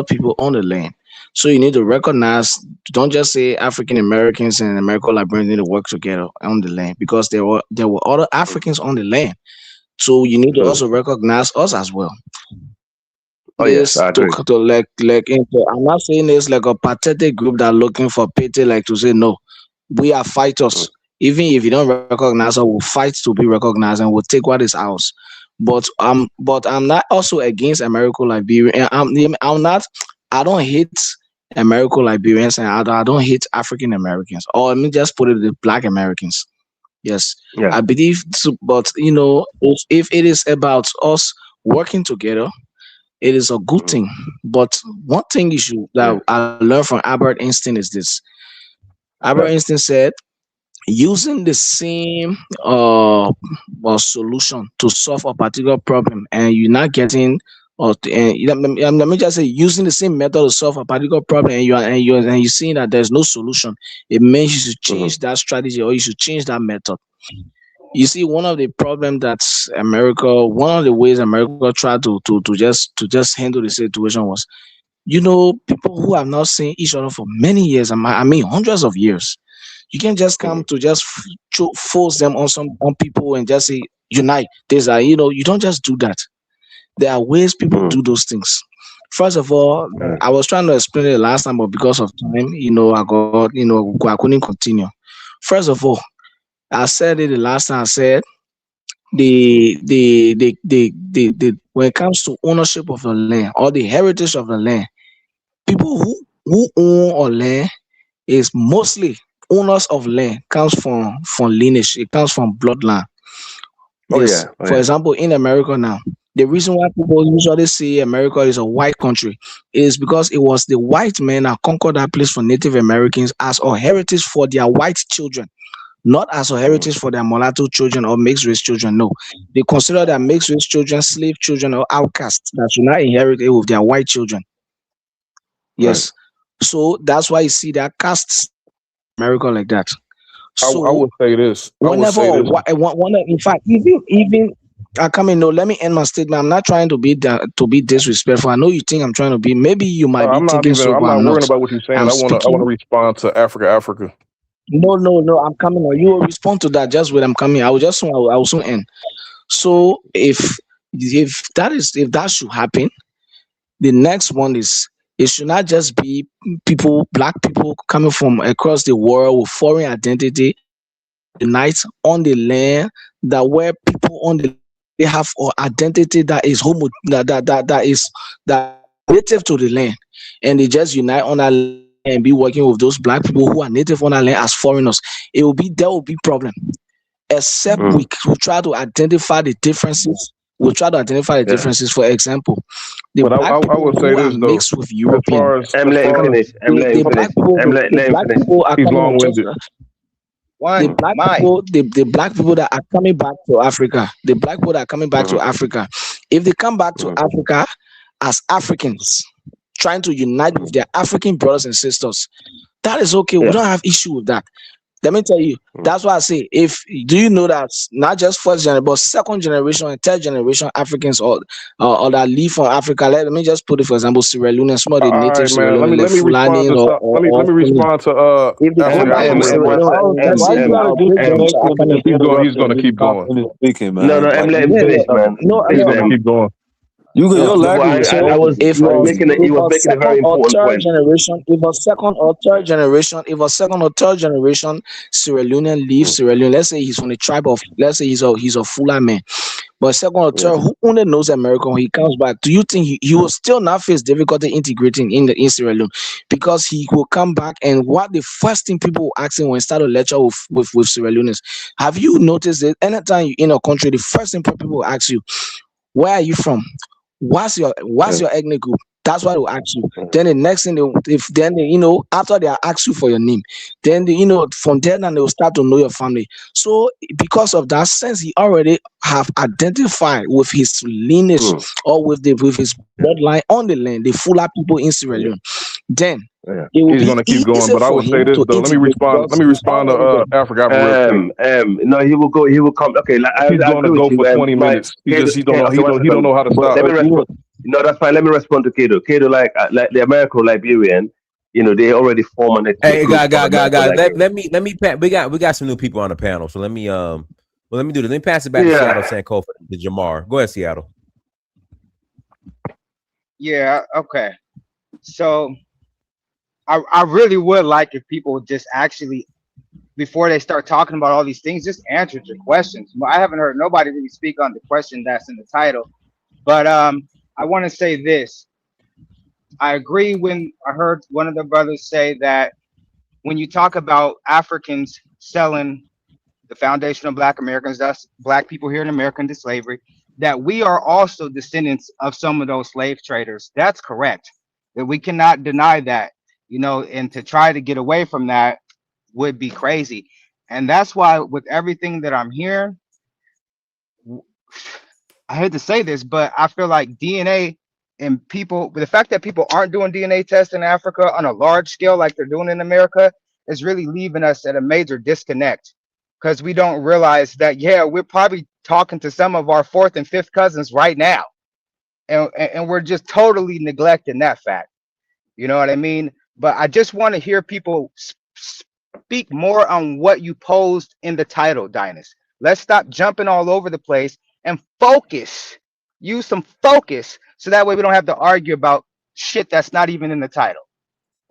[SPEAKER 9] people on the land. So you need to recognize, don't just say African Americans and American Liberians need to work together on the land, because there were other Africans on the land. So you need to also recognize us as well.
[SPEAKER 12] Oh yes,
[SPEAKER 9] This
[SPEAKER 12] I agree.
[SPEAKER 9] to into, I'm not saying it's like a pathetic group that looking for pity, like to say no, we are fighters. Even if you don't recognize us, we'll fight to be recognized and we'll take what is ours. But I'm not also against American Liberian. I'm not. I don't hate American Liberians, and I don't hate African Americans. Or let me just put it the Black Americans. Yes,
[SPEAKER 12] Yeah.
[SPEAKER 9] I believe. But if it is about us working together, it is a good thing. But one thing that I learned from Albert Einstein is this. Albert Einstein said, using the same solution to solve a particular problem, and you're not getting, let me just say, using the same method to solve a particular problem, and you're seeing that there's no solution, it means you should change that strategy, or you should change that method. You see, one of the problem that's one of the ways America tried to just handle the situation was, people who have not seen each other for many years, I mean hundreds of years. You can't just come to just force them on people and just say unite. You don't just do that. There are ways people do those things. First of all, I was trying to explain it last time, but because of time, I couldn't continue. First of all, I said it the last time. I said the when it comes to ownership of the land or the heritage of the land, people who own a land is mostly owners of land, comes from lineage, it comes from bloodline.
[SPEAKER 12] Oh
[SPEAKER 9] Yes.
[SPEAKER 12] yeah.
[SPEAKER 9] For example, in America now, The reason why people usually say America is a white country is because it was the white men that conquered that place for Native Americans as a heritage for their white children, not as a heritage for their mulatto children or mixed race children. No, they consider their mixed race children slave children or outcasts that should not inherit it with their white children. Yes, so that's why you see that casts America like that.
[SPEAKER 11] I
[SPEAKER 9] So
[SPEAKER 11] would say this.
[SPEAKER 9] whenever, in fact, even I come in. No, let me end my statement. I'm not trying to be disrespectful. I know you think I'm trying to be. Maybe you might be
[SPEAKER 11] I'm not
[SPEAKER 9] thinking
[SPEAKER 11] even.
[SPEAKER 9] so,
[SPEAKER 11] I'm
[SPEAKER 9] but
[SPEAKER 11] not
[SPEAKER 9] I'm
[SPEAKER 11] worrying
[SPEAKER 9] not.
[SPEAKER 11] about what you're saying.
[SPEAKER 9] I'm
[SPEAKER 11] I want to
[SPEAKER 9] speaking.
[SPEAKER 11] respond to Africa.
[SPEAKER 9] No. I'm coming on. You will respond to that. Just when I'm coming, I will soon end. So if that should happen, the next one is it should not just be people, black people coming from across the world with foreign identity, unite on the land that where people on the they have or identity that is homo that native to the land, and they just unite on that land and be working with those black people who are native on that land as foreigners. There will be problem, except we try to identify the differences. We'll try to identify the differences. For example, the
[SPEAKER 11] But
[SPEAKER 9] black
[SPEAKER 11] I
[SPEAKER 9] people
[SPEAKER 11] would say
[SPEAKER 9] who are
[SPEAKER 11] this though.
[SPEAKER 9] mixed with European,
[SPEAKER 12] Let him finish. Let him finish.
[SPEAKER 9] the
[SPEAKER 12] Let him
[SPEAKER 9] black
[SPEAKER 12] finish.
[SPEAKER 9] people are
[SPEAKER 11] He's
[SPEAKER 9] coming on just
[SPEAKER 11] long-winded.
[SPEAKER 9] the black people that are coming back to Africa, the black people that are coming back to Africa, if they come back to Africa as Africans, trying to unite with their African brothers and sisters, that is okay. We don't have issue with that. Let me tell you, that's why I say, do you know that not just first generation, but second generation and third generation Africans or that live from Africa. Let me just put it, for example, Sierra Leone, some of the
[SPEAKER 11] All
[SPEAKER 9] native
[SPEAKER 11] right,
[SPEAKER 9] Sierra
[SPEAKER 11] man.
[SPEAKER 9] Leone,
[SPEAKER 11] Let me respond
[SPEAKER 9] Fulanis
[SPEAKER 11] to some, let me respond to
[SPEAKER 9] if they
[SPEAKER 11] Africa
[SPEAKER 9] come back from Sierra Leone, let's
[SPEAKER 11] Why
[SPEAKER 9] say
[SPEAKER 11] you gotta
[SPEAKER 9] our
[SPEAKER 11] do
[SPEAKER 9] great
[SPEAKER 11] that?
[SPEAKER 9] grandmother are coming.
[SPEAKER 11] He's gonna keep going.
[SPEAKER 7] Speaking,
[SPEAKER 12] No,
[SPEAKER 7] man. Like
[SPEAKER 12] let him finish, man.
[SPEAKER 11] He's gonna keep going.
[SPEAKER 7] your language is
[SPEAKER 12] I was
[SPEAKER 9] if
[SPEAKER 12] making it. He was making a very important point.
[SPEAKER 9] if a second or third generation Sierra Leonean leaves Sierra Leone, let's say he's from the tribe of, let's say he's a Fula man, but second or third who only knows America, when he comes back, do you think he will still not face difficulty integrating in Sierra Leone? Because he will come back, and what the first thing people will ask him when he start a lecture with Sierra Leoneans, have you noticed that anytime you're in a country, the first thing people will ask you, where are you from? What's your ethnic group? That's what they'll ask you. Then the next thing after they ask you for your name, then from there on they'll start to know your family. So because of that sense, he already have identified with his lineage or with his bloodline on the land, the Fula people in Sierra Leone. Then it will
[SPEAKER 11] He's
[SPEAKER 9] be
[SPEAKER 11] gonna keep going.
[SPEAKER 9] easy
[SPEAKER 11] But I
[SPEAKER 9] for
[SPEAKER 11] would say
[SPEAKER 9] him
[SPEAKER 11] this
[SPEAKER 9] to
[SPEAKER 11] though. Let me
[SPEAKER 9] integrate
[SPEAKER 11] respond.
[SPEAKER 9] because
[SPEAKER 11] Let me
[SPEAKER 9] he's
[SPEAKER 11] respond
[SPEAKER 9] already
[SPEAKER 11] to Africa real quick.
[SPEAKER 12] No, he will go. He will come. Okay, like,
[SPEAKER 11] He's
[SPEAKER 12] I
[SPEAKER 11] gonna
[SPEAKER 12] agree
[SPEAKER 11] go
[SPEAKER 12] with you.
[SPEAKER 11] for 20 minutes. He don't know. He don't know how to stop.
[SPEAKER 12] Let me respond. No, that's fine. Let me respond to Kedo. Kedo, like the American Liberian, they already form an ethnic
[SPEAKER 2] Hey,
[SPEAKER 12] group
[SPEAKER 2] guys,
[SPEAKER 12] called American
[SPEAKER 2] let me we got some new people on the panel, so let me do this. Let me pass it back to Seattle Sankofa to Jamar. Go ahead, Seattle.
[SPEAKER 19] Yeah, okay. So I really would like if people just actually, before they start talking about all these things, just answer your questions. I haven't heard nobody really speak on the question that's in the title, but I want to say this. I agree when I heard one of the brothers say that when you talk about Africans selling the foundation of Black Americans, that's Black people here in America into slavery, that we are also descendants of some of those slave traders. That's correct. That we cannot deny that, and to try to get away from that would be crazy. And that's why with everything that I'm hearing, I hate to say this, but I feel like DNA and the fact that people aren't doing DNA tests in Africa on a large scale like they're doing in America is really leaving us at a major disconnect, because we don't realize that, we're probably talking to some of our fourth and fifth cousins right now. And we're just totally neglecting that fact. You know what I mean? But I just want to hear people speak more on what you posed in the title, Dynas. Let's stop jumping all over the place and focus. Use some focus so that way we don't have to argue about shit that's not even in the title.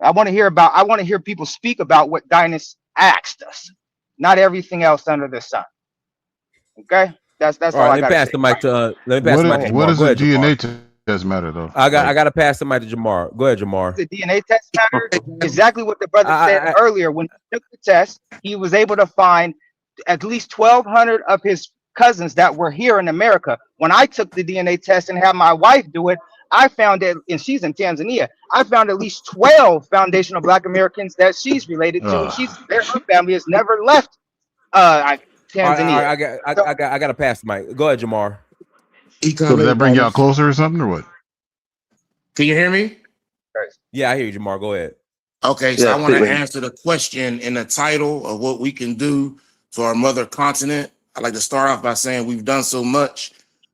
[SPEAKER 19] I want to hear people speak about what Dynas asked us, not everything else under the sun. Okay? That's all I got to say.
[SPEAKER 2] Let me pass the mic to Jamar.
[SPEAKER 17] What does
[SPEAKER 2] Go
[SPEAKER 17] a
[SPEAKER 2] ahead,
[SPEAKER 17] DNA
[SPEAKER 2] Jamar.
[SPEAKER 17] test matter though?
[SPEAKER 2] I got to pass the mic to Jamar. Go ahead, Jamar.
[SPEAKER 19] The DNA test matter exactly what the brother said earlier. When he took the test, he was able to find at least 1,200 of his cousins that were here in America. When I took the DNA test and had my wife do it, I found it, and she's in Tanzania. I found at least 12 foundational Black Americans that she's related to, and her family has never left
[SPEAKER 2] All right,
[SPEAKER 19] Tanzania.
[SPEAKER 2] I got to pass the mic. Go ahead, Jamar.
[SPEAKER 17] So does that bring y'all closer or something, or what?
[SPEAKER 20] Can you hear me?
[SPEAKER 2] Yeah, I hear you, Jamar. Go ahead.
[SPEAKER 20] Okay, so I want to answer the question in the title of what we can do for our mother continent. I'd like to start off by saying we've done so much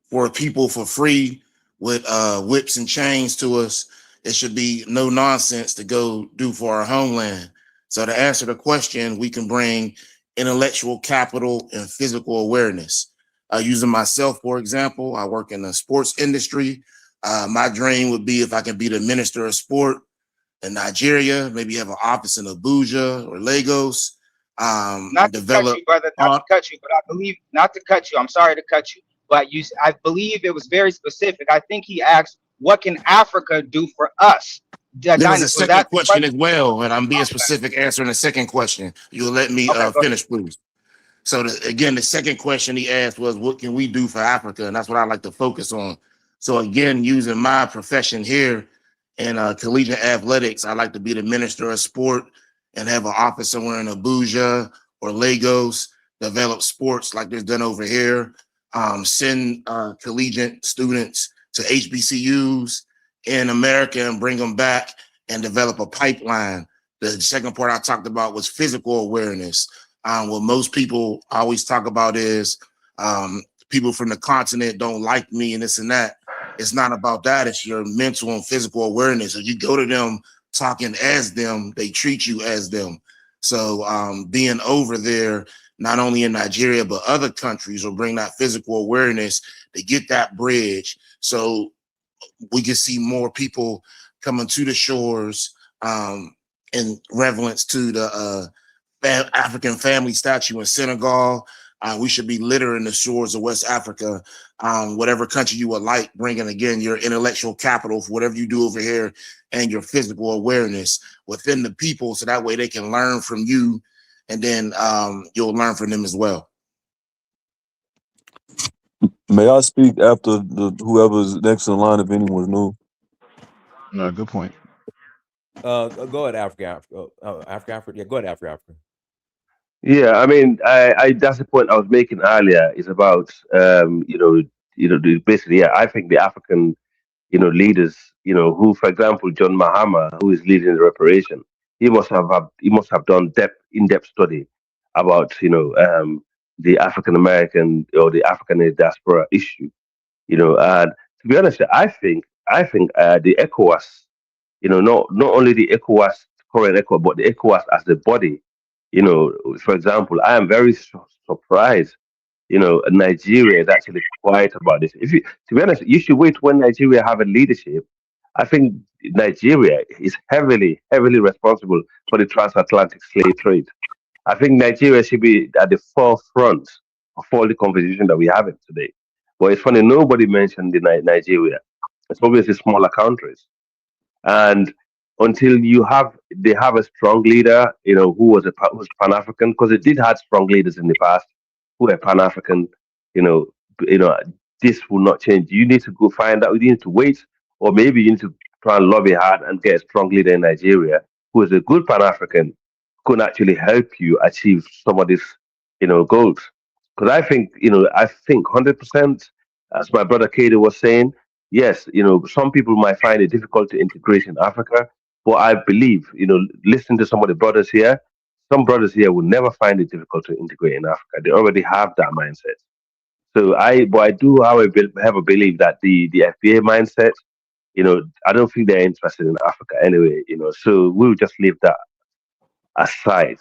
[SPEAKER 20] for people for free with whips and chains to us. It should be no nonsense to go do for our homeland. So to answer the question, we can bring intellectual capital and physical awareness. Using myself, for example, I work in the sports industry. My dream would be if I can be the minister of sport in Nigeria, maybe have an office in Abuja or Lagos.
[SPEAKER 19] Not to cut you, brother. Not to cut you, but I believe not to cut you. I'm sorry to cut you, but I believe it was very specific. I think he asked, "What can Africa do for us?"
[SPEAKER 20] There was a second question as well, and I'm being specific answering the second question. You'll let me finish, please. So again, the second question he asked was, what can we do for Africa? And that's what I like to focus on. So again, using my profession here in collegiate athletics, I like to be the minister of sport and have an office somewhere in Abuja or Lagos, develop sports like there's done over here, send collegiate students to HBCUs in America and bring them back and develop a pipeline. The second part I talked about was physical awareness. What most people always talk about is people from the continent don't like me and this and that. It's not about that. It's your mental and physical awareness. If you go to them talking as them, they treat you as them. So being over there, not only in Nigeria, but other countries will bring that physical awareness to get that bridge. So we can see more people coming to the shores in reverence to the African family statue in Senegal. We should be littering the shores of West Africa, whatever country you would like, bringing again your intellectual capital for whatever you do over here and your physical awareness within the people, so that way they can learn from you, and then you'll learn from them as well.
[SPEAKER 7] May I speak after whoever's next in line if anyone's new?
[SPEAKER 17] Good point.
[SPEAKER 2] Go ahead, Africa. Yeah, go ahead, Africa.
[SPEAKER 12] Yeah, I mean, I that's the point I was making earlier. Is about basically, yeah. I think the African, leaders, who, for example, John Mahama, who is leading the reparation, he must have done in-depth study about the African American or the African diaspora issue. And to be honest, I think the ECOWAS, not only the ECOWAS, current ECOWAS, but the ECOWAS as the body. For example, I am very surprised. Nigeria is actually quiet about this. To be honest, you should wait when Nigeria have a leadership. I think Nigeria is heavily, heavily responsible for the transatlantic slave trade. I think Nigeria should be at the forefront of all the conversation that we have today. But it's funny, nobody mentioned Nigeria. It's obviously smaller countries. And until they have a strong leader, who's Pan African, because it did have strong leaders in the past who are Pan African, you know, you know, this will not change. You need to go find out. You need to wait, or maybe you need to try and lobby hard and get a strong leader in Nigeria who is a good Pan African, could actually help you achieve some of these, goals. Because I think 100%, as my brother Katie was saying, yes, some people might find it difficult to integrate in Africa, but I believe, listening to some of the brothers here, some brothers here will never find it difficult to integrate in Africa. They already have that mindset. But I do have a belief that the FBA mindset, I don't think they're interested in Africa anyway, so we'll just leave that aside.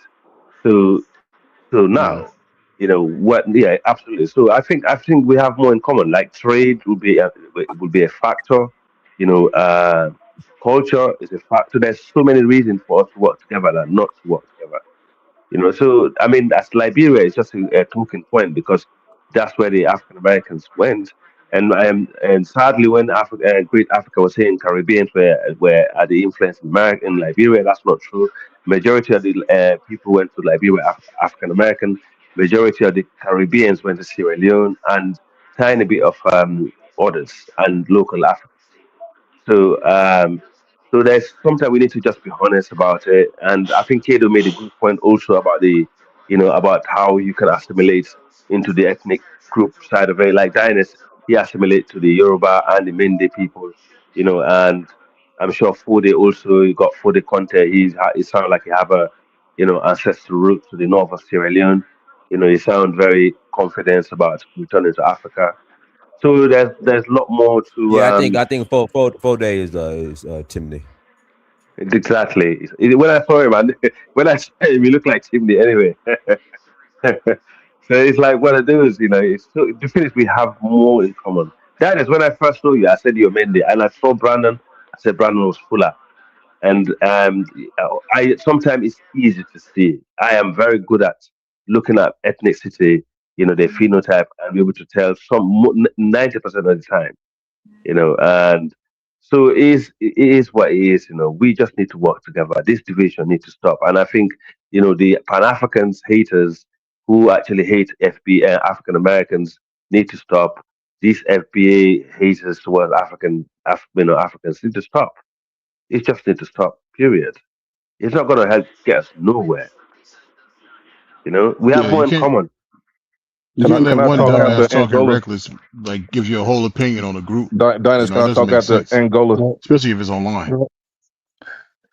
[SPEAKER 12] So, so now, what? Yeah, absolutely. So I think we have more in common. Like trade will be a factor. You know, uh, culture is a factor. There's so many reasons for us to work together than not to work together. So I mean, as Liberia is just a talking point because that's where the African Americans went, and sadly, when Great Africa was saying Caribbeans were at the influence in America in Liberia, that's not true. Majority of the people who went to Liberia were African American. Majority of the Caribbeans went to Sierra Leone, and tiny bit of others and local Africans. So, so there's sometimes we need to just be honest about it. And I think Kado made a good point also about about how you can assimilate into the ethnic group side of it. Like Dynasty, he assimilate to the Yoruba and the Mende people, and I'm sure Fode also, you got Fode Conte. He sounds like he have a, ancestral root to the north of Sierra Leone. He sound very confident about returning to Africa. So there's a lot more to
[SPEAKER 2] Yeah, I think four days is Timothy.
[SPEAKER 12] exactly. When I saw him, when I saw him, he looked like Chimney anyway. So it's like what I do is, it's so the thing is we have more in common. That is when I first saw you, I said you're Mendy, and I saw Brandon. I said Brandon was Fuller, and I sometimes it's easy to see. I am very good at looking at ethnicity, their phenotype, and be able to tell 90% of the time. And so it is what it is. We just need to work together. This division needs to stop. And I think the Pan Africans haters who actually hate African Americans need to stop. These FBA haters towards Africans need to stop. It just need to stop. Period. It's not going to help get us nowhere. We have
[SPEAKER 17] Yeah,
[SPEAKER 12] more in common.
[SPEAKER 17] you can't let
[SPEAKER 11] Can I
[SPEAKER 17] one
[SPEAKER 11] talk after
[SPEAKER 17] dumbass talking
[SPEAKER 11] Angola?
[SPEAKER 17] reckless like give you a whole opinion on a group.
[SPEAKER 11] Dinus,
[SPEAKER 17] It
[SPEAKER 11] can I
[SPEAKER 17] doesn't
[SPEAKER 11] talk
[SPEAKER 17] make
[SPEAKER 11] after
[SPEAKER 17] sense,
[SPEAKER 11] Angola?
[SPEAKER 17] especially if it's online.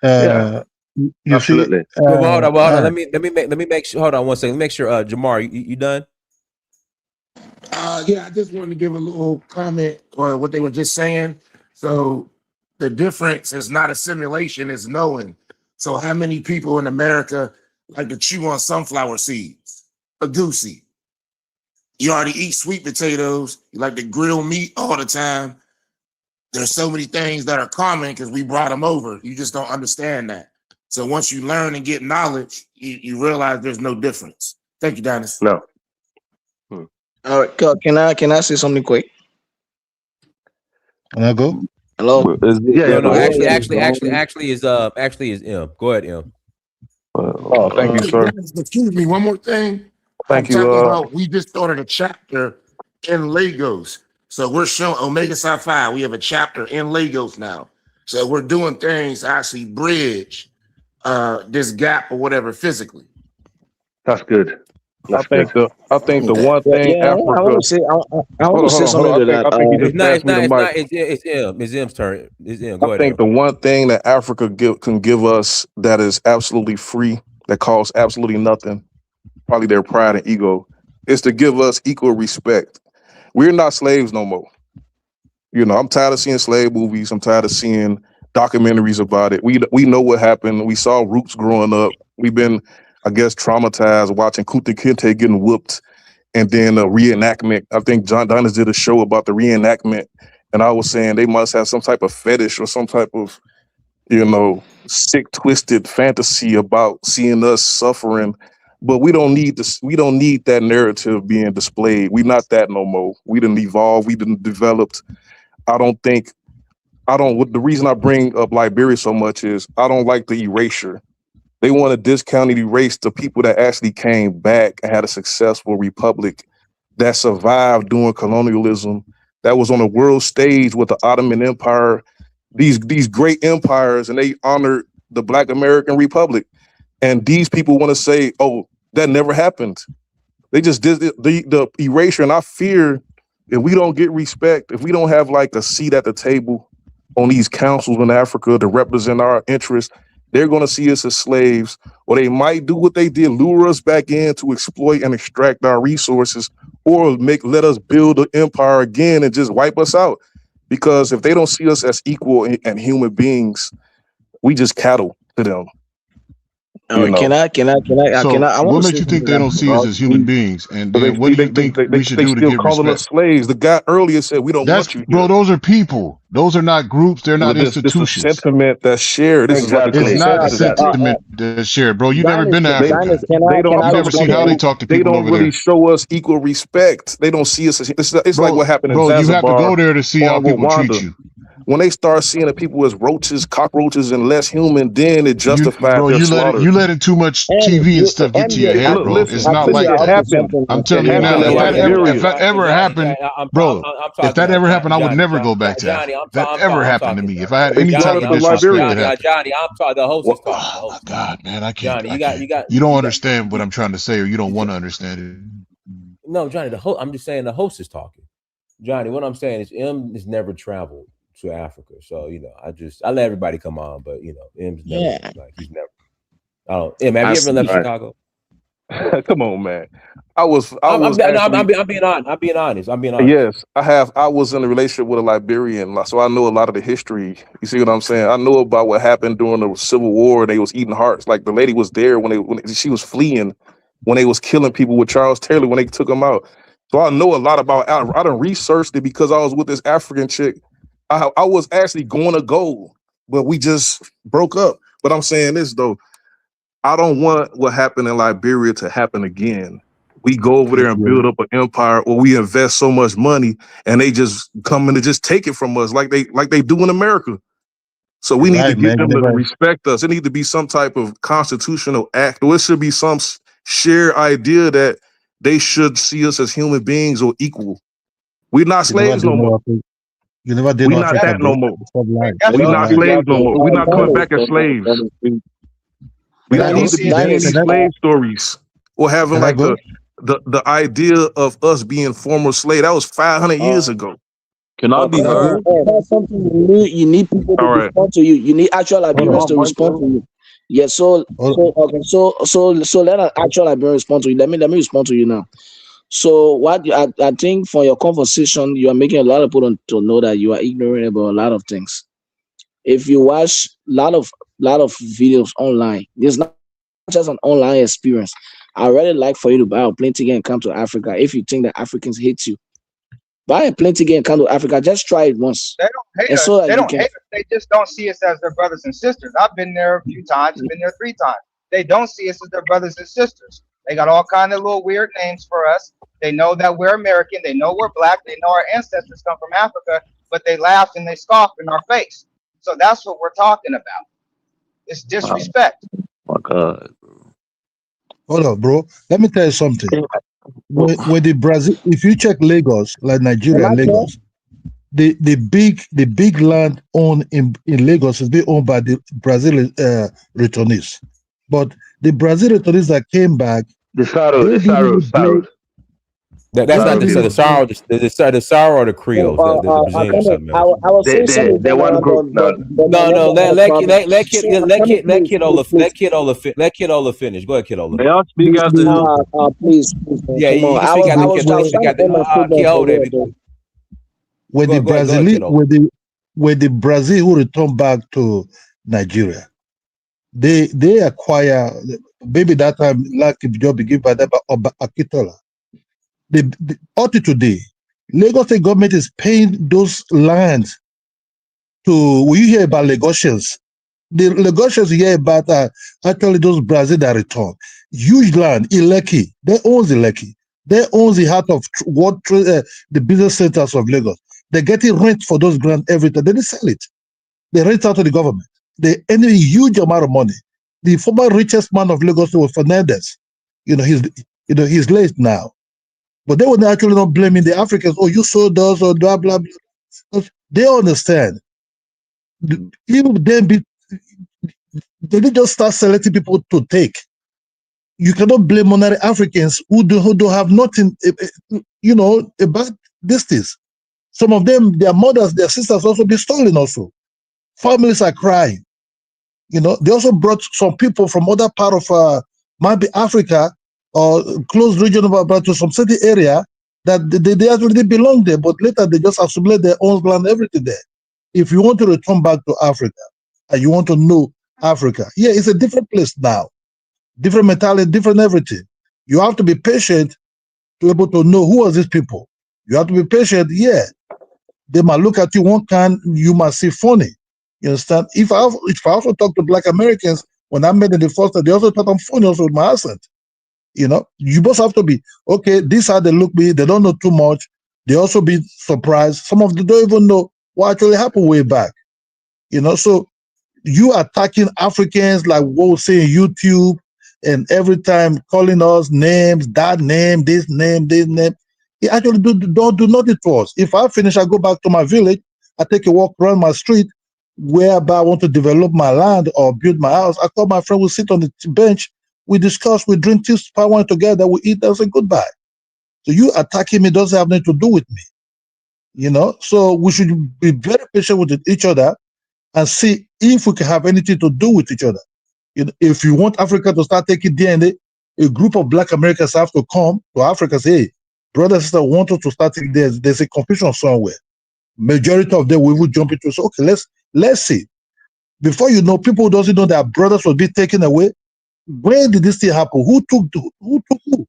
[SPEAKER 12] Yeah,
[SPEAKER 13] You see,
[SPEAKER 12] absolutely.
[SPEAKER 2] Well, hold on. Let me make sure. Hold on one second. Let me make sure. Jamar, you done?
[SPEAKER 20] Yeah, I just wanted to give a little comment on what they were just saying. So the difference is not assimilation, it's knowing. So how many people in America like to chew on sunflower seeds? A goosey. You already eat sweet potatoes. You like to grill meat all the time. There's so many things that are common because we brought them over. You just don't understand that. So once you learn and get knowledge, you realize there's no difference. Thank you, Dennis.
[SPEAKER 12] No.
[SPEAKER 9] All right, can I say something quick?
[SPEAKER 13] Can I go?
[SPEAKER 9] Hello.
[SPEAKER 12] Yeah,
[SPEAKER 2] No.
[SPEAKER 12] go ahead.
[SPEAKER 2] Actually is M. Go ahead, M.
[SPEAKER 11] Oh, thank you, sir.
[SPEAKER 20] Excuse me, one more thing. I'm
[SPEAKER 11] Thank you.
[SPEAKER 20] talking about we just started a chapter in Lagos. So we're showing Omega Psi Phi. We have a chapter in Lagos now. So we're doing things to actually bridge this gap or whatever physically.
[SPEAKER 12] That's good.
[SPEAKER 11] I think the one thing
[SPEAKER 9] Yeah, I want
[SPEAKER 11] Africa.
[SPEAKER 9] to say. I want
[SPEAKER 11] Hold
[SPEAKER 9] to
[SPEAKER 11] on,
[SPEAKER 9] say
[SPEAKER 11] hold
[SPEAKER 9] something
[SPEAKER 11] on.
[SPEAKER 9] to that.
[SPEAKER 11] I think he just passed me the mic.
[SPEAKER 2] It's M. It's M's turn. It's M.
[SPEAKER 11] I
[SPEAKER 2] Go ahead,
[SPEAKER 11] think
[SPEAKER 2] M.
[SPEAKER 11] the one thing that Africa can give us that is absolutely free, that costs absolutely nothing, probably their pride and ego, is to give us equal respect. We're not slaves no more. I'm tired of seeing slave movies. I'm tired of seeing documentaries about it. We know what happened. We saw Roots growing up. We've been, I guess, traumatized watching Kunta Kinte getting whooped, and then a reenactment. I think John Donis did a show about the reenactment, and I was saying they must have some type of fetish or some type of, sick, twisted fantasy about seeing us suffering. But we don't need this. We don't need that narrative being displayed. We're not that no more. We didn't evolve. We didn't developed. The reason I bring up Liberia so much is I don't like the erasure. They want to discount and erase the people that actually came back and had a successful republic that survived during colonialism, that was on a world stage with the Ottoman Empire, these great empires, and they honored the Black American Republic. And these people want to say, oh, that never happened. They just did the erasure. And I fear if we don't get respect, if we don't have like a seat at the table on these councils in Africa to represent our interests, they're going to see us as slaves, or they might do what they did, lure us back in to exploit and extract our resources, or let us build an empire again and just wipe us out. Because if they don't see us as equal and human beings, we just cattle to them.
[SPEAKER 9] All right, can I?
[SPEAKER 17] So
[SPEAKER 9] I want
[SPEAKER 17] what
[SPEAKER 9] to
[SPEAKER 17] makes
[SPEAKER 9] say
[SPEAKER 17] you think
[SPEAKER 9] something
[SPEAKER 17] they don't see us as human beings? And then what do you think we should do to
[SPEAKER 11] still
[SPEAKER 17] get
[SPEAKER 11] calling us
[SPEAKER 17] respect?
[SPEAKER 11] slaves. The guy earlier said we don't want you here.
[SPEAKER 17] Those are people. Those are not groups. They're not
[SPEAKER 11] This is a
[SPEAKER 17] institutions.
[SPEAKER 11] sentiment that's shared. This is like a
[SPEAKER 17] It's not a
[SPEAKER 11] consensus.
[SPEAKER 17] sentiment that's shared, bro. You've never been to Africa.
[SPEAKER 11] They don't.
[SPEAKER 17] You've never seen how they talk to
[SPEAKER 11] They
[SPEAKER 17] people
[SPEAKER 11] don't
[SPEAKER 17] over
[SPEAKER 11] really
[SPEAKER 17] there.
[SPEAKER 11] show us equal respect. They don't see us as. It's
[SPEAKER 17] Bro,
[SPEAKER 11] like what happened in
[SPEAKER 17] you have to
[SPEAKER 11] Zanzibar
[SPEAKER 17] go there to see
[SPEAKER 11] or
[SPEAKER 17] how people treat
[SPEAKER 11] Rwanda.
[SPEAKER 17] you.
[SPEAKER 11] when they start seeing the people as roaches, cockroaches, and less human, then it justifies
[SPEAKER 17] Bro,
[SPEAKER 11] their slaughter.
[SPEAKER 17] you letting too much
[SPEAKER 9] And
[SPEAKER 17] TV and stuff get to your head,
[SPEAKER 11] Look,
[SPEAKER 17] bro.
[SPEAKER 11] listen,
[SPEAKER 17] It's not like
[SPEAKER 11] it
[SPEAKER 17] that.
[SPEAKER 11] happened.
[SPEAKER 17] I'm
[SPEAKER 11] It
[SPEAKER 17] telling you now,
[SPEAKER 11] happened in
[SPEAKER 17] if
[SPEAKER 11] Liberia.
[SPEAKER 17] that ever happened, bro, if that ever happened, I would never go back to Africa. If that ever happened to me, if I had
[SPEAKER 11] They
[SPEAKER 17] any type
[SPEAKER 11] slaughtered
[SPEAKER 17] of
[SPEAKER 11] the
[SPEAKER 17] disrespect that
[SPEAKER 11] Liberians.
[SPEAKER 17] happened.
[SPEAKER 2] Johnny, I'm talking. The host is talking. The
[SPEAKER 17] Oh my
[SPEAKER 2] host.
[SPEAKER 17] God, man, I can't.
[SPEAKER 2] Johnny,
[SPEAKER 17] You don't understand what I'm trying to say, or you don't want to understand it.
[SPEAKER 2] No, Johnny. The host. I'm just saying the host is talking. Johnny, what I'm saying is M has never traveled to Africa, so I let everybody come on, but M's never he's never. I don't. M, have you ever left Chicago?
[SPEAKER 11] Come on, man. I'm
[SPEAKER 2] being honest.
[SPEAKER 11] Yes, I have. I was in a relationship with a Liberian, so I know a lot of the history. You see what I'm saying? I know about what happened during the Civil War. They was eating hearts. Like the lady was there when she was fleeing, when they was killing people with Charles Taylor when they took him out. So I know a lot about. I done researched it because I was with this African chick. I was actually going to go, but we just broke up. But I'm saying this though. I don't want what happened in Liberia to happen again. We go over there and build up an empire, or we invest so much money and they just come in and just take it from us like they do in America. So we need to get them to respect us. It need to be some type of constitutional act, or it should be some shared idea that they should see us as human beings or equal. We're not slaves no more.
[SPEAKER 13] You never did
[SPEAKER 11] We're not that no more. We're not slaves no more. We're not coming back as slaves. We don't need to be seeing these slave stories or having like the idea of us being former slave. That was 500 years ago.
[SPEAKER 7] Can I be heard?
[SPEAKER 9] That's something you need people to respond to you. You need actual Liberians to respond to you. Yeah, so let an actual Liberian respond to you. Let me respond to you now. So what I think from your conversation, you are making a lot of people to know that you are ignorant about a lot of things. If you watch a lot of videos online, it's not just an online experience. I really like for you to buy a plane ticket and come to Africa. If you think that Africans hate you, buy a plane ticket and come to Africa. Just try it once.
[SPEAKER 19] They don't hate us. They don't hate us. They just don't see us as their brothers and sisters. I've been there a few times. I've been there 3 times. They don't see us as their brothers and sisters. They got all kind of little weird names for us. They know that we're American. They know we're black. They know our ancestors come from Africa, but they laugh and they scoff in our face. So that's what we're talking about. It's disrespect.
[SPEAKER 7] Oh my God.
[SPEAKER 13] Hold on, bro. Let me tell you something. With the Brazil, if you check Lagos, like Nigeria, Lagos, the big land owned in Lagos is being owned by the Brazil returnees. But the Brazil returnees that came back,
[SPEAKER 12] the Saros.
[SPEAKER 2] That's not the Saro or the Creoles. The Brazilians or something else.
[SPEAKER 9] I was saying something.
[SPEAKER 12] They're one group.
[SPEAKER 2] No. Let Kidola finish. Go ahead, Kidola.
[SPEAKER 7] May I speak after him?
[SPEAKER 9] Please.
[SPEAKER 2] Yeah, you can speak after Kidola.
[SPEAKER 13] With the Brazil who returned back to Nigeria, they acquire maybe that time like if job be given by them Akitola. Up to today, Lagos State government is paying those lands to. When you hear about Lagosians, the Lagosians you hear about actually those Brazil that return. Huge land, Ileki, they own the Ileki. They own the heart of the business centers of Lagos. They're getting rent for those grants every time. They didn't sell it. They rent out to the government. They earn a huge amount of money. The former richest man of Lagos was Fernandez. He's late now. But they were actually not blaming the Africans. Oh, you sold us or blah blah blah. They understand. Even then, they didn't just start selecting people to take. You cannot blame money Africans who don't have nothing, about these things. Some of them, their mothers, their sisters also be stolen also. Families are crying. They also brought some people from other part of maybe Africa or close region of to some city area that they already belong there, but later they just assimilate their own land, everything there. If you want to return back to Africa and you want to know Africa, it's a different place now. Different mentality, different everything. You have to be patient to be able to know who are these people. You have to be patient, They might look at you one kind, you might see funny. You understand? If I also talk to Black Americans, when I met them the first time, they also thought I'm funny also with my accent. You both have to be, okay, this is how they look me, they don't know too much. They also be surprised. Some of them don't even know what actually happened way back. So you attacking Africans like what we say in YouTube, and every time calling us names, that name, this name, this name. It actually don't do nothing for us. If I finish, I go back to my village, I take a walk around my street, whereby I want to develop my land or build my house. I call my friend, we sit on the bench, we discuss, we drink tea, wine together, we eat, and say goodbye. So you attacking me doesn't have nothing to do with me. So we should be very patient with each other and see if we can have anything to do with each other. If you want Africa to start taking DNA, a group of Black Americans have to come to Africa and say, hey, brother, sister, want us to start taking there's a confusion somewhere. Majority of them will jump into, so okay, let's see. Before you know, people doesn't know that brothers will be taken away. When did this thing happen? Who took who?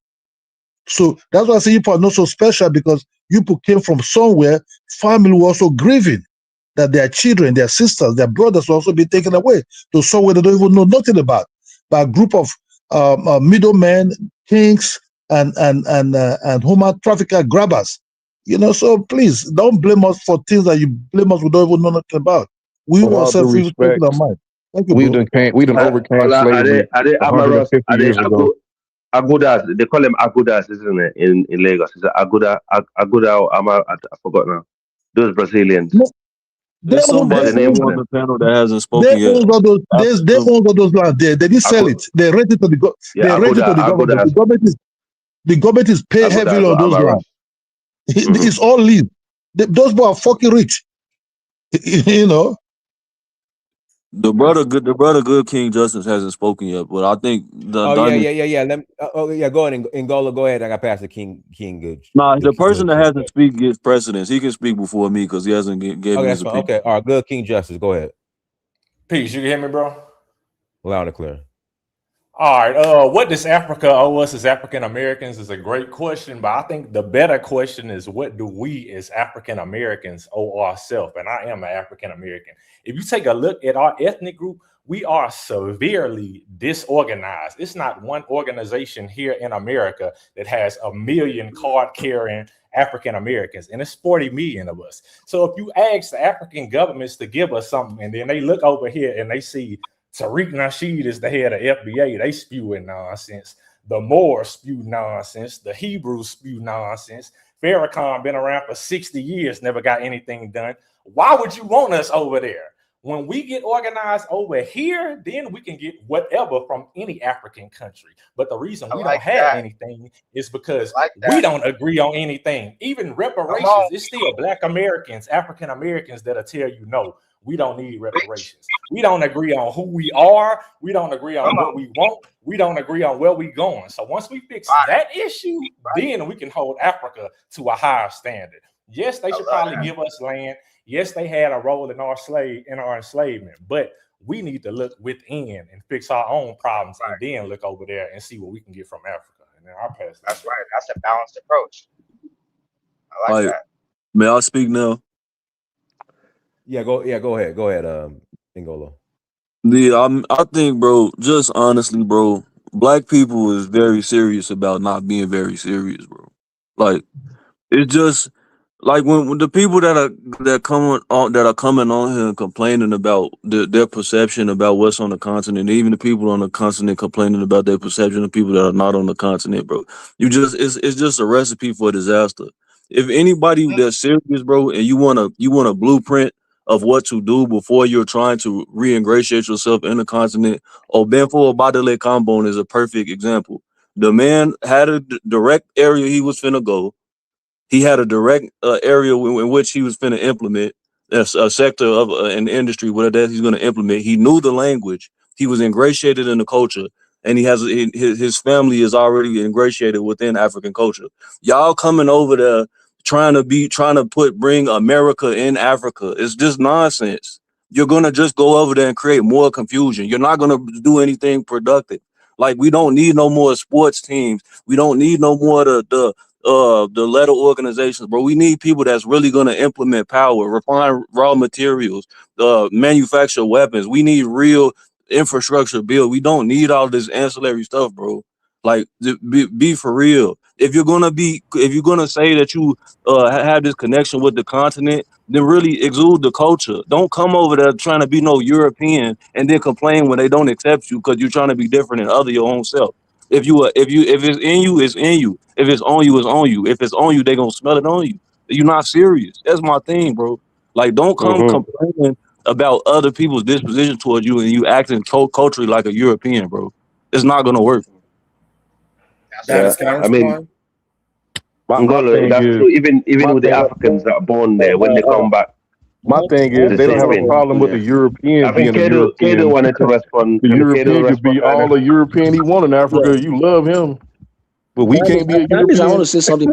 [SPEAKER 13] So that's why I say you are not so special, because you came from somewhere, family were also grieving that their children, their sisters, their brothers will also be taken away to somewhere they don't even know nothing about, by a group of middlemen, kings, and human trafficker grabbers. So please don't blame us for things that you blame us we don't even know nothing about. We
[SPEAKER 11] With all due
[SPEAKER 13] ourselves, we take
[SPEAKER 11] respect,
[SPEAKER 13] our mind. Thank you,
[SPEAKER 11] we
[SPEAKER 13] bro.
[SPEAKER 11] done overcame
[SPEAKER 12] Hola,
[SPEAKER 11] slavery
[SPEAKER 12] Amaros,
[SPEAKER 11] 150 years ago.
[SPEAKER 12] Agudas. They call them Agudas, isn't it? In Lagos, it's Aguda. I forgot now. Those Brazilians.
[SPEAKER 13] No, they
[SPEAKER 7] There's
[SPEAKER 13] own
[SPEAKER 12] What's
[SPEAKER 7] somebody
[SPEAKER 12] the name for
[SPEAKER 7] on
[SPEAKER 12] them?
[SPEAKER 7] the panel that hasn't
[SPEAKER 13] they
[SPEAKER 7] spoken yet.
[SPEAKER 13] own all those they
[SPEAKER 7] After
[SPEAKER 13] own all those land there. They didn't sell it. They rent it to the
[SPEAKER 12] Yeah,
[SPEAKER 13] they rent it to the government.
[SPEAKER 12] Agudas,
[SPEAKER 13] The government is pay heavily
[SPEAKER 12] Agudas or
[SPEAKER 13] on those
[SPEAKER 12] Amaros.
[SPEAKER 13] lands. It's all leave. Those boys are fucking rich. you know.
[SPEAKER 7] the brother good King Justice hasn't spoken yet, but I think the
[SPEAKER 2] Oh
[SPEAKER 7] Diamond.
[SPEAKER 2] yeah. Let me, go ahead, Angola. Go ahead. I got past the King Good.
[SPEAKER 7] Nah, the person that
[SPEAKER 2] Justice.
[SPEAKER 7] hasn't speak gets precedence. He can speak before me because he hasn't given
[SPEAKER 2] Okay,
[SPEAKER 7] his
[SPEAKER 2] that's fine.
[SPEAKER 7] opinion.
[SPEAKER 2] Okay, all right. Good King Justice. Go ahead.
[SPEAKER 21] Peace, you can hear me, bro?
[SPEAKER 2] Loud and clear.
[SPEAKER 21] All right. What does Africa owe us as African Americans is a great question, but I think the better question is, what do we as African Americans owe ourselves? And I am an African American. If you take a look at our ethnic group, we are severely disorganized. It's not one organization here in America that has 1 million card-carrying African Americans, and it's 40 million of us. So if you ask the African governments to give us something, and then they look over here and they see Tariq Nasheed is the head of FBA, they spewing nonsense. The Moors spew nonsense. The Hebrews spew nonsense. Farrakhan been around for 60 years, never got anything done. Why would you want us over there? When we get organized over here, then we can get whatever from any African country. But the reason we don't have anything is because we don't agree on anything. Even reparations, it's still Black Americans, African Americans that'll tell you, no, we don't need reparations. We don't agree on who we are. We don't agree on what we want. We don't agree on where we're going. So once we fix that issue, then we can hold Africa to a higher standard. Yes, they should probably give us land. Yes, they had a role in our enslavement, but we need to look within and fix our own problems, and then look over there and see what we can get from Africa. And then I'll pass.
[SPEAKER 19] That's right. That's a balanced approach. I like that.
[SPEAKER 7] May I speak now?
[SPEAKER 2] Yeah, go ahead. Go ahead, Ngolo.
[SPEAKER 7] I think, bro, just honestly, bro, Black people is very serious about not being very serious, bro. Like, it's just like when the people that are coming on here and complaining about their perception about what's on the continent, even the people on the continent complaining about their perception of people that are not on the continent, bro. It's just a recipe for disaster. If anybody that's serious, bro, and you want a blueprint of what to do before you're trying to re-ingratiate yourself in the continent, Obenfo Obadele Kambon is a perfect example. The man had a direct area he was finna go. He had a direct area in which he was finna implement a sector of an industry, whatever that he's going to implement. He knew the language. He was ingratiated in the culture, and his family is already ingratiated within African culture. Y'all coming over there trying to bring America in Africa. It's just nonsense. You're gonna just go over there and create more confusion. You're not gonna do anything productive. Like, we don't need no more sports teams. We don't need no more the letter organizations, bro. We need people that's really gonna implement power, refine raw materials, manufacture weapons. We need real infrastructure build. We don't need all this ancillary stuff, bro. Like, be for real. If you're gonna say that you have this connection with the continent, than really exude the culture. Don't come over there trying to be no European and then complain when they don't accept you because you're trying to be different than other your own self. If it's in you, it's in you. If it's on you, it's on you. If it's on you, they gonna smell it on you. You're not serious. That's my thing, bro. Like, don't come complaining about other people's disposition towards you and you acting culturally like a European, bro. It's not gonna work.
[SPEAKER 20] Dennis, can I
[SPEAKER 12] I mean,
[SPEAKER 20] respond?
[SPEAKER 11] My thing
[SPEAKER 12] that's
[SPEAKER 11] is,
[SPEAKER 12] true. Even with the
[SPEAKER 11] thing,
[SPEAKER 12] Africans that are born there, when they come back,
[SPEAKER 11] my thing
[SPEAKER 12] it's
[SPEAKER 11] is,
[SPEAKER 12] the
[SPEAKER 11] they don't
[SPEAKER 12] same
[SPEAKER 11] have a
[SPEAKER 12] thing.
[SPEAKER 11] problem with the
[SPEAKER 12] I
[SPEAKER 11] European
[SPEAKER 12] think
[SPEAKER 11] being a
[SPEAKER 12] Kato
[SPEAKER 11] European.
[SPEAKER 12] wanted to respond.
[SPEAKER 11] The
[SPEAKER 12] Can Kato
[SPEAKER 11] European could
[SPEAKER 12] respond?
[SPEAKER 11] be all the European he want in Africa. You love him, but we can't be a
[SPEAKER 9] Dennis, I want
[SPEAKER 11] European.
[SPEAKER 9] to say something.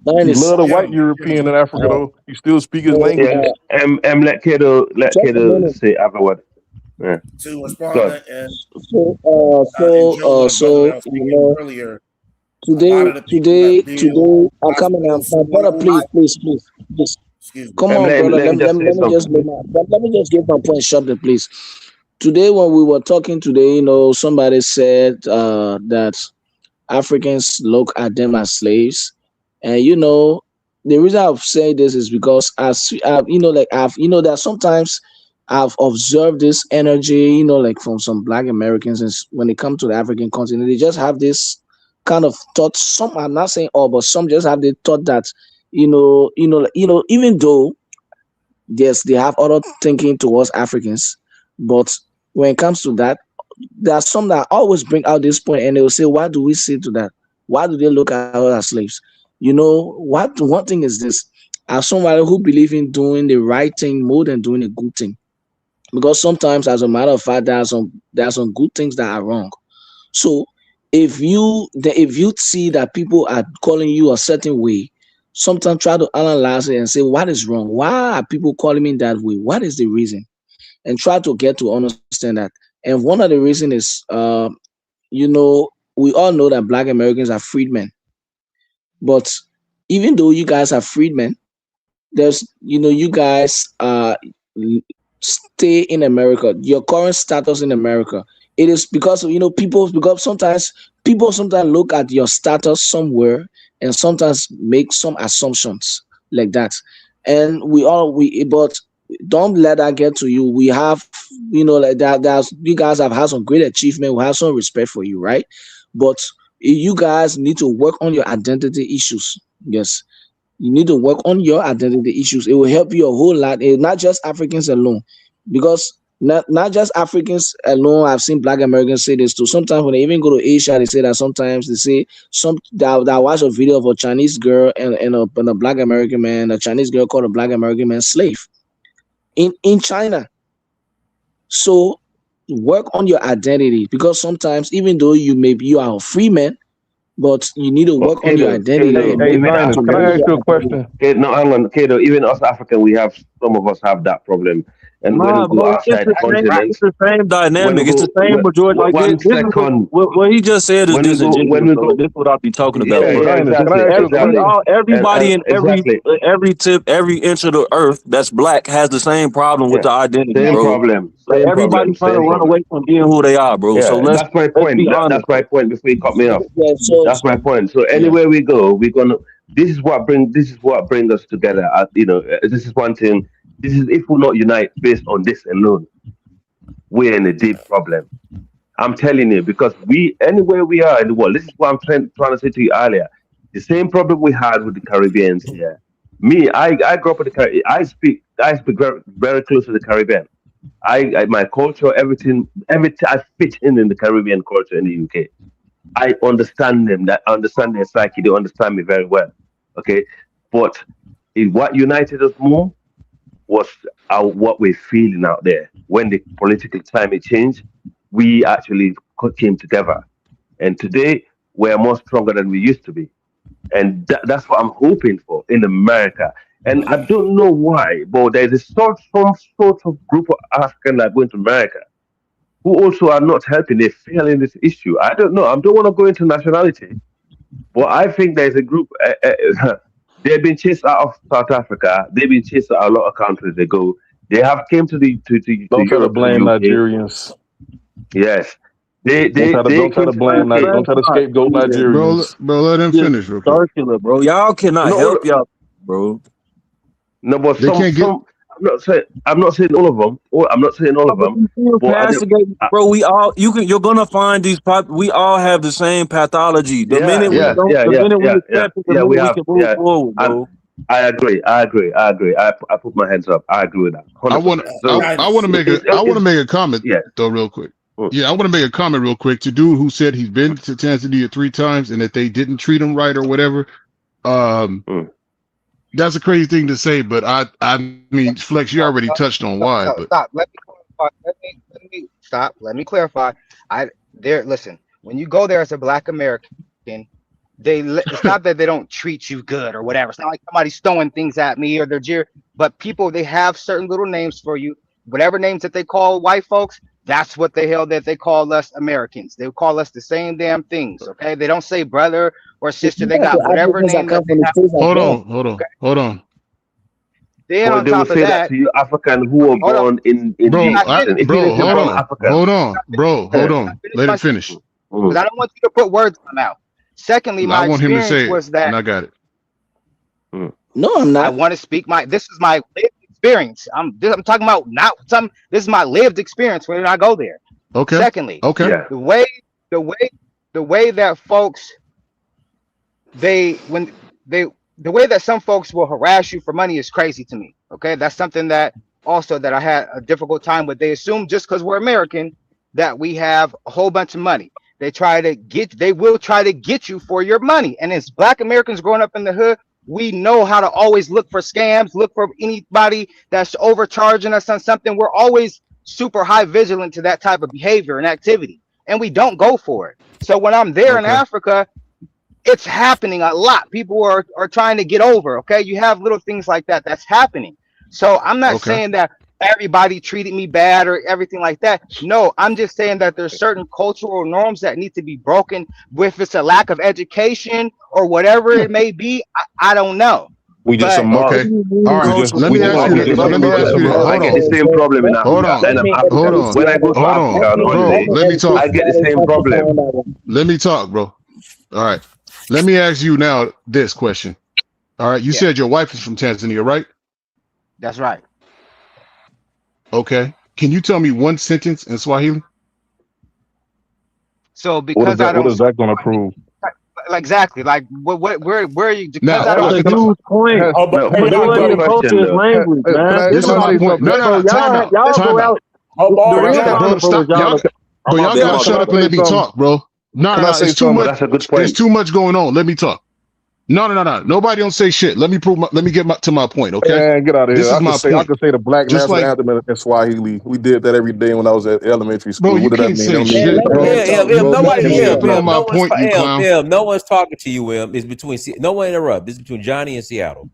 [SPEAKER 11] You
[SPEAKER 9] Dennis,
[SPEAKER 11] love the white European in Africa, though. You still speak his language.
[SPEAKER 12] Yeah, let Kato
[SPEAKER 9] just a minute.
[SPEAKER 12] say other word. Yeah.
[SPEAKER 20] To respond
[SPEAKER 12] Good.
[SPEAKER 20] and
[SPEAKER 9] So,
[SPEAKER 20] in general, what a brother that was
[SPEAKER 9] you
[SPEAKER 20] speaking
[SPEAKER 9] know,
[SPEAKER 20] earlier, a lot of the people that deal
[SPEAKER 9] I'm coming out. My brother, please.
[SPEAKER 20] excuse me.
[SPEAKER 9] Come on, brother.
[SPEAKER 12] Let him just say
[SPEAKER 9] Let me just
[SPEAKER 12] something.
[SPEAKER 9] let me just give my point shortly, please. Today, when we were talking today, somebody said that Africans look at them as slaves, and the reason I've said this is because that sometimes I've observed this energy, like from some Black Americans, and when they come to the African continent, they just have this kind of thought. Some, I'm not saying all, but some just have the thought that even though yes, they have other thinking towards Africans, but when it comes to that, there are some that always bring out this point and they will say, why do we say to that? Why do they look at us as slaves? What one thing is this, as somebody who believe in doing the right thing more than doing a good thing. Because sometimes, as a matter of fact, there are some good things that are wrong. So if you see that people are calling you a certain way, sometimes try to analyze it and say, what is wrong? Why are people calling me that way? What is the reason? And try to get to understand that. And one of the reasons is, we all know that Black Americans are freedmen. But even though you guys are freedmen, there's, you guys stay in America. Your current status in America, it is because of, because people sometimes look at your status somewhere and sometimes make some assumptions like that. And but don't let that get to you. We have, like that. You guys have had some great achievement. We have some respect for you, right? But you guys need to work on your identity issues. Yes, you need to work on your identity issues. It will help you a whole lot. Not just Africans alone, because not just Africans alone. I've seen Black Americans say this too. Sometimes when they even go to Asia, they say that sometimes they say that watch a video of a Chinese girl and a Black American man. A Chinese girl called a Black American man slave in China. So work on your identity, because sometimes even though you are a free man, but you need to work on your identity.
[SPEAKER 11] Hey, Linus, can I ask you a question?
[SPEAKER 12] No, hang on, Kato. Even us African, some of us have that problem. And when we go outside the continent,
[SPEAKER 7] it's the same dynamic. It's the same majority. Like
[SPEAKER 12] one
[SPEAKER 7] this
[SPEAKER 12] second.
[SPEAKER 7] what he just said is disingenuous. This is what I'll be talking about.
[SPEAKER 12] Yeah, exactly.
[SPEAKER 7] Everybody in every tip, every inch of the earth that's Black has the same problem with the identity,
[SPEAKER 12] Same
[SPEAKER 7] bro.
[SPEAKER 12] problem.
[SPEAKER 7] Like
[SPEAKER 12] Same
[SPEAKER 7] everybody
[SPEAKER 12] problem.
[SPEAKER 7] trying to
[SPEAKER 12] Same
[SPEAKER 7] run
[SPEAKER 12] problem.
[SPEAKER 7] away from being who they are, bro.
[SPEAKER 12] Yeah,
[SPEAKER 7] So let's
[SPEAKER 12] that's my point.
[SPEAKER 7] be honest.
[SPEAKER 12] That's my point. Before you cut me off,
[SPEAKER 9] so
[SPEAKER 12] that's my point. So anywhere we go, we're gonna. This is what bring us together. This is one thing. This is if we not unite based on this alone, we're in a deep problem. I'm telling you, because anywhere we are in the world, this is what I'm trying to say to you earlier. The same problem we had with the Caribbeans here. Me, I grew up in the Caribbean. I speak very, very close to the Caribbean. My culture, everything, I fit in the Caribbean culture in the UK. I understand them. That understand their psyche. They understand me very well. Okay, but what united us more was what we're feeling out there. When the political climate changed, we actually came together, and today we're more stronger than we used to be. And that's what I'm hoping for in America. And I don't know why, but there's some sort of group of Africans that are going to America who also are not helping. They fail in this issue. I don't know. I don't want to go into nationality, but I think there's a group. They've been chased out of South Africa. They've been chased out of a lot of countries they go. They have came to
[SPEAKER 11] Don't try to
[SPEAKER 12] Europe, to
[SPEAKER 11] blame
[SPEAKER 12] the UK.
[SPEAKER 11] Nigerians.
[SPEAKER 12] Yes.
[SPEAKER 11] Don't try to scapegoat Nigerians.
[SPEAKER 17] Bro, let him finish real quick.
[SPEAKER 7] Circular, bro. Y'all cannot help y'all, bro.
[SPEAKER 12] No, but
[SPEAKER 17] They can't get.
[SPEAKER 12] I'm not saying all of them. I'm not saying all of them. But
[SPEAKER 7] You're gonna find these we all have the same pathology. The minute we accept it,
[SPEAKER 12] we
[SPEAKER 7] we
[SPEAKER 12] have,
[SPEAKER 7] can move forward, bro.
[SPEAKER 12] I agree. I put my hands up. I agree with that. 100%.
[SPEAKER 17] I want to make a comment though, real quick. Yeah, I want to make a comment real quick to dude who said he's been to Tanzania 3 times and that they didn't treat him right or whatever. That's a crazy thing to say, but I mean, Flex, you already touched on why. But
[SPEAKER 19] stop. Let me stop. Let me clarify. Listen. When you go there as a Black American, it's not that they don't treat you good or whatever. It's not like somebody's throwing things at me or they're jeering. But people, they have certain little names for you. Whatever names that they call white folks, that's what they call us Americans. They call us the same damn things. Okay, they don't say brother or sister. They got whatever name that they have.
[SPEAKER 17] Hold on.
[SPEAKER 19] Then on
[SPEAKER 12] they
[SPEAKER 19] top
[SPEAKER 12] will
[SPEAKER 19] of
[SPEAKER 12] say that to you, African who are born in
[SPEAKER 17] Hold on. Let it finish.
[SPEAKER 19] Because I don't want you to put words in my mouth. Secondly, my experience was that.
[SPEAKER 17] And I got it.
[SPEAKER 9] No, I'm not.
[SPEAKER 19] I want to speak this is my lived experience. I'm talking about this is my lived experience when I go there.
[SPEAKER 17] Okay.
[SPEAKER 19] Secondly,
[SPEAKER 17] okay.
[SPEAKER 19] The way that folks the way that some folks will harass you for money is crazy to me. Okay, that's something that I had a difficult time with. They assume just because we're American that we have a whole bunch of money. They will try to get you for your money. And as Black Americans growing up in the hood, we know how to always look for scams, look for anybody that's overcharging us on something. We're always super high vigilant to that type of behavior and activity, and we don't go for it. So when I'm there in Africa, it's happening a lot. People are trying to get over. Okay, you have little things like that that's happening. So I'm not saying that everybody treated me bad or everything like that. No, I'm just saying that there's certain cultural norms that need to be broken. If it's a lack of education or whatever it may be, I don't know.
[SPEAKER 11] We just
[SPEAKER 17] All right. Let me ask you.
[SPEAKER 12] I get the same problem in Africa.
[SPEAKER 17] Hold on.
[SPEAKER 12] When I go to Africa on holiday,
[SPEAKER 17] let me talk.
[SPEAKER 12] I get the same problem.
[SPEAKER 17] Let me talk, bro. All right. Let me ask you now this question. All right. You said your wife is from Tanzania, right?
[SPEAKER 19] That's right.
[SPEAKER 17] Okay. Can you tell me one sentence in Swahili?
[SPEAKER 19] So because
[SPEAKER 11] what is that going to prove?
[SPEAKER 19] Exactly. Like where are you?
[SPEAKER 17] Now,
[SPEAKER 7] that's a huge point. Language, man.
[SPEAKER 17] This is my point. No. Time out. Bro, stop. Y'all gotta shut up and let me talk, bro. No. It's too much.
[SPEAKER 12] That's a good point.
[SPEAKER 17] There's too much going on. Let me talk. No. Nobody don't say shit. Let me get to my point, okay?
[SPEAKER 11] Man, get out of here. I could say the Black
[SPEAKER 17] Just
[SPEAKER 11] National
[SPEAKER 17] like,
[SPEAKER 11] Anthem in Swahili. We did that every day when I was at elementary school.
[SPEAKER 17] Bro, you can't say shit, bro.
[SPEAKER 2] No one's talking to you, Will. It's between no one interrupt. This is between Johnny and Seattle.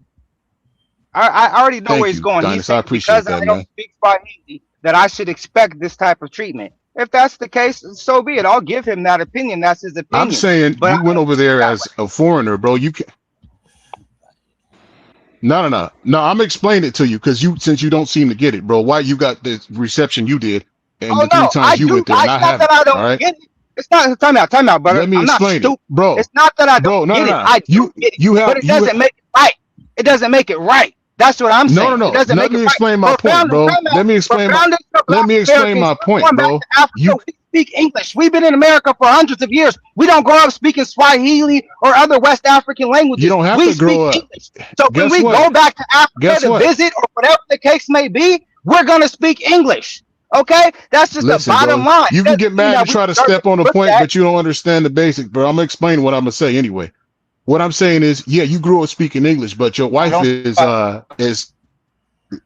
[SPEAKER 19] I already know where he's going.
[SPEAKER 17] He said because I don't
[SPEAKER 19] speak Swahili that I should expect this type of treatment. If that's the case, so be it. I'll give him that opinion. That's his opinion.
[SPEAKER 17] I'm saying you went over there as a foreigner, bro. You can. No. I'm explaining it to you because since you don't seem to get it, bro. Why you got the reception you did and the 3 times you went there and I haven't. All right.
[SPEAKER 19] Get it. It's not time out, brother.
[SPEAKER 17] Let me explain it, bro.
[SPEAKER 19] It's not that I don't get it. I do get it, but it doesn't make it right. It doesn't make it right. That's what I'm saying.
[SPEAKER 17] No. Let me explain my point, bro. Let me explain my point, bro.
[SPEAKER 19] We speak English. We've been in America for hundreds of years. We don't grow up speaking Swahili or other West African languages.
[SPEAKER 17] You don't have to grow up.
[SPEAKER 19] English. So when we go back to Africa to visit or whatever the case may be, we're going to speak English. Okay? That's just the bottom line.
[SPEAKER 17] You can get mad and try to step on the point, but you don't understand the basics, bro. I'm going to explain what I'm going to say anyway. What I'm saying is, yeah, you grew up speaking English, but your wife is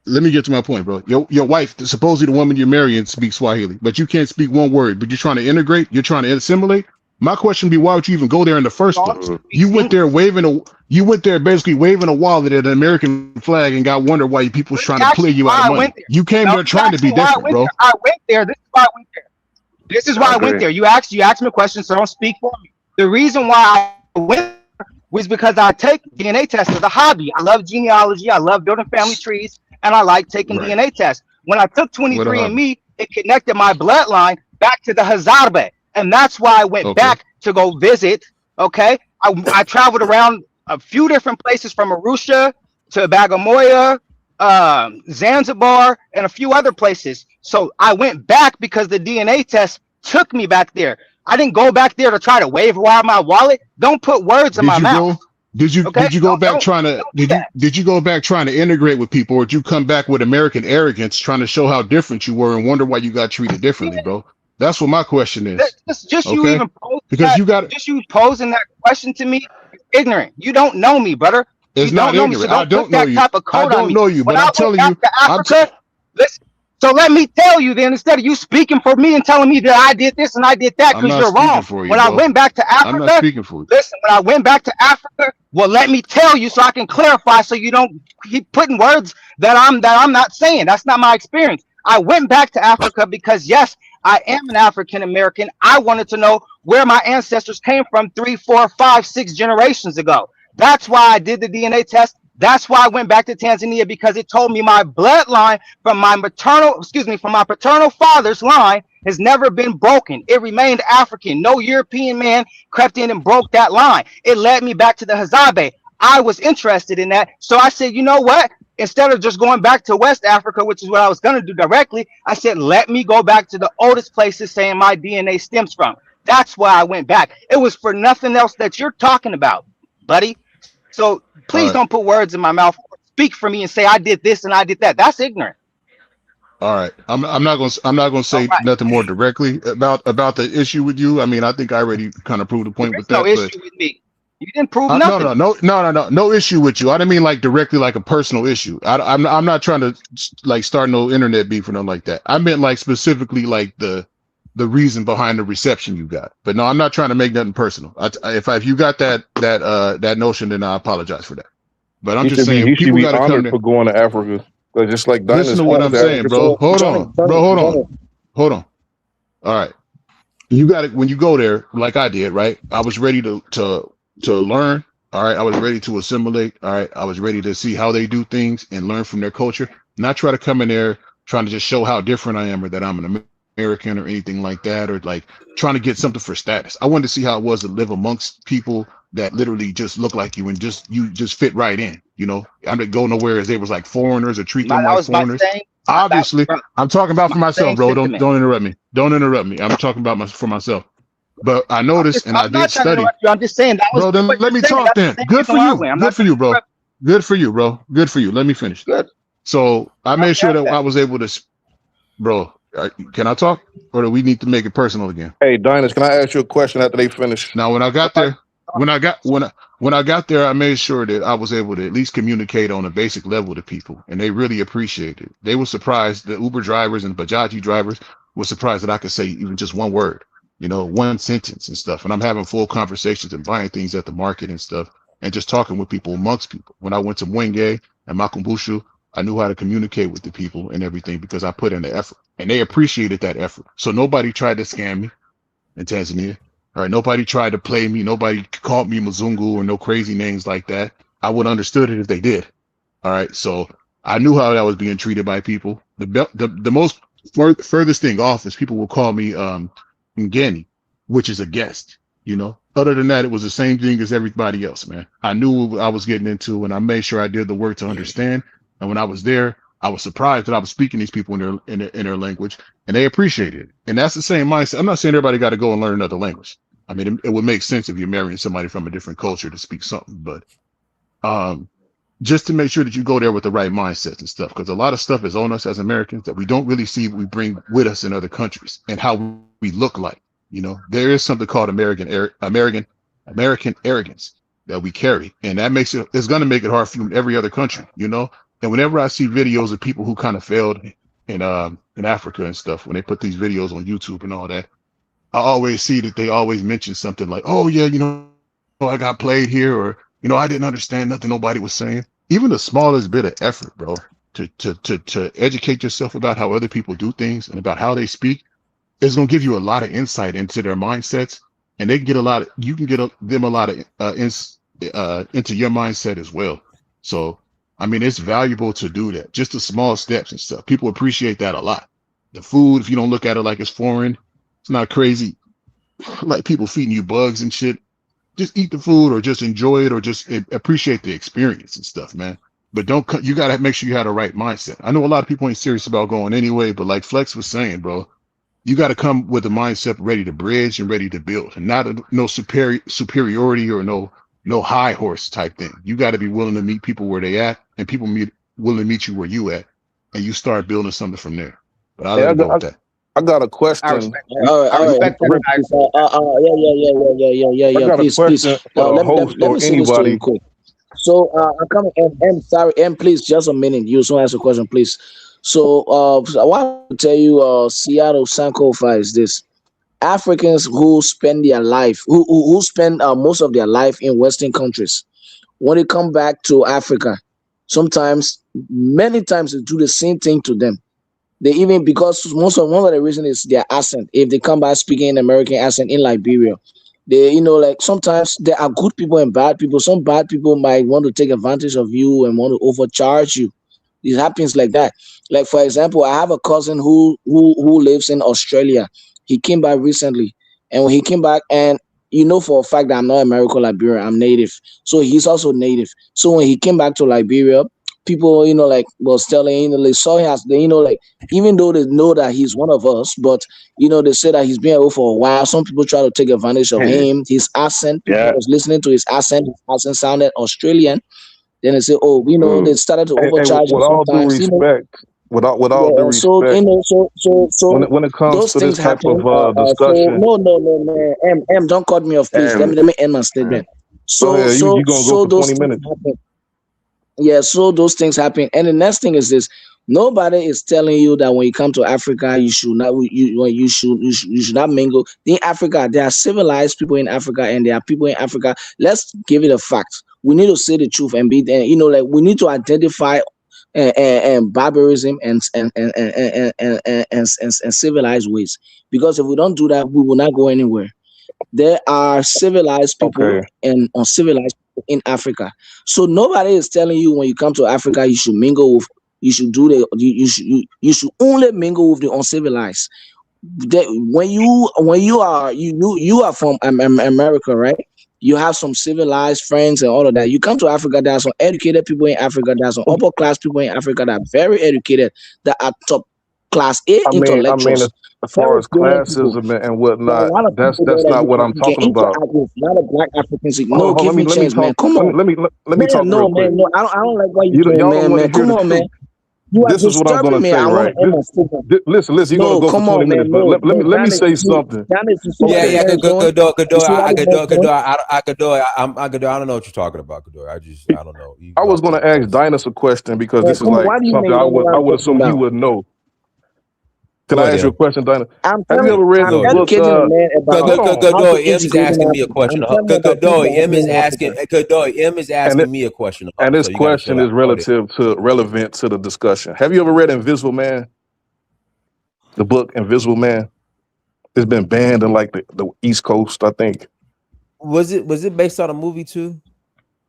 [SPEAKER 17] let me get to my point, bro. Your wife, supposedly the woman you're marrying, speaks Swahili, but you can't speak one word, but you're trying to integrate, you're trying to assimilate. My question would be, why would you even go there in the first place? You went there basically waving a wallet at an American flag and got wondered why people was trying to play you out of money. You came there trying to be different, bro.
[SPEAKER 19] I went there. This is why I went there. You asked me a question, so don't speak for me. The reason why I went was because I take DNA tests as a hobby. I love genealogy. I love building family trees, and I like taking DNA tests. When I took 23andMe, it connected my bloodline back to the Hazarbe, and that's why I went back to go visit. Okay, I traveled around a few different places from Arusha to Bagamoyo Zanzibar, and a few other places. So I went back because the DNA test took me back there. I didn't go back there to try to wave around my wallet. Don't put words in
[SPEAKER 17] Did
[SPEAKER 19] my
[SPEAKER 17] you
[SPEAKER 19] mouth.
[SPEAKER 17] go? Did you
[SPEAKER 19] Okay?
[SPEAKER 17] did you go back
[SPEAKER 19] Don't
[SPEAKER 17] trying to
[SPEAKER 19] don't do that.
[SPEAKER 17] did you go back trying to integrate with people, or did you come back with American arrogance, trying to show how different you were and wonder why you got treated differently, bro? That's what my question is.
[SPEAKER 19] Just you
[SPEAKER 17] Okay,
[SPEAKER 19] even posing
[SPEAKER 17] because
[SPEAKER 19] that,
[SPEAKER 17] you got
[SPEAKER 19] just you posing that question to me is ignorant. You don't know me, brother. You
[SPEAKER 17] it's not
[SPEAKER 19] don't know me, so
[SPEAKER 17] ignorant. I
[SPEAKER 19] don't put
[SPEAKER 17] don't know
[SPEAKER 19] that
[SPEAKER 17] you.
[SPEAKER 19] type of
[SPEAKER 17] I
[SPEAKER 19] code on
[SPEAKER 17] don't
[SPEAKER 19] me.
[SPEAKER 17] know you,
[SPEAKER 19] When
[SPEAKER 17] but
[SPEAKER 19] I
[SPEAKER 17] I'm
[SPEAKER 19] went
[SPEAKER 17] telling
[SPEAKER 19] back
[SPEAKER 17] you.
[SPEAKER 19] to Africa, listen. So let me tell you then, instead of you speaking for me and telling me that I did this and I did that,
[SPEAKER 17] I'm
[SPEAKER 19] because
[SPEAKER 17] not
[SPEAKER 19] you're
[SPEAKER 17] speaking
[SPEAKER 19] wrong.
[SPEAKER 17] for you,
[SPEAKER 19] When I
[SPEAKER 17] bro.
[SPEAKER 19] went back to
[SPEAKER 17] I'm not
[SPEAKER 19] Africa,
[SPEAKER 17] speaking for you.
[SPEAKER 19] listen. When I went back to Africa, well, let me tell you so I can clarify, so you don't keep putting words that I'm not saying. That's not my experience. I went back to Africa because yes, I am an African American. I wanted to know where my ancestors came from 3, 4, 5, 6 generations ago. That's why I did the DNA test. That's why I went back to Tanzania, because it told me my bloodline from my from my paternal father's line has never been broken. It remained African. No European man crept in and broke that line. It led me back to the Hazabe. I was interested in that. So I said, you know what? Instead of just going back to West Africa, which is what I was going to do directly, I said, let me go back to the oldest places saying my DNA stems from. That's why I went back. It was for nothing else that you're talking about, buddy. So please
[SPEAKER 17] All
[SPEAKER 19] don't
[SPEAKER 17] right.
[SPEAKER 19] put words in my mouth. Speak for me and say I did this and I did that. That's ignorant.
[SPEAKER 17] All right. I'm not gonna
[SPEAKER 19] All
[SPEAKER 17] say
[SPEAKER 19] right.
[SPEAKER 17] nothing more directly about the issue with you. I mean, I think I already kind of proved the
[SPEAKER 19] There
[SPEAKER 17] point
[SPEAKER 19] is
[SPEAKER 17] with
[SPEAKER 19] no
[SPEAKER 17] that, but
[SPEAKER 19] issue with me. You didn't prove
[SPEAKER 17] no,
[SPEAKER 19] nothing.
[SPEAKER 17] no issue with you. I didn't mean like directly like a personal issue. I'm not trying to like start no internet beef or nothing like that. I meant like specifically like the reason behind the reception you got. But no, I'm not trying to make nothing personal. If you got that notion, then I apologize for that. But I'm
[SPEAKER 11] He
[SPEAKER 17] just
[SPEAKER 11] should be
[SPEAKER 17] saying
[SPEAKER 11] he should
[SPEAKER 17] people
[SPEAKER 11] be
[SPEAKER 17] got to come
[SPEAKER 11] honored
[SPEAKER 17] there.
[SPEAKER 11] for going to Africa. But just like
[SPEAKER 17] Listen
[SPEAKER 11] Dinah's
[SPEAKER 17] to what
[SPEAKER 11] home
[SPEAKER 17] I'm
[SPEAKER 11] to
[SPEAKER 17] saying,
[SPEAKER 11] Africa,
[SPEAKER 17] bro.
[SPEAKER 11] so
[SPEAKER 17] Hold on, bro. Hold on. All right. You got it when you go there, like I did, right? I was ready to learn. All right. I was ready to assimilate. All right. I was ready to see how they do things and learn from their culture. Not try to come in there trying to just show how different I am or that I'm an American or anything like that, or like trying to get something for status. I wanted to see how it was to live amongst people that literally just look like you and you just fit right in. You know, I didn't go nowhere as they was like foreigners or treat them
[SPEAKER 19] That
[SPEAKER 17] like
[SPEAKER 19] was my
[SPEAKER 17] foreigners.
[SPEAKER 19] same.
[SPEAKER 17] Obviously,
[SPEAKER 19] Bro,
[SPEAKER 17] I'm talking about
[SPEAKER 19] my
[SPEAKER 17] for myself,
[SPEAKER 19] same
[SPEAKER 17] bro.
[SPEAKER 19] sentiment.
[SPEAKER 17] Don't interrupt me. Don't interrupt me. I'm talking about for myself. But I noticed and I
[SPEAKER 19] I'm
[SPEAKER 17] did
[SPEAKER 19] not trying to
[SPEAKER 17] study.
[SPEAKER 19] interrupt you. I'm just saying that was
[SPEAKER 17] Bro, then
[SPEAKER 19] what
[SPEAKER 17] let
[SPEAKER 19] you're
[SPEAKER 17] me
[SPEAKER 19] saying.
[SPEAKER 17] talk
[SPEAKER 19] That's the
[SPEAKER 17] then.
[SPEAKER 19] same
[SPEAKER 17] Good
[SPEAKER 19] reason
[SPEAKER 17] for
[SPEAKER 19] why I
[SPEAKER 17] you.
[SPEAKER 19] went. I'm
[SPEAKER 17] Good
[SPEAKER 19] not
[SPEAKER 17] for
[SPEAKER 19] trying
[SPEAKER 17] you,
[SPEAKER 19] to
[SPEAKER 17] bro.
[SPEAKER 19] interrupt.
[SPEAKER 17] Good for you, bro. Good for you. Let me finish.
[SPEAKER 19] Good.
[SPEAKER 17] So I made
[SPEAKER 19] Okay.
[SPEAKER 17] sure that
[SPEAKER 19] Okay.
[SPEAKER 17] I was able to, bro. Can I talk, or do we need to make it personal again?
[SPEAKER 11] hey Dinah, can I ask you a question after they finish?
[SPEAKER 17] Now, when I got there, when I got there, I made sure that I was able to at least communicate on a basic level to people, and they really appreciated it. They were surprised. The Uber drivers and Bajaji drivers were surprised that I could say even just one word, one sentence and stuff. And I'm having full conversations and buying things at the market and stuff, and just talking with people amongst people. When I went to Mwenge and Makumbushu, I knew how to communicate with the people and everything because I put in the effort, and they appreciated that effort. So nobody tried to scam me in Tanzania. All right, nobody tried to play me. Nobody called me Mzungu or no crazy names like that. I would have understood it if they did. All right, so I knew how I was being treated by people. The most furthest thing off is people will call me Ngeni, which is a guest. Other than that, it was the same thing as everybody else, man. I knew what I was getting into, and I made sure I did the work to understand. And when I was there, I was surprised that I was speaking these people in their language, and they appreciated it. And that's the same mindset. I'm not saying everybody got to go and learn another language. I mean, it would make sense if you're marrying somebody from a different culture to speak something, but just to make sure that you go there with the right mindset and stuff, because a lot of stuff is on us as Americans that we don't really see we bring with us in other countries and how we look like. There is something called American arrogance that we carry, and that it's going to make it hard for you in every other country. And whenever I see videos of people who kind of failed in Africa and stuff, when they put these videos on YouTube and all that, I always see that they always mention something like, "Oh yeah, I got played here," or I didn't understand nothing nobody was saying. Even the smallest bit of effort, bro, to educate yourself about how other people do things and about how they speak is going to give you a lot of insight into their mindsets, and they can get you can get them a lot of into your mindset as well. So, I mean, it's valuable to do that. Just the small steps and stuff. People appreciate that a lot. The food, if you don't look at it like it's foreign, it's not crazy. Like people feeding you bugs and shit. Just eat the food or just enjoy it or just appreciate the experience and stuff, man. but you got to make sure you have the right mindset. I know a lot of people ain't serious about going anyway, but like Flex was saying, bro, you got to come with a mindset ready to bridge and ready to build, and not no superiority or no high horse type thing. You got to be willing to meet people where they at, and people willing to meet you where you at, and you start building something from there. But I'll let him go with that.
[SPEAKER 11] I got a
[SPEAKER 19] I
[SPEAKER 11] question.
[SPEAKER 19] respect that. I respect that.
[SPEAKER 11] I got a
[SPEAKER 9] Please.
[SPEAKER 11] question for the host
[SPEAKER 9] Let
[SPEAKER 11] or
[SPEAKER 9] me say this to you
[SPEAKER 11] anybody.
[SPEAKER 9] quick. So I'm coming. Sorry, please, just a minute. You just want to ask a question, please. So I want to tell you, Seattle Sankofa is this: Africans who spend their life, who spend most of their life in Western countries, when they come back to Africa, sometimes, many times, they do the same thing to them. They even, because one of the reason is their accent. If they come back speaking an American accent in Liberia, they, like sometimes there are good people and bad people. Some bad people might want to take advantage of you and want to overcharge you. It happens like that. Like, for example, I have a cousin who lives in Australia. He came back recently, and when he came back, and for a fact that I'm not American Liberian, I'm native. So he's also native. So when he came back to Liberia, people, like, was telling, they saw him as, like, even though they know that he's one of us, but they say that he's been away for a while. Some people try to take advantage of him, his accent. People was listening to his accent. His accent sounded Australian. Then they say, oh, they started to
[SPEAKER 11] Hey,
[SPEAKER 9] overcharge him
[SPEAKER 11] with all due
[SPEAKER 9] sometimes.
[SPEAKER 11] respect, with all due
[SPEAKER 9] Yeah, so
[SPEAKER 11] respect,
[SPEAKER 9] so
[SPEAKER 11] when it comes
[SPEAKER 9] those
[SPEAKER 11] to this
[SPEAKER 9] things
[SPEAKER 11] type
[SPEAKER 9] happen.
[SPEAKER 11] of
[SPEAKER 9] So
[SPEAKER 11] discussion,
[SPEAKER 9] no, don't cut me off, please. Let me end my statement.
[SPEAKER 11] go
[SPEAKER 9] So
[SPEAKER 11] ahead. You gonna go for
[SPEAKER 9] those
[SPEAKER 11] 20
[SPEAKER 9] things
[SPEAKER 11] minutes?
[SPEAKER 9] happen. Yeah, so those things happen. And the next thing is this: nobody is telling you that when you come to Africa, you should not you should not mingle. In Africa, there are civilized people in Africa, and there are people in Africa. Let's give it a fact. We need to say the truth and be there. Like, we need to identify and barbarism and civilized ways. Because if we don't do that, we will not go anywhere. There are civilized people
[SPEAKER 11] Okay.
[SPEAKER 9] and uncivilized people in Africa. So nobody is telling you when you come to Africa you should mingle with, you should do the you should only mingle with the uncivilized. When you are from America, right? You have some civilized friends and all of that. You come to Africa, there are some educated people in Africa, there are some upper class people in Africa that are very educated, that are top class A
[SPEAKER 11] I mean,
[SPEAKER 9] intellectuals,
[SPEAKER 11] as far
[SPEAKER 9] very
[SPEAKER 11] as
[SPEAKER 9] brilliant people.
[SPEAKER 11] classism and
[SPEAKER 9] There are a
[SPEAKER 11] whatnot,
[SPEAKER 9] lot of people there
[SPEAKER 11] that's
[SPEAKER 9] that
[SPEAKER 11] not what I'm
[SPEAKER 9] you can
[SPEAKER 11] talking about.
[SPEAKER 9] interact with. A lot of black Africans.
[SPEAKER 11] Hold
[SPEAKER 9] No,
[SPEAKER 11] on,
[SPEAKER 9] give me
[SPEAKER 11] let me
[SPEAKER 9] chance, man.
[SPEAKER 11] talk.
[SPEAKER 9] Come on.
[SPEAKER 11] Let me talk
[SPEAKER 9] Man,
[SPEAKER 11] real
[SPEAKER 9] no,
[SPEAKER 11] quick.
[SPEAKER 9] man, no. I don't like what you're doing,
[SPEAKER 11] Y'all don't want to
[SPEAKER 9] man.
[SPEAKER 11] hear
[SPEAKER 9] Come
[SPEAKER 11] the
[SPEAKER 9] on, man.
[SPEAKER 11] truth.
[SPEAKER 9] You are
[SPEAKER 11] This is what I'm
[SPEAKER 9] disturbing
[SPEAKER 11] gonna
[SPEAKER 9] me.
[SPEAKER 11] say,
[SPEAKER 9] I want
[SPEAKER 11] right?
[SPEAKER 9] to end my statement.
[SPEAKER 11] Listen. You're gonna
[SPEAKER 9] No,
[SPEAKER 11] go for
[SPEAKER 9] come
[SPEAKER 11] 20
[SPEAKER 9] on,
[SPEAKER 11] minutes,
[SPEAKER 9] man.
[SPEAKER 11] but
[SPEAKER 9] No,
[SPEAKER 11] let me
[SPEAKER 9] Janice,
[SPEAKER 11] say
[SPEAKER 9] you see,
[SPEAKER 11] something.
[SPEAKER 9] Janice, you see what
[SPEAKER 2] Yeah,
[SPEAKER 9] the
[SPEAKER 2] yeah,
[SPEAKER 9] man is doing?
[SPEAKER 2] Godor,
[SPEAKER 9] You see how the man is doing?
[SPEAKER 2] I don't know what you're talking about, Godor. I don't know. You
[SPEAKER 11] I was
[SPEAKER 2] lost
[SPEAKER 11] gonna
[SPEAKER 2] it
[SPEAKER 11] ask
[SPEAKER 2] because
[SPEAKER 11] Dinus a question because
[SPEAKER 9] Man,
[SPEAKER 11] this is
[SPEAKER 9] come on.
[SPEAKER 11] like
[SPEAKER 9] Why do you
[SPEAKER 11] something
[SPEAKER 9] think you don't know what
[SPEAKER 11] I
[SPEAKER 9] I'm
[SPEAKER 11] would
[SPEAKER 9] talking
[SPEAKER 11] assume he
[SPEAKER 9] about?
[SPEAKER 11] would know. Can
[SPEAKER 2] go
[SPEAKER 11] I
[SPEAKER 2] ahead,
[SPEAKER 11] ask you a
[SPEAKER 2] M.
[SPEAKER 11] question, Dinus?
[SPEAKER 9] I'm
[SPEAKER 11] Have you ever read the
[SPEAKER 2] Go ahead.
[SPEAKER 11] book?
[SPEAKER 9] educating the man
[SPEAKER 11] Hold
[SPEAKER 9] about
[SPEAKER 11] on.
[SPEAKER 9] how
[SPEAKER 2] Godor,
[SPEAKER 9] to
[SPEAKER 2] M is
[SPEAKER 9] integrate in
[SPEAKER 2] asking me a
[SPEAKER 9] Africa.
[SPEAKER 2] question.
[SPEAKER 9] I'm telling him about people happening in Africa.
[SPEAKER 2] Godor, M is
[SPEAKER 11] And
[SPEAKER 2] asking me a question.
[SPEAKER 11] and
[SPEAKER 2] So
[SPEAKER 11] this
[SPEAKER 2] you got to chill
[SPEAKER 11] question is
[SPEAKER 2] out. Go ahead.
[SPEAKER 11] relevant to the discussion. Have you ever read Invisible Man? The book Invisible Man. It's been banned in like the East Coast, I think.
[SPEAKER 2] Was it based on a movie too?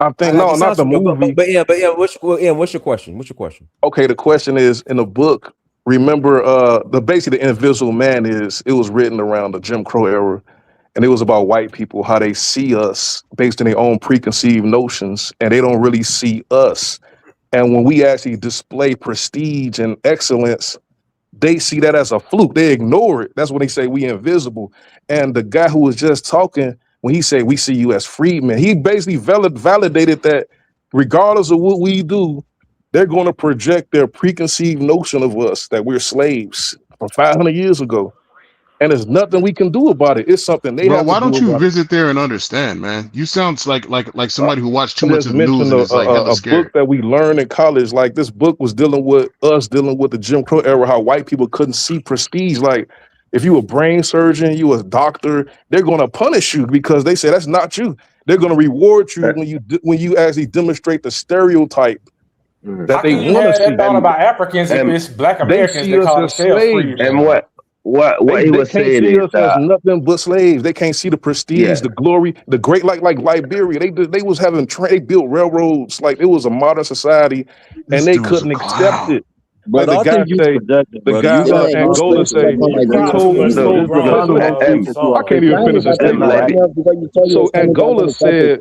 [SPEAKER 11] I think
[SPEAKER 2] Like
[SPEAKER 11] no,
[SPEAKER 2] it
[SPEAKER 11] not
[SPEAKER 2] sounds
[SPEAKER 11] the movie.
[SPEAKER 2] but yeah. What's your question? What's your question?
[SPEAKER 11] Okay, the question is in the book. Remember, basically the Invisible Man it was written around the Jim Crow era, and it was about white people how they see us based on their own preconceived notions, and they don't really see us. And when we actually display prestige and excellence, they see that as a fluke. They ignore it. That's when they say we invisible. And the guy who was just talking, when he said we see you as freedmen, he basically validated that regardless of what we do, they're going to project their preconceived notion of us that we're slaves from 500 years ago. And there's nothing we can do about it. It's something they
[SPEAKER 17] Bro,
[SPEAKER 11] have to
[SPEAKER 17] why
[SPEAKER 11] do
[SPEAKER 17] don't you
[SPEAKER 11] about it.
[SPEAKER 17] visit there and understand, man? You sound like somebody who watched too
[SPEAKER 11] I
[SPEAKER 17] much
[SPEAKER 11] just
[SPEAKER 17] of the news
[SPEAKER 11] mentioned
[SPEAKER 17] and is like hella
[SPEAKER 11] a book
[SPEAKER 17] scared.
[SPEAKER 11] that we learned in college. Like this book was dealing with the Jim Crow era, how white people couldn't see prestige. Like if you a brain surgeon, you a doctor, they're gonna punish you because they say that's not you. They're gonna reward you when you actually demonstrate the stereotype that
[SPEAKER 21] How
[SPEAKER 11] they
[SPEAKER 21] can you
[SPEAKER 11] want to
[SPEAKER 21] have that
[SPEAKER 11] see.
[SPEAKER 21] thought about Africans if it's black
[SPEAKER 11] They
[SPEAKER 21] Americans
[SPEAKER 11] see
[SPEAKER 21] that
[SPEAKER 11] us
[SPEAKER 21] call
[SPEAKER 11] as
[SPEAKER 21] themselves free
[SPEAKER 11] slaves.
[SPEAKER 12] And
[SPEAKER 21] men?
[SPEAKER 12] what he
[SPEAKER 11] They
[SPEAKER 12] was
[SPEAKER 11] can't
[SPEAKER 12] saying
[SPEAKER 11] see
[SPEAKER 12] is
[SPEAKER 11] us as
[SPEAKER 12] that,
[SPEAKER 11] nothing but slaves. They can't see the prestige, the glory, the great like Liberia. They was having they built railroads like it was a modern society, and
[SPEAKER 17] This
[SPEAKER 11] they
[SPEAKER 17] dude's a
[SPEAKER 11] couldn't accept
[SPEAKER 17] clown.
[SPEAKER 11] it. Like
[SPEAKER 1] But
[SPEAKER 11] the
[SPEAKER 1] I
[SPEAKER 11] guy
[SPEAKER 1] think you
[SPEAKER 11] say,
[SPEAKER 1] projected,
[SPEAKER 11] the
[SPEAKER 1] brother.
[SPEAKER 11] guy
[SPEAKER 1] You got
[SPEAKER 9] Man, you're
[SPEAKER 1] some
[SPEAKER 11] Angola
[SPEAKER 9] supposed to talk
[SPEAKER 11] say,
[SPEAKER 9] on
[SPEAKER 1] people.
[SPEAKER 21] You
[SPEAKER 11] he
[SPEAKER 21] cry
[SPEAKER 9] Liberia.
[SPEAKER 21] too
[SPEAKER 11] told
[SPEAKER 21] much too, bro.
[SPEAKER 11] listen,
[SPEAKER 21] Slow
[SPEAKER 11] I can't even
[SPEAKER 21] slow.
[SPEAKER 11] finish this
[SPEAKER 9] You
[SPEAKER 11] statement,
[SPEAKER 9] trying to
[SPEAKER 11] right?
[SPEAKER 9] start
[SPEAKER 12] and
[SPEAKER 9] talking
[SPEAKER 12] like
[SPEAKER 9] about because you told your
[SPEAKER 11] So
[SPEAKER 9] stomach
[SPEAKER 11] Angola
[SPEAKER 9] uncomfortable.
[SPEAKER 11] said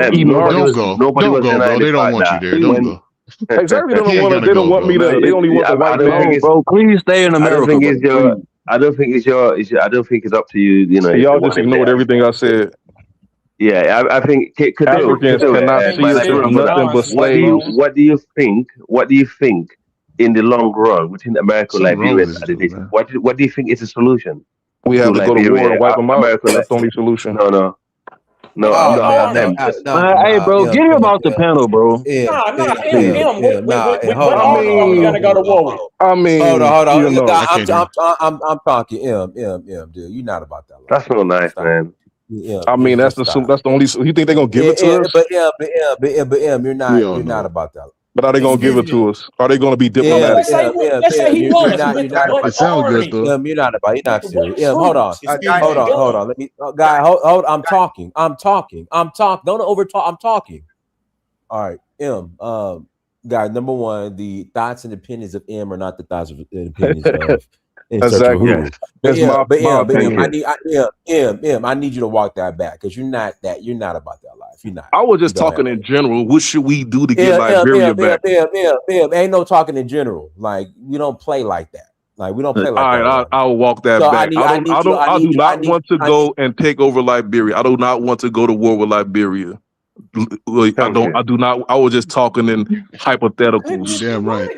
[SPEAKER 11] Don't go. Don't go, bro. They don't want you there. Don't go.
[SPEAKER 7] Exactly. They
[SPEAKER 11] He ain't gotta
[SPEAKER 7] they don't
[SPEAKER 11] go,
[SPEAKER 7] want
[SPEAKER 11] bro.
[SPEAKER 7] me to. They only want the white man.
[SPEAKER 12] bro.
[SPEAKER 7] Please stay in America.
[SPEAKER 12] I don't think it's your. I don't think it's up to you. You know, if
[SPEAKER 7] Y'all
[SPEAKER 12] you
[SPEAKER 7] just
[SPEAKER 12] want him
[SPEAKER 7] ignored
[SPEAKER 12] there.
[SPEAKER 7] everything I said.
[SPEAKER 12] Yeah, I think
[SPEAKER 7] Africans cannot see us as nothing but slaves.
[SPEAKER 12] What do you think? What do you think in the long run within America,
[SPEAKER 11] Something wrong
[SPEAKER 12] Liberia,
[SPEAKER 11] with
[SPEAKER 12] and
[SPEAKER 11] this
[SPEAKER 12] other
[SPEAKER 11] dude,
[SPEAKER 12] nations?
[SPEAKER 11] man.
[SPEAKER 12] What do you think is the solution
[SPEAKER 7] We have to go to war and wipe them out.
[SPEAKER 12] America,
[SPEAKER 7] That's the only solution.
[SPEAKER 12] no. I'm not about them.
[SPEAKER 7] Hey, bro, get him off the panel, bro.
[SPEAKER 21] What are we gonna go to war with?
[SPEAKER 7] I mean,
[SPEAKER 2] hold on.
[SPEAKER 7] you know,
[SPEAKER 2] I'm talking. Dude, you're not about that life.
[SPEAKER 12] That's not nice, man.
[SPEAKER 7] I mean, that's the only. You think they're gonna give it to us?
[SPEAKER 2] But you're not about that.
[SPEAKER 7] But are they gonna give it to us? Are they gonna be diplomatic?
[SPEAKER 21] Let's say he was.
[SPEAKER 11] It sounds good though.
[SPEAKER 2] You're not serious. Hold on. Let me, guy. Hold. I'm talking. Don't over talk. I'm talking. All right, guy. Number one, the thoughts and opinions of M are not the thoughts and opinions of.
[SPEAKER 7] Exactly. That's my opinion.
[SPEAKER 2] I need you to walk that back because you're not about that life. You're not.
[SPEAKER 7] I was just talking in general. What should we do to get Liberia back?
[SPEAKER 2] Ain't no talking in general. Like, you don't play like that. Like we don't play
[SPEAKER 11] All
[SPEAKER 2] like that.
[SPEAKER 11] right, I'll walk that
[SPEAKER 2] So
[SPEAKER 11] back. I do not want to go and take over Liberia. I do not want to go to war with Liberia. I do not. I was just talking in hypotheticals.
[SPEAKER 17] You damn right.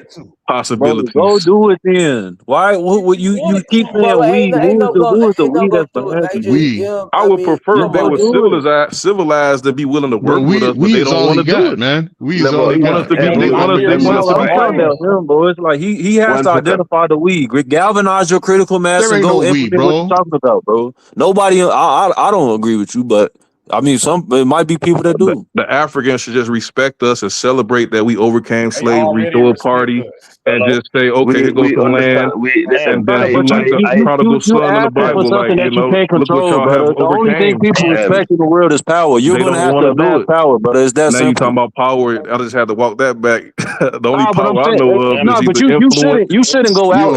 [SPEAKER 11] Possibilities.
[SPEAKER 7] Bro, go do it then. Why? What you keep saying we? Who is the we that's behind
[SPEAKER 11] We. I would prefer if they were civilized to be willing to work with us, but they don't want to do it,
[SPEAKER 17] man. We
[SPEAKER 11] is all he got. They want us to be
[SPEAKER 7] about him, bro. It's like he has to identify the we. Galvanize your critical mass and go implement what you're talking about, bro. Nobody. I don't agree with you, but. I mean, it might be people that do.
[SPEAKER 11] The Africans should just respect us and celebrate that we overcame slavery, throw a party, and just say, "Okay, here goes the land." And then do like the prodigal son in the Bible, like look what y'all have overcame.
[SPEAKER 7] The only thing people respect in the world is power. You're gonna have to amass power, but it's that
[SPEAKER 11] simple. Now you talking about power? I just had to walk that back. The only power I know of is either influence.
[SPEAKER 7] You shouldn't go out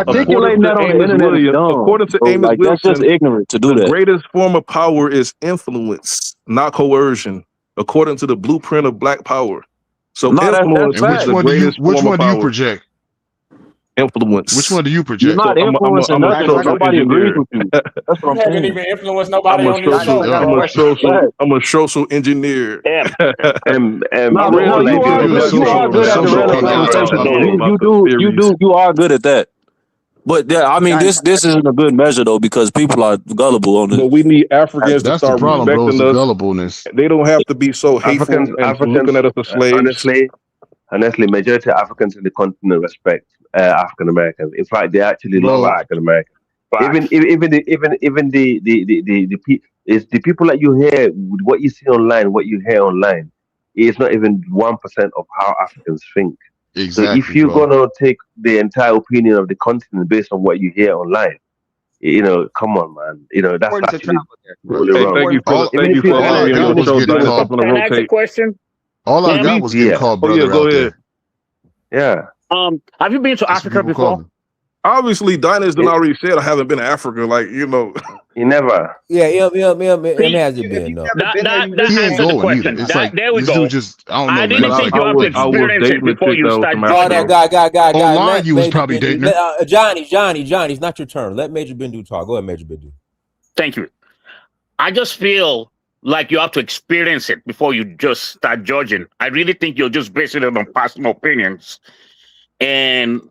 [SPEAKER 7] articulating that on the internet.
[SPEAKER 11] According to Amos Wilson,
[SPEAKER 7] that's just ignorant to do that.
[SPEAKER 11] The greatest form of power is influence, not coercion, according to the blueprint of Black Power. So influence is the greatest form of power.
[SPEAKER 17] Which one do you project?
[SPEAKER 11] Influence.
[SPEAKER 17] Which one do you project?
[SPEAKER 7] You're not influencing nothing. Nobody agrees with you. That's what I'm saying.
[SPEAKER 21] Haven't even influenced nobody on this show.
[SPEAKER 11] I'm a social engineer.
[SPEAKER 7] You are good at the You are good at that. But I mean, this isn't a good measure though, because people are gullible on this.
[SPEAKER 11] But we need Africans to start respecting us.
[SPEAKER 17] Gullibleness.
[SPEAKER 11] They don't have to be so hateful and looking at us as slaves.
[SPEAKER 12] Honestly, majority of Africans in the continent respect African Americans. In fact, they actually love African Americans. Even the people that you hear, what you see online, what you hear online, is not even 1% of how Africans think.
[SPEAKER 17] Exactly,
[SPEAKER 12] so if you're gonna take the entire opinion of the continent based on what you hear online, come on, man. That's actually really wrong.
[SPEAKER 11] Thank you for allowing me on the show.
[SPEAKER 1] Can I ask a question?
[SPEAKER 17] All I got was getting called brother.
[SPEAKER 11] Go ahead.
[SPEAKER 12] Yeah.
[SPEAKER 1] Have you been to Africa before?
[SPEAKER 11] Obviously, Dinah's done already said I haven't been to Africa. Like,
[SPEAKER 12] You never.
[SPEAKER 2] Yeah, it hasn't been. No.
[SPEAKER 1] That answers the question.
[SPEAKER 17] It's like,
[SPEAKER 1] there we go.
[SPEAKER 17] I
[SPEAKER 1] didn't think you have to experience it before you start.
[SPEAKER 2] Guy.
[SPEAKER 17] Online, you was probably dating her.
[SPEAKER 2] Johnny, it's not your turn. Let Major Bindu talk. Go ahead, Major Bindu.
[SPEAKER 1] Thank you. I just feel like you have to experience it before you just start judging. I really think you're just basing it on personal opinions. And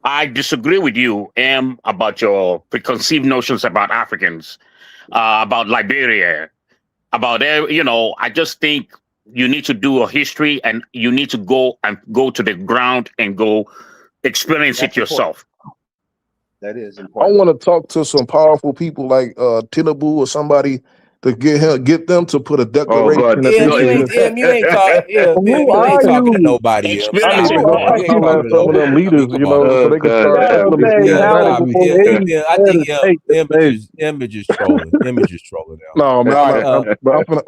[SPEAKER 1] I disagree with you, Em, about your preconceived notions about Africans, about Liberia, about, I just think you need to do a history and you need to go to the ground and go experience it yourself.
[SPEAKER 19] That is
[SPEAKER 11] I
[SPEAKER 19] important.
[SPEAKER 11] want to talk to some powerful people like Tinubu or somebody to get them to put a declaration.
[SPEAKER 12] Oh God.
[SPEAKER 2] You ain't talking to nobody.
[SPEAKER 11] Some of them leaders, so they can start.
[SPEAKER 2] I think Em is just trolling.
[SPEAKER 11] No, man, I'm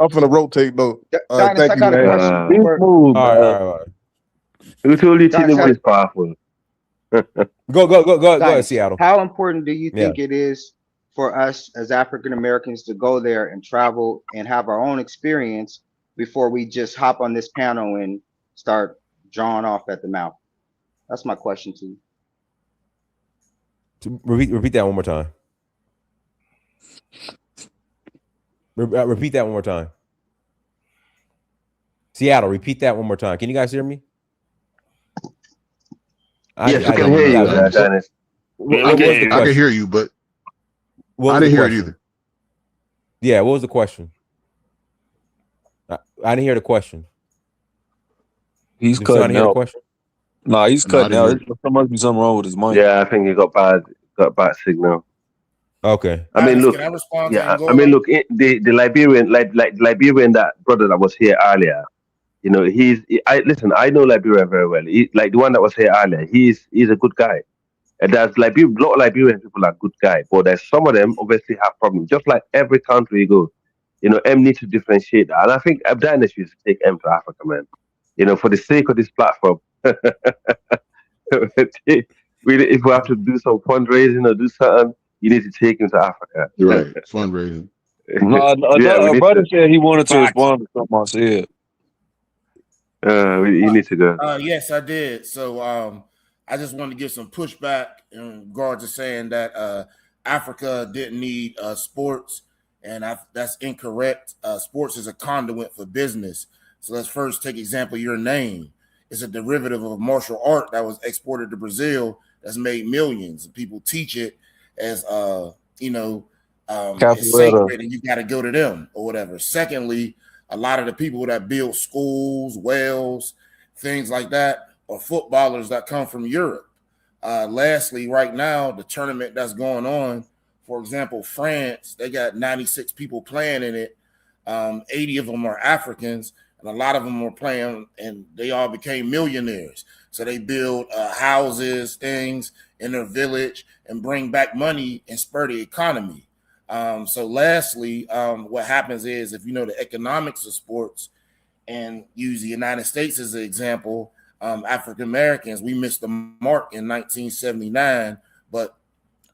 [SPEAKER 11] finna rotate though. Thank you, man.
[SPEAKER 2] All right.
[SPEAKER 12] Who told you Tinubu is powerful?
[SPEAKER 2] Go ahead, Seattle.
[SPEAKER 19] How important do you think it is for us as African Americans to go there and travel and have our own experience before we just hop on this panel and start drawing off at the mouth? That's my question to you.
[SPEAKER 2] Repeat that one more time. Repeat that one more time. Seattle, repeat that one more time. Can you guys hear me?
[SPEAKER 12] Yes, I can hear you, Dennis.
[SPEAKER 17] I can hear you, but I didn't hear it either.
[SPEAKER 2] Yeah, what was the question? I didn't hear the question.
[SPEAKER 7] He's cutting out. Nah, he's cutting out. There must be something wrong with his mic.
[SPEAKER 12] Yeah, I think he got bad signal.
[SPEAKER 2] Okay.
[SPEAKER 12] I mean, look. The Liberian that brother that was here earlier. I know Liberia very well. Like the one that was here earlier. He's a good guy. And there's a lot of Liberian people are good guys, but there's some of them obviously have problems. Just like every country you go, M needs to differentiate that. And I think Abdinus used to take M to Africa, man. For the sake of this platform, if we have to do some fundraising or do something, you need to take him to Africa.
[SPEAKER 17] You're right, fundraising.
[SPEAKER 7] A brother said he wanted to respond to something I said.
[SPEAKER 12] You need to go.
[SPEAKER 22] Yes, I did. So
[SPEAKER 20] I just wanted to give some pushback in regards to saying that Africa didn't need sports, and that's incorrect. Sports is a conduit for business. So let's first take example your name. It's a derivative of martial art that was exported to Brazil that's made millions. People teach it as it's
[SPEAKER 7] Capoeira.
[SPEAKER 20] sacred and you got to go to them or whatever. Secondly, a lot of the people that build schools, wells, things like that are footballers that come from Europe. Lastly, right now, the tournament that's going on, for example, France, they got 96 people playing in it. 80 of them are Africans, and a lot of them are playing, and they all became millionaires. So they build houses, things in their village, and bring back money and spur the economy. So lastly, what happens is if you know the economics of sports and use the United States as an example, African Americans, we missed the mark in 1979, but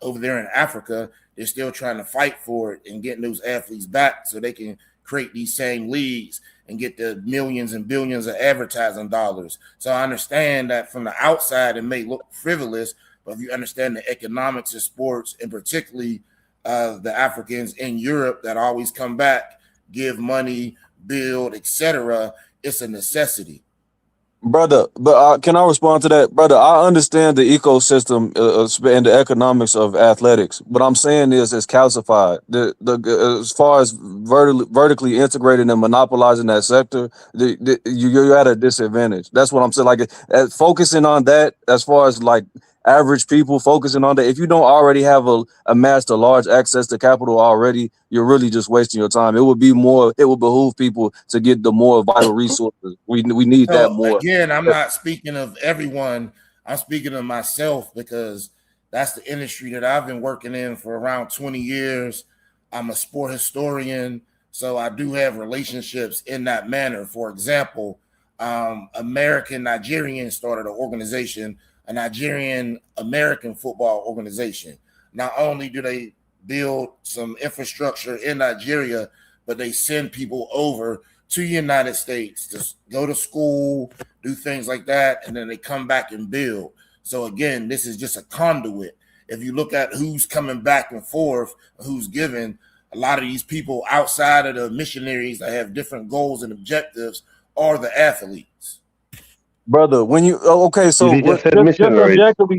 [SPEAKER 20] over there in Africa, they're still trying to fight for it and getting those athletes back so they can create these same leagues and get the millions and billions of advertising dollars. So I understand that from the outside, it may look frivolous, but if you understand the economics of sports and particularly the Africans in Europe that always come back, give money, build, etc., it's a necessity.
[SPEAKER 7] Brother, but can I respond to that? Brother, I understand the ecosystem and the economics of athletics. What I'm saying is it's calcified. As far as vertically integrated and monopolizing that sector, you're at a disadvantage. That's what I'm saying. Like focusing on that, as far as like average people focusing on that, if you don't already have amassed a large access to capital already, you're really just wasting your time. It would behoove people to get the more vital resources. We need that
[SPEAKER 20] So
[SPEAKER 7] more.
[SPEAKER 20] again, I'm not speaking of everyone. I'm speaking of myself because that's the industry that I've been working in for around 20 years. I'm a sport historian, so I do have relationships in that manner. For example, American Nigerians started an organization, a Nigerian American football organization. Not only do they build some infrastructure in Nigeria, but they send people over to the United States to go to school, do things like that, and then they come back and build. So again, this is just a conduit. If you look at who's coming back and forth, who's giving, a lot of these people outside of the missionaries that have different goals and objectives are the athletes.
[SPEAKER 7] Brother, when you okay, so
[SPEAKER 12] You just said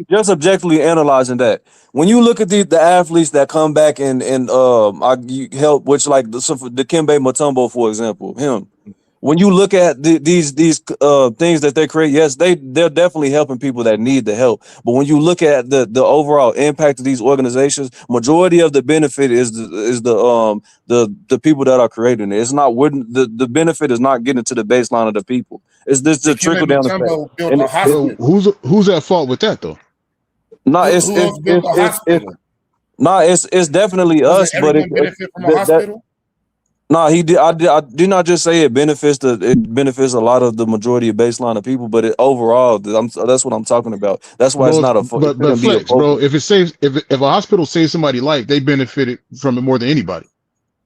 [SPEAKER 7] just objectively analyzing that. When you look at the athletes that come back and you help, which like the Dikembe Mutombo, for example, him. When you look at these things that they create, yes, they're definitely helping people that need the help. But when you look at the overall impact of these organizations, majority of the benefit is the people that are creating it. It's not the benefit is not getting to the baseline of the people. It's this the trickle down effect.
[SPEAKER 20] Built a hospital.
[SPEAKER 17] Who's at fault with that though?
[SPEAKER 7] No,
[SPEAKER 20] Who else built a hospital?
[SPEAKER 7] it's definitely us, but
[SPEAKER 20] everyone benefit from a hospital?
[SPEAKER 7] No, he did. I did not just say it benefits a lot of the majority of baseline of people, but overall, that's what I'm talking about. That's why it's not a
[SPEAKER 17] but flex, bro. If a hospital saves somebody's life, they benefited from it more than anybody.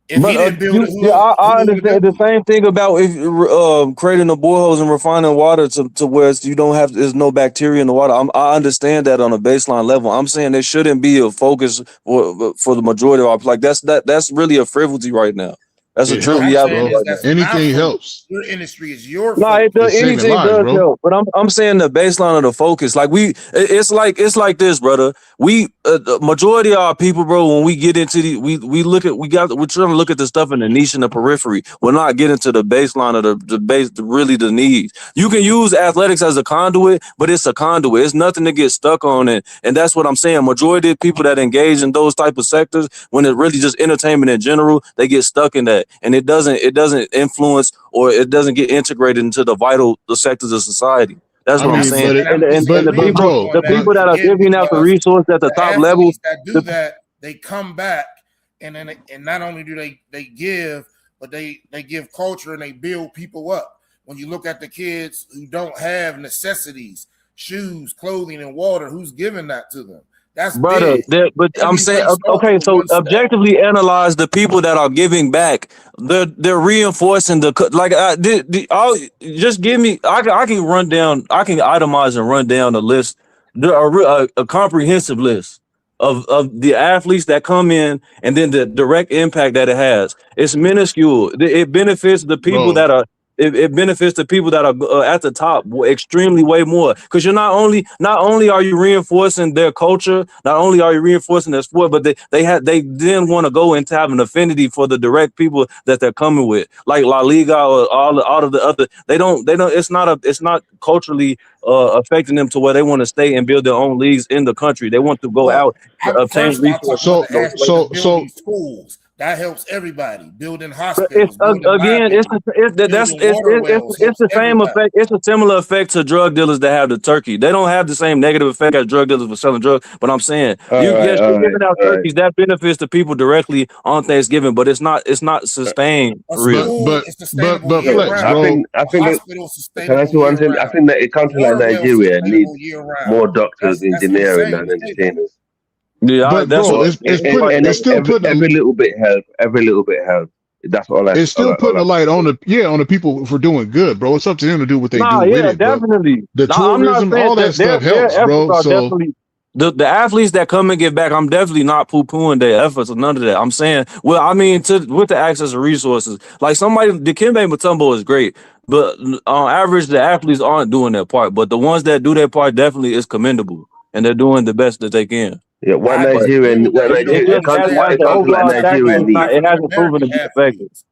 [SPEAKER 20] If he didn't build it,
[SPEAKER 7] I understand the same thing about if creating the boreholes and refining water to where you don't have there's no bacteria in the water. I understand that on a baseline level. I'm saying there shouldn't be a focus for the majority of our like that's really a frivolity right now. That's a triviality.
[SPEAKER 17] Anything helps.
[SPEAKER 20] Your industry is your
[SPEAKER 7] no, it does, anything does help. But I'm saying the baseline of the focus. Like it's like this, brother. We the majority of our people, bro, when we get into we're trying to look at the stuff in the niche and the periphery. We're not getting to the baseline of the base, really the needs. You can use athletics as a conduit, but it's a conduit. It's nothing to get stuck on it. And that's what I'm saying. Majority of people that engage in those type of sectors, when it's really just entertainment in general, they get stuck in that. And it doesn't influence or it doesn't get integrated into the vital sectors of society. That's what I'm saying. And the people that are giving out the resource at the top level
[SPEAKER 20] that do that, they come back and not only do they give, but they give culture and they build people up. When you look at the kids who don't have necessities, shoes, clothing, and water, who's giving that to them? That's
[SPEAKER 7] brother, but I'm saying, okay, so objectively analyze the people that are giving back. They're reinforcing just give me. I can run down. I can itemize and run down the list a comprehensive list of the athletes that come in, and then the direct impact that it has. It's minuscule. It benefits the people
[SPEAKER 17] bro.
[SPEAKER 7] that are. It benefits the people that are at the top extremely way more, because you're not only are you reinforcing their culture, not only are you reinforcing their sport, but they then want to go into have an affinity for the direct people that they're coming with, like La Liga or all of the other. They don't. It's not culturally affecting them to where they want to stay and build their own leagues in the country. They want to go out to obtain
[SPEAKER 20] First of all, I
[SPEAKER 7] resources.
[SPEAKER 20] want to ask you to build
[SPEAKER 17] So
[SPEAKER 20] these schools. That helps everybody. Building
[SPEAKER 7] But it's
[SPEAKER 20] hospitals, building
[SPEAKER 7] again,
[SPEAKER 20] libraries, building water wells
[SPEAKER 7] it's
[SPEAKER 20] helps
[SPEAKER 7] the same
[SPEAKER 20] everybody.
[SPEAKER 7] effect. It's a similar effect to drug dealers that have the turkey. They don't have the same negative effect as drug dealers for selling drugs. But I'm saying,
[SPEAKER 12] All right,
[SPEAKER 7] yes,
[SPEAKER 12] all
[SPEAKER 7] you're
[SPEAKER 12] right,
[SPEAKER 7] giving out
[SPEAKER 12] all right.
[SPEAKER 7] turkeys that benefits the people directly on Thanksgiving, but it's not sustained
[SPEAKER 20] A
[SPEAKER 7] for real.
[SPEAKER 20] school is sustainable
[SPEAKER 17] but
[SPEAKER 20] year
[SPEAKER 12] Look,
[SPEAKER 17] Flex,
[SPEAKER 12] I
[SPEAKER 20] round.
[SPEAKER 17] bro.
[SPEAKER 12] think I
[SPEAKER 20] A
[SPEAKER 12] think that
[SPEAKER 20] hospital is
[SPEAKER 12] can I
[SPEAKER 20] sustainable
[SPEAKER 12] say one
[SPEAKER 20] year
[SPEAKER 12] thing? I
[SPEAKER 20] round.
[SPEAKER 12] think that a
[SPEAKER 20] A
[SPEAKER 12] country like
[SPEAKER 20] water well is
[SPEAKER 12] Nigeria
[SPEAKER 20] sustainable
[SPEAKER 12] needs
[SPEAKER 20] year round.
[SPEAKER 12] more doctors,
[SPEAKER 20] That's what I'm
[SPEAKER 12] engineering,
[SPEAKER 20] saying.
[SPEAKER 12] and entertainers.
[SPEAKER 7] Yeah,
[SPEAKER 17] But
[SPEAKER 7] that's
[SPEAKER 17] bro,
[SPEAKER 7] what.
[SPEAKER 12] But
[SPEAKER 17] it's
[SPEAKER 12] and,
[SPEAKER 17] putting
[SPEAKER 12] and
[SPEAKER 17] it's still
[SPEAKER 12] every
[SPEAKER 17] putting
[SPEAKER 12] every little bit help. Every little bit help. That's
[SPEAKER 17] it's still
[SPEAKER 12] all
[SPEAKER 17] putting a
[SPEAKER 12] I'm
[SPEAKER 17] light
[SPEAKER 12] gonna
[SPEAKER 17] on
[SPEAKER 12] say.
[SPEAKER 17] on the people for doing good, bro. It's up to them to do what they do
[SPEAKER 7] Nah,
[SPEAKER 17] with
[SPEAKER 7] yeah,
[SPEAKER 17] it. But
[SPEAKER 7] definitely.
[SPEAKER 17] the
[SPEAKER 7] No, I'm not
[SPEAKER 17] tourism,
[SPEAKER 7] saying
[SPEAKER 17] all
[SPEAKER 7] that
[SPEAKER 17] that stuff
[SPEAKER 7] their
[SPEAKER 17] helps,
[SPEAKER 7] efforts
[SPEAKER 17] bro.
[SPEAKER 7] are
[SPEAKER 17] So
[SPEAKER 7] definitely the athletes that come and get back. I'm definitely not poo pooing their efforts or none of that. I'm saying, well, I mean, with the access to resources, like Dikembe Mutombo is great, but on average, the athletes aren't doing their part. But the ones that do their part definitely is commendable, and they're doing the best that they can.
[SPEAKER 12] Yeah,
[SPEAKER 20] I disagree with that. You don't
[SPEAKER 7] As
[SPEAKER 12] A
[SPEAKER 20] understand.
[SPEAKER 7] the
[SPEAKER 12] country like
[SPEAKER 7] overall
[SPEAKER 12] Nigeria
[SPEAKER 7] package,
[SPEAKER 20] Africans are
[SPEAKER 12] needs.
[SPEAKER 7] it
[SPEAKER 20] different than
[SPEAKER 7] hasn't proven to
[SPEAKER 20] American
[SPEAKER 7] be effective.
[SPEAKER 20] athletes.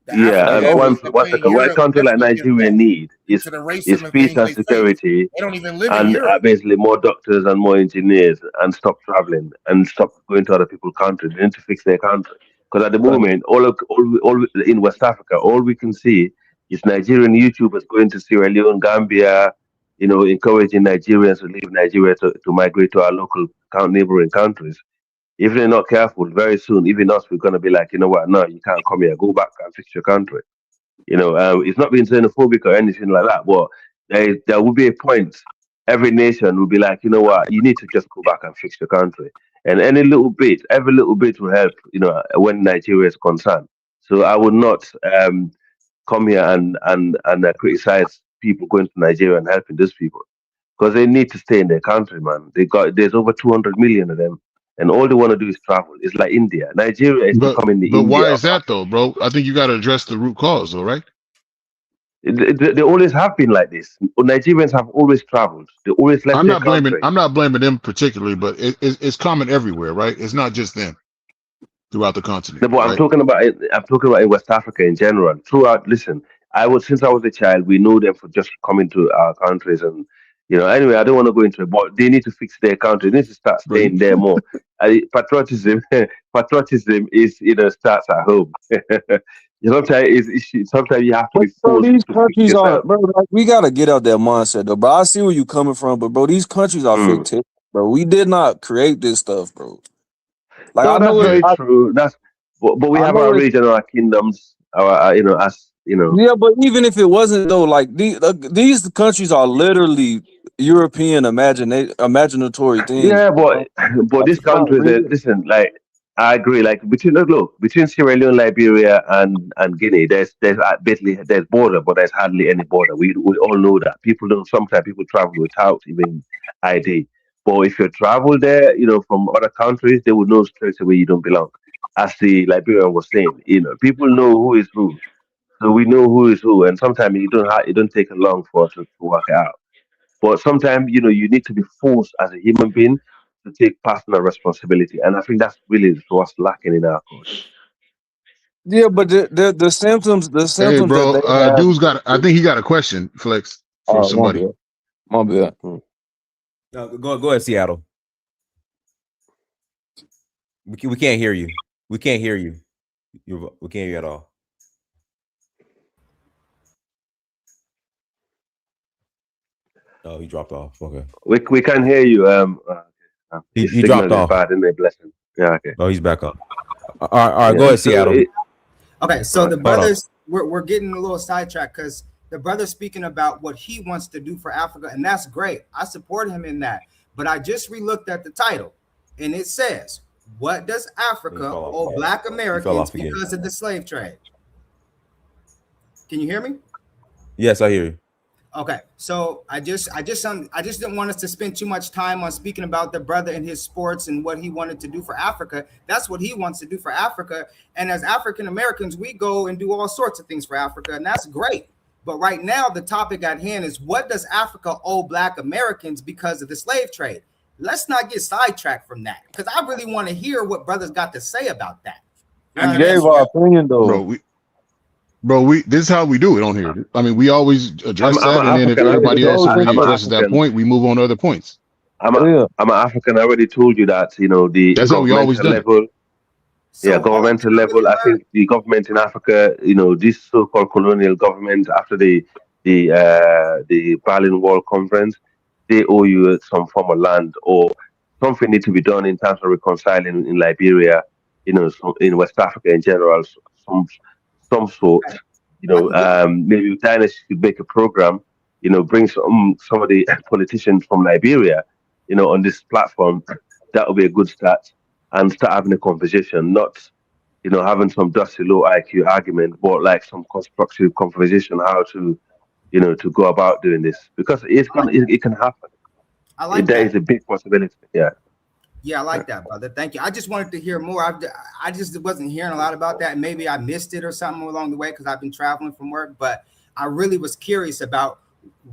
[SPEAKER 20] The
[SPEAKER 12] Yeah,
[SPEAKER 20] African
[SPEAKER 7] As
[SPEAKER 12] and
[SPEAKER 20] athletes that
[SPEAKER 12] one
[SPEAKER 20] play in
[SPEAKER 12] second. What a
[SPEAKER 20] Europe
[SPEAKER 12] country like
[SPEAKER 20] definitely get
[SPEAKER 12] Nigeria
[SPEAKER 20] left
[SPEAKER 12] need
[SPEAKER 20] due to the
[SPEAKER 12] is
[SPEAKER 20] racism and
[SPEAKER 12] peace
[SPEAKER 20] things
[SPEAKER 12] and
[SPEAKER 20] they face.
[SPEAKER 12] security,
[SPEAKER 20] They don't even live in
[SPEAKER 12] and
[SPEAKER 20] Europe.
[SPEAKER 12] basically more doctors and more engineers, and stop traveling and stop going to other people's countries. They need to fix their country, because at the moment, all in West Africa, all we can see is Nigerian YouTubers going to Sierra Leone, Gambia, encouraging Nigerians to leave Nigeria to migrate to our local neighboring countries. If they're not careful, very soon, even us, we're going to be like, you know what? No, you can't come here. Go back and fix your country. It's not being xenophobic or anything like that, but there will be a point. Every nation will be like, you know what? You need to just go back and fix your country. And every little bit will help, when Nigeria is concerned. So I would not come here and criticize people going to Nigeria and helping these people, because they need to stay in their country, man. There's over 200 million of them, and all they want to do is travel. It's like India. Nigeria is becoming the
[SPEAKER 17] but
[SPEAKER 12] India
[SPEAKER 17] why
[SPEAKER 12] of
[SPEAKER 17] is that
[SPEAKER 12] Africa.
[SPEAKER 17] though, bro? I think you got to address the root cause, though, right?
[SPEAKER 12] They always have been like this. Nigerians have always traveled. They always left their country.
[SPEAKER 17] I'm not blaming them particularly, but it's common everywhere, right? It's not just them throughout the continent,
[SPEAKER 12] No, but
[SPEAKER 17] right?
[SPEAKER 12] I'm talking about in West Africa in general. Throughout, listen, since I was a child, we know them for just coming to our countries, and Anyway, I don't want to go into it, but they need to fix their country. They need to start staying there more. Patriotism, patriotism is starts at home. Sometimes you have to
[SPEAKER 7] But
[SPEAKER 12] be
[SPEAKER 7] bro,
[SPEAKER 12] forced
[SPEAKER 7] these
[SPEAKER 12] to fix
[SPEAKER 7] countries are,
[SPEAKER 12] yourself.
[SPEAKER 7] bro. Like, we gotta get out that mindset, though, bro. I see where you coming from, but bro, these countries are
[SPEAKER 12] Mm.
[SPEAKER 7] fictitious, bro. We did not create this stuff, bro. Like
[SPEAKER 12] No,
[SPEAKER 7] I
[SPEAKER 12] that's
[SPEAKER 7] know it.
[SPEAKER 12] very true. But we
[SPEAKER 7] I
[SPEAKER 12] have
[SPEAKER 7] know
[SPEAKER 12] our
[SPEAKER 7] it's
[SPEAKER 12] region, our kingdoms, us.
[SPEAKER 7] yeah, but even if it wasn't though, like these countries are literally European imaginatory things,
[SPEAKER 12] Yeah,
[SPEAKER 7] bro.
[SPEAKER 12] but
[SPEAKER 7] Like
[SPEAKER 12] these
[SPEAKER 7] it's not
[SPEAKER 12] countries,
[SPEAKER 7] real.
[SPEAKER 12] listen, like I agree. Like between Sierra Leone, Liberia, and Guinea, there's basically there's border, but there's hardly any border. We all know that. People don't. Sometimes people travel without even ID. But if you travel there, from other countries, they would know straight away you don't belong. As the Liberian was saying, people know who is who, so we know who is who, and sometimes it don't take long for us to work it out. But sometimes, you need to be forced as a human being to take personal responsibility. And I think that's really what's lacking in our culture.
[SPEAKER 7] Yeah, but the
[SPEAKER 17] Hey,
[SPEAKER 7] symptoms that
[SPEAKER 17] bro,
[SPEAKER 7] they have.
[SPEAKER 17] I think he got a question, Flex, for
[SPEAKER 7] Oh, my
[SPEAKER 17] somebody.
[SPEAKER 7] bad, my bad.
[SPEAKER 2] Go ahead, Seattle. We can't hear you. We can't hear you. We can't hear you at all. Oh, he dropped off. Okay.
[SPEAKER 12] We can hear you. His
[SPEAKER 2] He dropped
[SPEAKER 12] signal is
[SPEAKER 2] off.
[SPEAKER 12] bad, isn't it? Bless him. Yeah, okay.
[SPEAKER 2] Oh, he's back up. All right, go
[SPEAKER 12] Yeah.
[SPEAKER 2] ahead,
[SPEAKER 12] So
[SPEAKER 2] Seattle.
[SPEAKER 19] Okay, so the
[SPEAKER 2] Hold on.
[SPEAKER 19] brothers, we're getting a little sidetracked because the brother's speaking about what he wants to do for Africa, and that's great. I support him in that. But I just relooked at the title, and it says, "What does Africa owe Black Americans because of the slave trade?" Can you hear me?
[SPEAKER 2] Yes, I hear you.
[SPEAKER 19] Okay, so I just didn't want us to spend too much time on speaking about the brother and his sports and what he wanted to do for Africa. That's what he wants to do for Africa. And as African Americans, we go and do all sorts of things for Africa, and that's great. But right now, the topic at hand is, what does Africa owe Black Americans because of the slave trade? Let's not get sidetracked from that, because I really want to hear what brothers got to say about that.
[SPEAKER 7] We gave our opinion though.
[SPEAKER 17] Bro, this is how we do it on here. I mean, we always address
[SPEAKER 12] I'm
[SPEAKER 17] that,
[SPEAKER 12] an
[SPEAKER 17] and then if
[SPEAKER 12] African.
[SPEAKER 17] everybody else
[SPEAKER 12] I'm an
[SPEAKER 17] addresses that
[SPEAKER 12] African.
[SPEAKER 17] point, we move on to other points.
[SPEAKER 12] I'm an African. I already told you that, the
[SPEAKER 17] That's how we always
[SPEAKER 12] governmental
[SPEAKER 17] done it.
[SPEAKER 12] level. Yeah, governmental level. I think the government in Africa, this so-called colonial government after the Berlin Wall Conference, they owe you some form of land, or something need to be done in terms of reconciling in Liberia, in West Africa in general, some sort. Maybe Dynasty should make a program, bring some of the politicians from Liberia, on this platform. That would be a good start, and start having a conversation, not having some dusty low IQ argument, but like some constructive conversation how to to go about doing this, because it can happen.
[SPEAKER 19] I like
[SPEAKER 12] There
[SPEAKER 19] that.
[SPEAKER 12] is a big possibility. Yeah.
[SPEAKER 19] Yeah, I like that, brother. Thank you. I just wanted to hear more. I just wasn't hearing a lot about that. Maybe I missed it or something along the way because I've been traveling from work. But I really was curious about,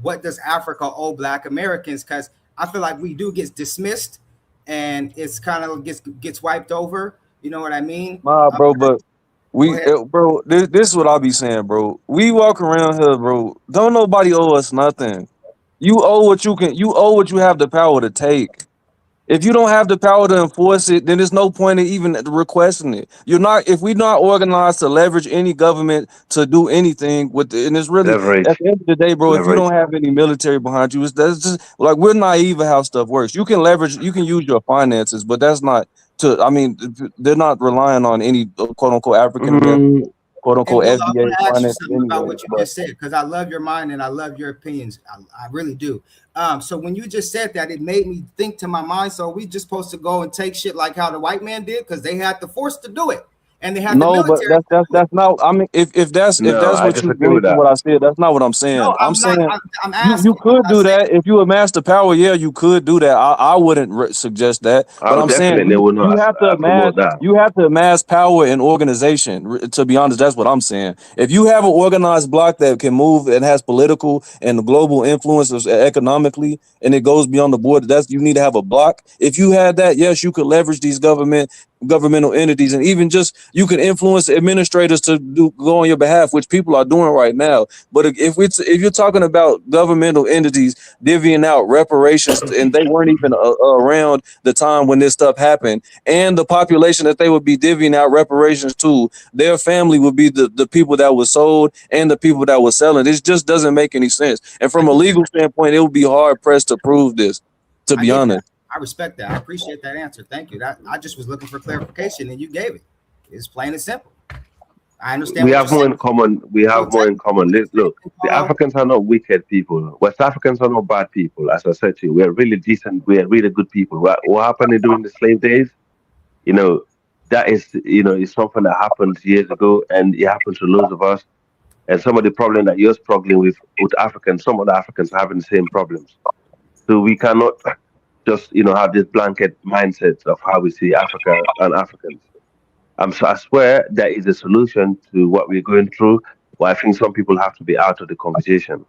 [SPEAKER 19] what does Africa owe Black Americans? Because I feel like we do get dismissed, and it's kind of gets wiped over. You know what I mean?
[SPEAKER 7] Nah, bro, but bro, this is what I be saying, bro. We walk around here, bro. Don't nobody owe us nothing. You owe what you can. You owe what you have the power to take. If you don't have the power to enforce it, then there's no point in even requesting it. You're not. If we're not organized to leverage any government to do anything with it, and it's really
[SPEAKER 12] Leverage.
[SPEAKER 7] at the end of the day, bro. If you
[SPEAKER 12] Leverage.
[SPEAKER 7] don't have any military behind you, that's just like, we're naive of how stuff works. You can leverage. You can use your finances, but that's not to. I mean, they're not relying on any quote unquote African American quote unquote
[SPEAKER 19] And Will, I
[SPEAKER 7] FBA
[SPEAKER 19] want to ask you
[SPEAKER 7] finances
[SPEAKER 19] something about
[SPEAKER 7] anyway.
[SPEAKER 19] what you just said, because I love your mind and I love your opinions. I really do. So when you just said that, it made me think to my mind. So we just supposed to go and take shit like how the white man did, because they had the force to do it, and they had the
[SPEAKER 7] No, but
[SPEAKER 19] military.
[SPEAKER 7] that's not. I mean, if that's
[SPEAKER 12] No, I
[SPEAKER 7] what you
[SPEAKER 12] disagree
[SPEAKER 7] glean
[SPEAKER 12] with
[SPEAKER 7] from
[SPEAKER 12] that.
[SPEAKER 7] what I said, that's not what I'm saying.
[SPEAKER 19] No,
[SPEAKER 7] I'm
[SPEAKER 19] I'm not.
[SPEAKER 7] saying
[SPEAKER 19] I'm
[SPEAKER 7] you
[SPEAKER 19] asking.
[SPEAKER 7] could do that if you amass the power. Yeah, you could do that. I wouldn't suggest that, but
[SPEAKER 12] I
[SPEAKER 7] I'm saying
[SPEAKER 12] definitely will not
[SPEAKER 7] you have to amass.
[SPEAKER 12] promote that.
[SPEAKER 7] You have to amass power and organization. To be honest, that's what I'm saying. If you have an organized bloc that can move and has political and global influences economically, and it goes beyond the border, you need to have a bloc. If you had that, yes, you could leverage these governmental entities, and even just you can influence administrators to go on your behalf, which people are doing right now. But if you're talking about governmental entities divvying out reparations, and they weren't even around the time when this stuff happened, and the population that they would be divvying out reparations to, their family would be the people that was sold and the people that was selling. It just doesn't make any sense. And from a legal standpoint, it would be hard pressed to prove this, to be honest.
[SPEAKER 19] I respect that. I appreciate that answer. Thank you. That I just was looking for clarification, and you gave it. It's plain and simple. I understand.
[SPEAKER 12] We have more in common. We have more in common. Look, the Africans are not wicked people. West Africans are not bad people. As I said to you, we are really decent. We are really good people. What happened during the slave days? That is something that happened years ago, and it happened to loads of us. And some of the problem that you're struggling with Africans, some of the Africans are having the same problems. So we cannot just have this blanket mindset of how we see Africa and Africans. So I swear there is a solution to what we're going through, but I think some people have to be out of the conversation.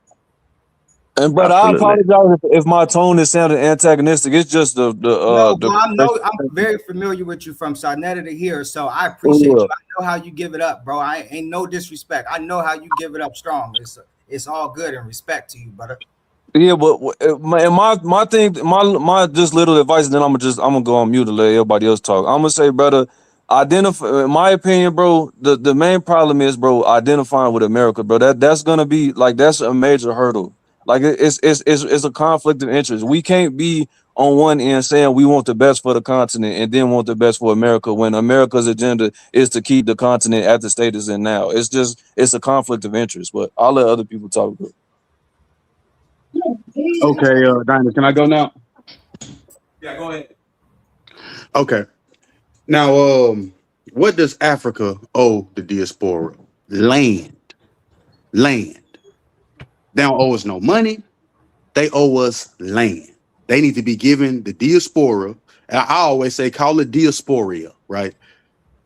[SPEAKER 7] And brother,
[SPEAKER 12] Absolutely.
[SPEAKER 7] I apologize if my tone is sounding antagonistic. It's just
[SPEAKER 19] No, I'm very familiar with you from Sarnetta to here, so I appreciate you. I know how you give it up, bro. I ain't no disrespect. I know how you give it up strong. It's all good and respect to you, brother.
[SPEAKER 7] Yeah, but my thing, my just little advice, and then I'm gonna go on mute to let everybody else talk. I'm gonna say, brother, identify. In my opinion, bro, the main problem is, bro, identifying with America, bro. That's gonna be like, that's a major hurdle. Like it's a conflict of interest. We can't be on one end saying we want the best for the continent and then want the best for America when America's agenda is to keep the continent at the state it's in now. It's a conflict of interest. But I'll let other people talk about it.
[SPEAKER 4] Okay, Dinah, can I go now?
[SPEAKER 21] Yeah, go ahead.
[SPEAKER 4] Okay. Now, what does Africa owe the diaspora? Land. They don't owe us no money. They owe us land. They need to be given the diaspora. I always say, call it diasporia, right?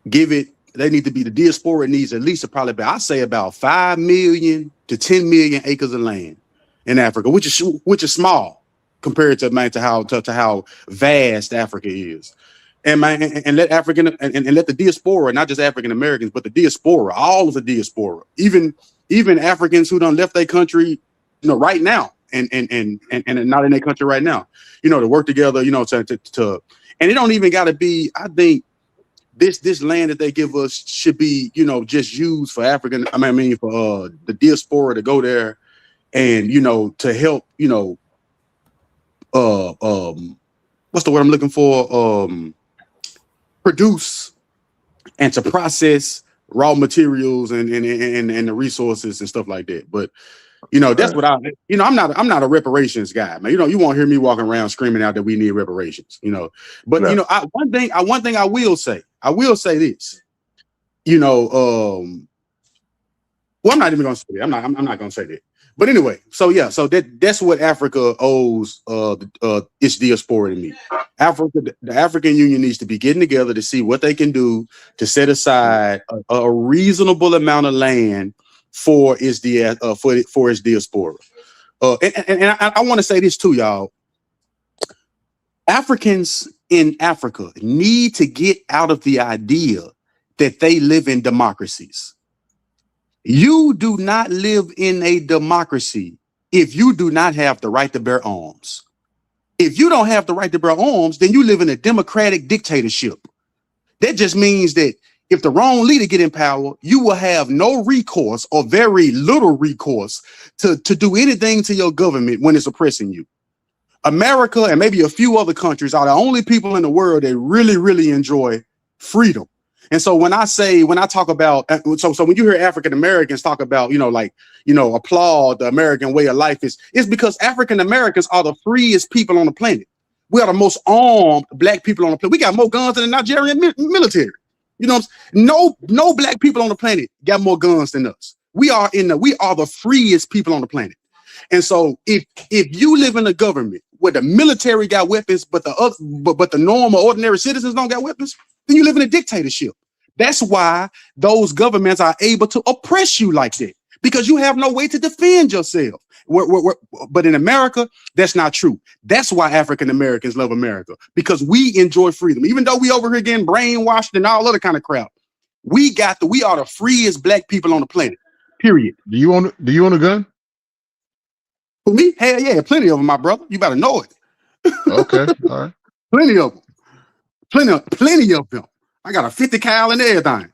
[SPEAKER 4] Give it. They need to be, the diaspora needs at least I say about 5 million to 10 million acres of land in Africa, which is small compared to how vast Africa is. And let African and let the diaspora, not just African Americans, but the diaspora, all of the diaspora, even Africans who done left their country, right now, and not in their country right now, to work together, to and it don't even got to be. I think this land that they give us should be, just used for African. For the diaspora to go there and to help, what's the word I'm looking for? Produce and to process raw materials and the resources and stuff like that. But that's what I'm not a reparations guy, man. You won't hear me walking around screaming out that we need reparations, But one thing I will say this, well, I'm not even gonna say that. I'm not gonna say that. But anyway, so that's what Africa owes its diaspora to me. The African Union needs to be getting together to see what they can do to set aside a reasonable amount of land for its diaspora. And I want to say this too, y'all. Africans in Africa need to get out of the idea that they live in democracies. You do not live in a democracy if you do not have the right to bear arms. If you don't have the right to bear arms, then you live in a democratic dictatorship. That just means that if the wrong leader get in power, you will have no recourse or very little recourse to do anything to your government when it's oppressing you. America and maybe a few other countries are the only people in the world that really, really enjoy freedom. And so when I talk about, so when you hear African Americans talk about, applaud the American way of life, it's because African Americans are the freest people on the planet. We are the most armed black people on the planet. We got more guns than the Nigerian military. No black people on the planet got more guns than us. We are the freest people on the planet. And so if you live in a government where the military got weapons, but the normal ordinary citizens don't got weapons, then you live in a dictatorship. That's why those governments are able to oppress you like that, because you have no way to defend yourself. But in America, that's not true. That's why African Americans love America, because we enjoy freedom. Even though we over here getting brainwashed and all other kind of crap, we are the freest black people on the planet. Period.
[SPEAKER 17] Do you own a gun?
[SPEAKER 4] For me, hell yeah, plenty of them, my brother. You better know it.
[SPEAKER 17] Okay, all right.
[SPEAKER 4] Plenty of them. Plenty of them. I got a 50 cal and everything.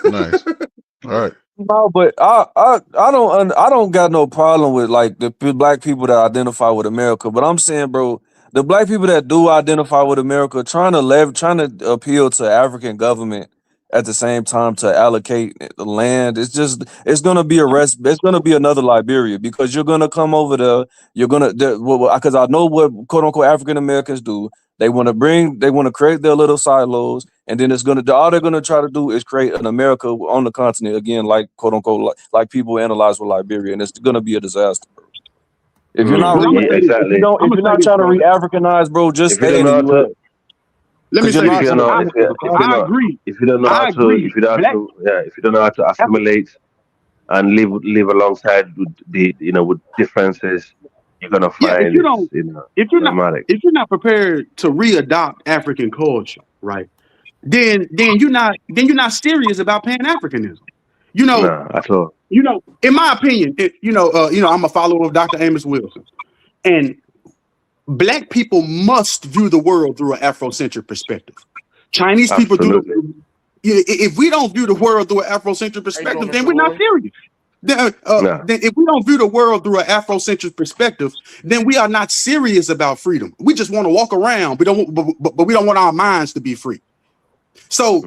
[SPEAKER 17] Nice. All right.
[SPEAKER 7] No, but I don't got no problem with like the black people that identify with America. But I'm saying, bro, the black people that do identify with America trying to appeal to African government at the same time to allocate the land. It's gonna be it's gonna be another Liberia, because you're gonna come over there. Because I know what quote unquote African Americans do. They want to create their little silos, and then all they're gonna try to do is create an America on the continent again, like quote unquote like people analyze with Liberia, and it's gonna be a disaster. If you're not if you're not trying to re-Africanize, bro, just stay in the U.S.
[SPEAKER 4] Let me say this. I agree.
[SPEAKER 12] If you don't know how to assimilate and live alongside with differences, you're gonna find
[SPEAKER 4] if you're not prepared to readopt African culture, right? Then you're not serious about Pan-Africanism.
[SPEAKER 12] No, at all.
[SPEAKER 4] In my opinion, I'm a follower of Dr. Amos Wilson, and Black people must view the world through an Afrocentric perspective. Chinese people do. If we don't view the world through an Afrocentric perspective, then we're not serious. Then if we don't view the world through an Afrocentric perspective, then we are not serious about freedom. We just want to walk around. We don't want our minds to be free. So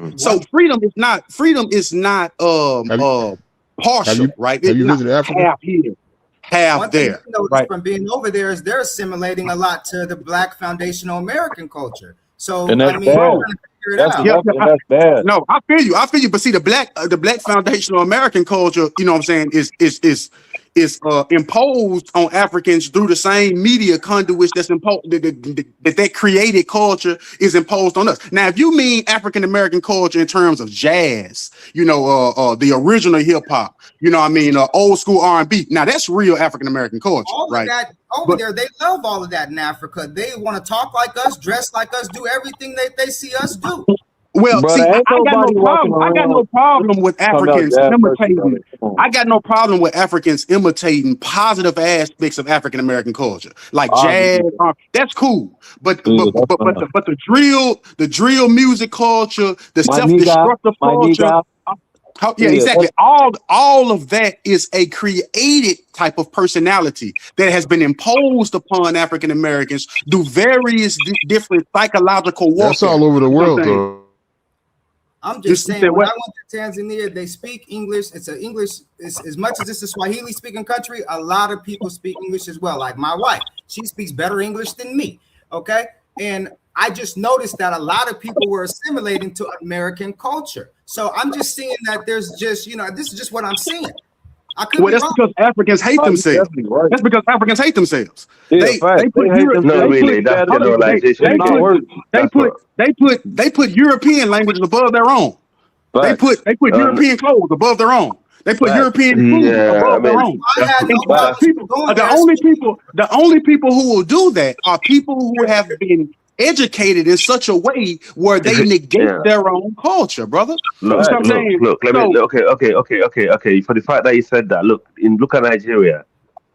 [SPEAKER 4] freedom is not partial, right?
[SPEAKER 17] Have you visited Africa?
[SPEAKER 4] Half here, half there.
[SPEAKER 19] Right. From being over there is they're assimilating a lot to the Black foundational American culture. So
[SPEAKER 7] that's bad.
[SPEAKER 4] No, I feel you. But see, the black foundational American culture, you know what I'm saying, is is imposed on Africans through the same media conduits that's imposed that created culture is imposed on us. Now, if you mean African American culture in terms of jazz, the original hip hop, old school R&B. Now that's real African American culture,
[SPEAKER 19] All
[SPEAKER 4] right?
[SPEAKER 19] of that over there, they love all of that in Africa. They want to talk like us, dress like us, do everything that they see us do.
[SPEAKER 4] Well,
[SPEAKER 7] Brother,
[SPEAKER 4] see,
[SPEAKER 7] ain't
[SPEAKER 4] I got no
[SPEAKER 7] nobody walking
[SPEAKER 4] problem. I got no
[SPEAKER 7] around
[SPEAKER 4] problem with
[SPEAKER 7] talking about
[SPEAKER 4] Africans
[SPEAKER 7] jazz person, brother.
[SPEAKER 4] imitating.
[SPEAKER 7] Come on.
[SPEAKER 4] I got no problem with Africans imitating positive aspects of African American culture, like
[SPEAKER 7] I agree
[SPEAKER 4] jazz.
[SPEAKER 7] with that.
[SPEAKER 4] That's cool. But
[SPEAKER 7] Yeah,
[SPEAKER 4] but but
[SPEAKER 7] that's
[SPEAKER 4] but but
[SPEAKER 7] fine.
[SPEAKER 4] the drill music culture, the
[SPEAKER 7] My
[SPEAKER 4] self-destructive culture.
[SPEAKER 7] nigga.
[SPEAKER 4] Yeah,
[SPEAKER 7] Yeah,
[SPEAKER 4] exactly. All of that is a created type of personality that has been imposed upon African Americans through various different psychological
[SPEAKER 17] That's
[SPEAKER 4] warfare.
[SPEAKER 17] all over the
[SPEAKER 4] You know what I'm
[SPEAKER 17] world,
[SPEAKER 4] saying?
[SPEAKER 17] though.
[SPEAKER 19] I'm
[SPEAKER 4] You
[SPEAKER 19] just saying,
[SPEAKER 4] said
[SPEAKER 19] when
[SPEAKER 4] what?
[SPEAKER 19] I went to Tanzania, they speak English. It's an English, as much as it's a Swahili speaking country, a lot of people speak English as well. Like my wife, she speaks better English than me. Okay. And I just noticed that a lot of people were assimilating to American culture. So I'm just seeing that there's just, this is just what I'm seeing. I could be
[SPEAKER 4] Well, that's
[SPEAKER 19] wrong.
[SPEAKER 4] because Africans hate
[SPEAKER 7] Oh, you're
[SPEAKER 4] themselves.
[SPEAKER 7] definitely right.
[SPEAKER 4] That's because Africans hate themselves.
[SPEAKER 7] Yeah,
[SPEAKER 4] They
[SPEAKER 7] fact.
[SPEAKER 4] put
[SPEAKER 7] They hate
[SPEAKER 4] Europe.
[SPEAKER 12] Not
[SPEAKER 4] They
[SPEAKER 7] themselves.
[SPEAKER 4] put
[SPEAKER 12] really. That's
[SPEAKER 4] hold on,
[SPEAKER 12] generalization
[SPEAKER 7] It's not
[SPEAKER 12] again.
[SPEAKER 7] working.
[SPEAKER 12] That's what.
[SPEAKER 4] they put European languages above their own. They
[SPEAKER 7] Facts.
[SPEAKER 4] put European clothes above their own. They put
[SPEAKER 7] Facts.
[SPEAKER 4] European food
[SPEAKER 12] Yeah, I
[SPEAKER 4] above their
[SPEAKER 12] mean,
[SPEAKER 4] own.
[SPEAKER 19] I
[SPEAKER 12] that's
[SPEAKER 19] had no
[SPEAKER 4] And
[SPEAKER 19] problem
[SPEAKER 12] that's
[SPEAKER 4] people,
[SPEAKER 19] going
[SPEAKER 4] the
[SPEAKER 19] there.
[SPEAKER 4] only people who will do that are people who have been educated in such a way where they negate
[SPEAKER 12] yeah.
[SPEAKER 4] their own culture, brother. You know what I'm saying?
[SPEAKER 12] Look. Let me.
[SPEAKER 4] So
[SPEAKER 12] Okay. For the fact that you said that, look at Nigeria.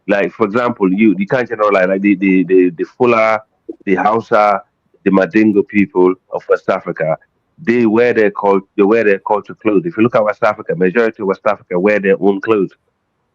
[SPEAKER 12] Like, for example, you can't generalize like the Fula, the Hausa, the Madingo people of West Africa. They wear their culture clothes. If you look at West Africa, majority of West Africa wear their own clothes.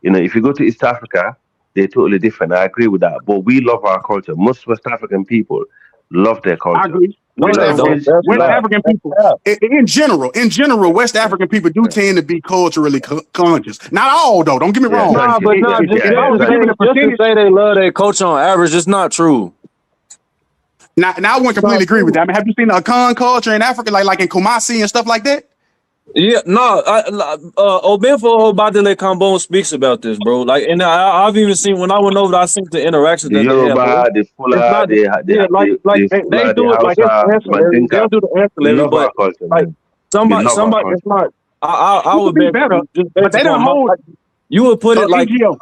[SPEAKER 12] If you go to East Africa, they're totally different. I agree with that. But we love our culture. Most West African people love their
[SPEAKER 4] I
[SPEAKER 12] culture.
[SPEAKER 4] agree.
[SPEAKER 12] The
[SPEAKER 7] No, they don't.
[SPEAKER 12] language,
[SPEAKER 7] That's
[SPEAKER 4] West
[SPEAKER 7] cap.
[SPEAKER 4] African
[SPEAKER 7] That's
[SPEAKER 4] people,
[SPEAKER 7] cap.
[SPEAKER 4] in general, West African people do tend to be culturally conscious. Not all, though. Don't get me
[SPEAKER 12] yeah,
[SPEAKER 4] wrong.
[SPEAKER 7] Nah,
[SPEAKER 12] conscious.
[SPEAKER 7] but nah,
[SPEAKER 4] If
[SPEAKER 7] just
[SPEAKER 4] I was
[SPEAKER 7] to
[SPEAKER 4] to give it a percentage,
[SPEAKER 7] say they love their culture on average, it's not true.
[SPEAKER 4] now I wouldn't
[SPEAKER 7] It's
[SPEAKER 4] completely
[SPEAKER 7] not
[SPEAKER 4] agree with
[SPEAKER 7] true.
[SPEAKER 4] that. I mean, have you seen the Akan culture in Africa, like in Kumasi and stuff like that?
[SPEAKER 7] Yeah, no, Obenfo Badele Cambone speaks about this, bro. Like, and I've even seen when I went over, I seen the interactions
[SPEAKER 12] The
[SPEAKER 7] that they have. Bro.
[SPEAKER 12] Yoruba, the
[SPEAKER 7] It's
[SPEAKER 12] Fula,
[SPEAKER 7] not, yeah, like
[SPEAKER 12] the
[SPEAKER 7] they
[SPEAKER 12] Fula, the
[SPEAKER 7] do it like it's
[SPEAKER 12] Hausa, the
[SPEAKER 7] ancillary. They'll
[SPEAKER 12] Mandinka.
[SPEAKER 7] do the
[SPEAKER 12] We
[SPEAKER 7] ancillary,
[SPEAKER 12] love our
[SPEAKER 7] but
[SPEAKER 12] culture,
[SPEAKER 7] like
[SPEAKER 12] man. We love our
[SPEAKER 7] somebody,
[SPEAKER 12] culture.
[SPEAKER 7] it's not. I
[SPEAKER 4] You could
[SPEAKER 7] would
[SPEAKER 4] be
[SPEAKER 7] bet
[SPEAKER 4] better,
[SPEAKER 7] just
[SPEAKER 4] but
[SPEAKER 7] based
[SPEAKER 4] they don't
[SPEAKER 7] upon
[SPEAKER 4] hold.
[SPEAKER 7] you would put
[SPEAKER 4] So
[SPEAKER 7] it like
[SPEAKER 4] NGO,